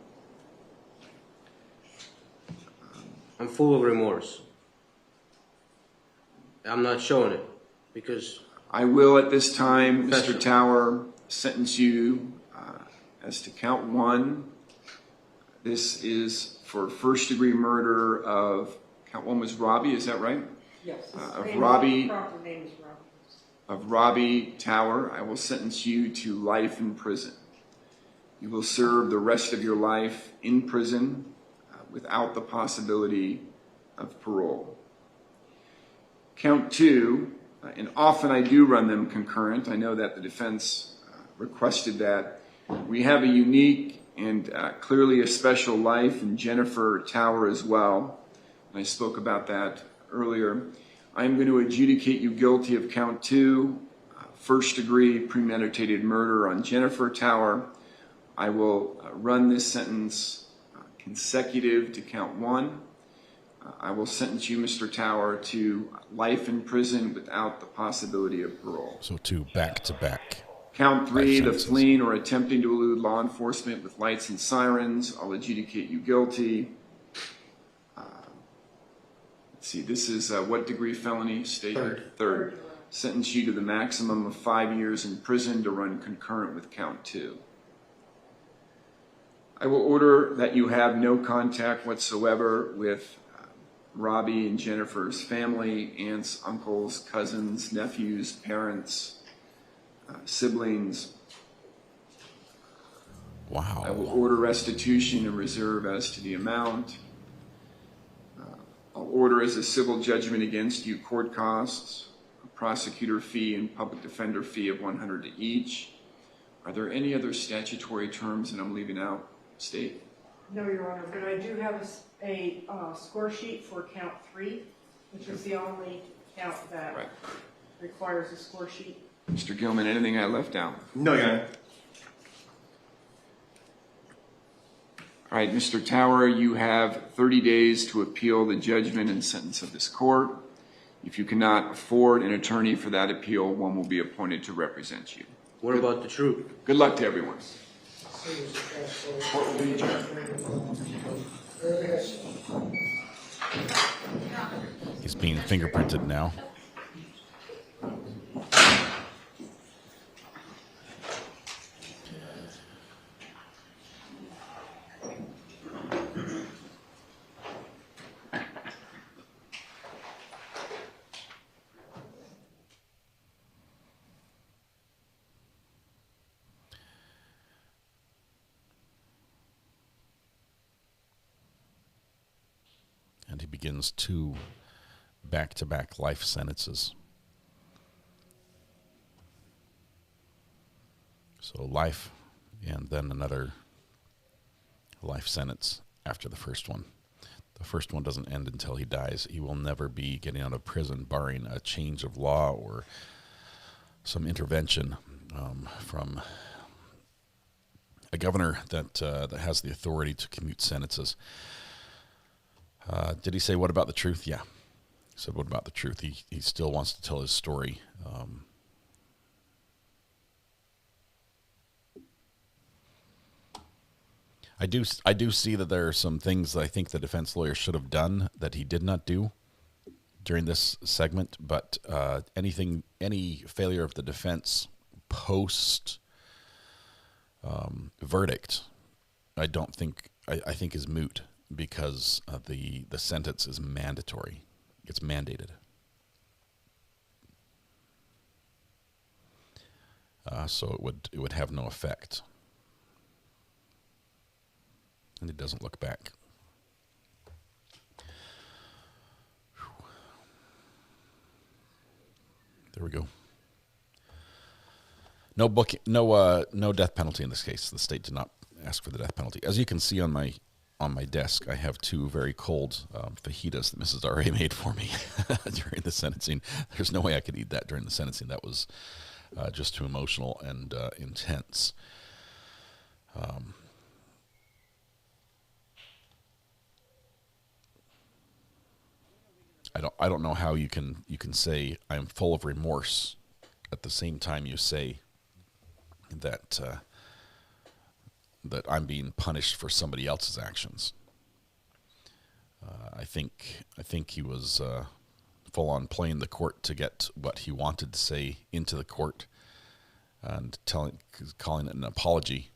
I'm full of remorse. I'm not showing it because... I will at this time, Mr. Tower, sentence you as to count 1. This is for first-degree murder of, count 1 was Robbie, is that right? Yes. Of Robbie. Proper name is Robbie. Of Robbie Tower. I will sentence you to life in prison. You will serve the rest of your life in prison without the possibility of parole. Count 2, and often I do run them concurrent. I know that the defense requested that. We have a unique and clearly a special life in Jennifer Tower as well. And I spoke about that earlier. I'm going to adjudicate you guilty of count 2, first-degree premeditated murder on Jennifer Tower. I will run this sentence consecutive to count one. I will sentence you, Mr. Tower, to life in prison without the possibility of parole. So 2 back-to-back. Count 3, the sentences. fleeing or attempting to elude law enforcement with lights and sirens. I'll adjudicate you guilty. Let's see, this is what degree felony? State Third. Sentence you to the maximum of 5 years in prison to run concurrent with count 2. I will order that you have no contact whatsoever with Robbie and Jennifer's family, aunts, uncles, cousins, nephews, parents, siblings. Wow. I will order restitution and reserve as to the amount. I'll order as a civil judgment against you court costs, a prosecutor fee and public defender fee of $100 to each. Are there any other statutory terms that I'm leaving out? State. No, Your Honor, but I do have a score sheet for count 3, which is the only count that requires a score sheet. Mr. Gilman, anything I left out? No, Your Honor. All right, Mr. Tower, you have 30 days to appeal the judgment and sentence of this court. If you cannot afford an attorney for that appeal, one will be appointed to represent you. What about the truth? Good luck to everyone. Court will be adjourned. He's being fingerprinted now. And he begins 2 back-to-back life sentences. So life and then another life sentence after the first one. The first one doesn't end until he dies. He will never be getting out of prison barring a change of law or some intervention from a governor that has the authority to commute sentences. Did he say, what about the truth? Yeah. He said, what about the truth? He still wants to tell his story. I do see that there are some things that I think the defense lawyer should have done that he did not do during this segment, but any failure of the defense post verdict, I think is moot. Because the sentence is mandatory. It's mandated. So it would have no effect. And it doesn't look back. Whew. There we go. No death penalty in this case. The state did not ask for the death penalty. As you can see on my desk, I have 2 very cold fajitas that Mrs. R.A. made for me during the sentencing. There's no way I could eat that during the sentencing. That was just too emotional and intense. I don't know how you can say I'm full of remorse at the same time you say that that I'm being punished for somebody else's actions. I think he was full on playing the court to get what he wanted to say into the court, and calling it an apology.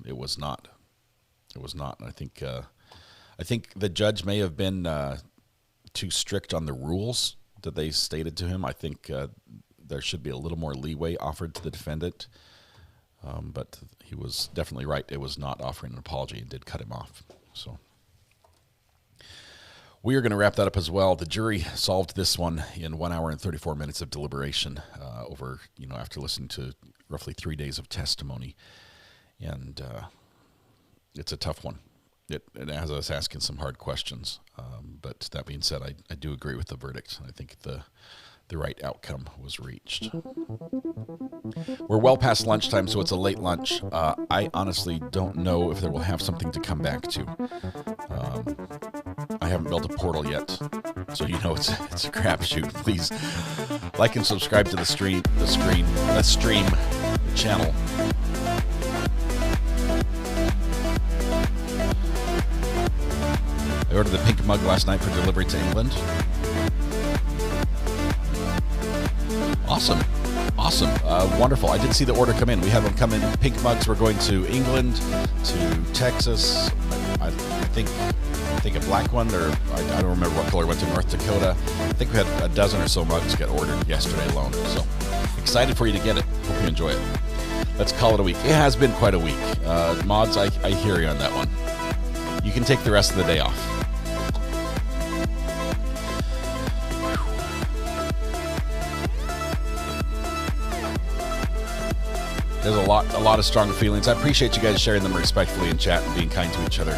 It was not. It was not. And I think the judge may have been too strict on the rules that they stated to him. I think there should be a little more leeway offered to the defendant. But he was definitely right. It was not offering an apology and did cut him off. So we are going to wrap that up as well. The jury solved this one in 1 hour and 34 minutes of deliberation after listening to roughly 3 days of testimony. And it's a tough one. It has us asking some hard questions. But that being said, I do agree with the verdict. I think the the right outcome was reached. We're well past lunchtime, so it's a late lunch. I honestly don't know if they will have something to come back to. I haven't built a portal yet, so you know it's a crapshoot. Please like and subscribe to the stream channel. I ordered the pink mug last night for delivery to England. Awesome. Wonderful. I did see the order come in. We had one come in. Pink mugs were going to England, to Texas. I think a black one, or I don't remember what color, went to North Dakota. I think we had a dozen or so mugs get ordered yesterday alone. So excited for you to get it. Hope you enjoy it. Let's call it a week. It has been quite a week. Mods, I hear you on that one. You can take the rest of the day off. There's a lot of strong feelings. I appreciate you guys sharing them respectfully in chat and being kind to each other.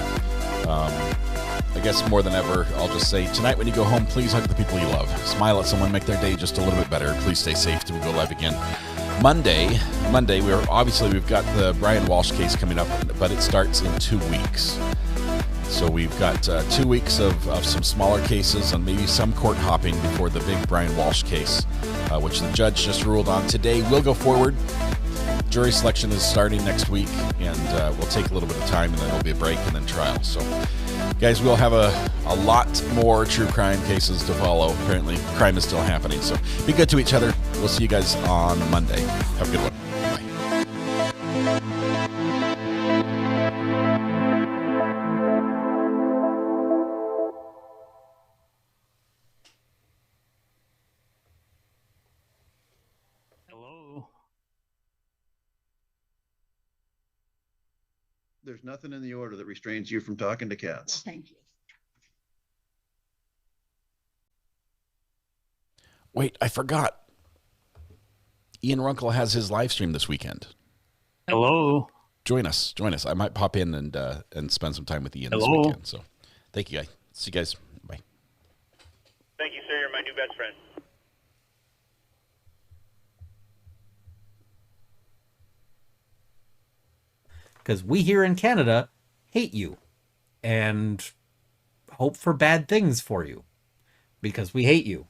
I guess more than ever, I'll just say, tonight when you go home, please hug the people you love. Smile at someone, make their day just a little bit better. Please stay safe till we go live again. Monday, we've got the Brian Walsh case coming up, but it starts in 2 weeks. So we've got 2 weeks of some smaller cases and maybe some court hopping before the big Brian Walsh case, which the judge just ruled on today. Will go forward. Jury selection is starting next week, and we'll take a little bit of time, and then there'll be a break and then trial. So, guys, we'll have a lot more true crime cases to follow. Apparently, crime is still happening. So be good to each other. We'll see you guys on Monday. Have a good one. There's nothing in the order that restrains you from talking to cats. Thank you. Wait, I forgot. Ian Runkle has his live stream this weekend. Hello. Join us. I might pop in and spend some time with Ian this Hello. weekend. So, thank you, guys. See you guys. Bye. Thank you, sir. You're my new best friend. Because we here in Canada hate you and hope for bad things for you because we hate you.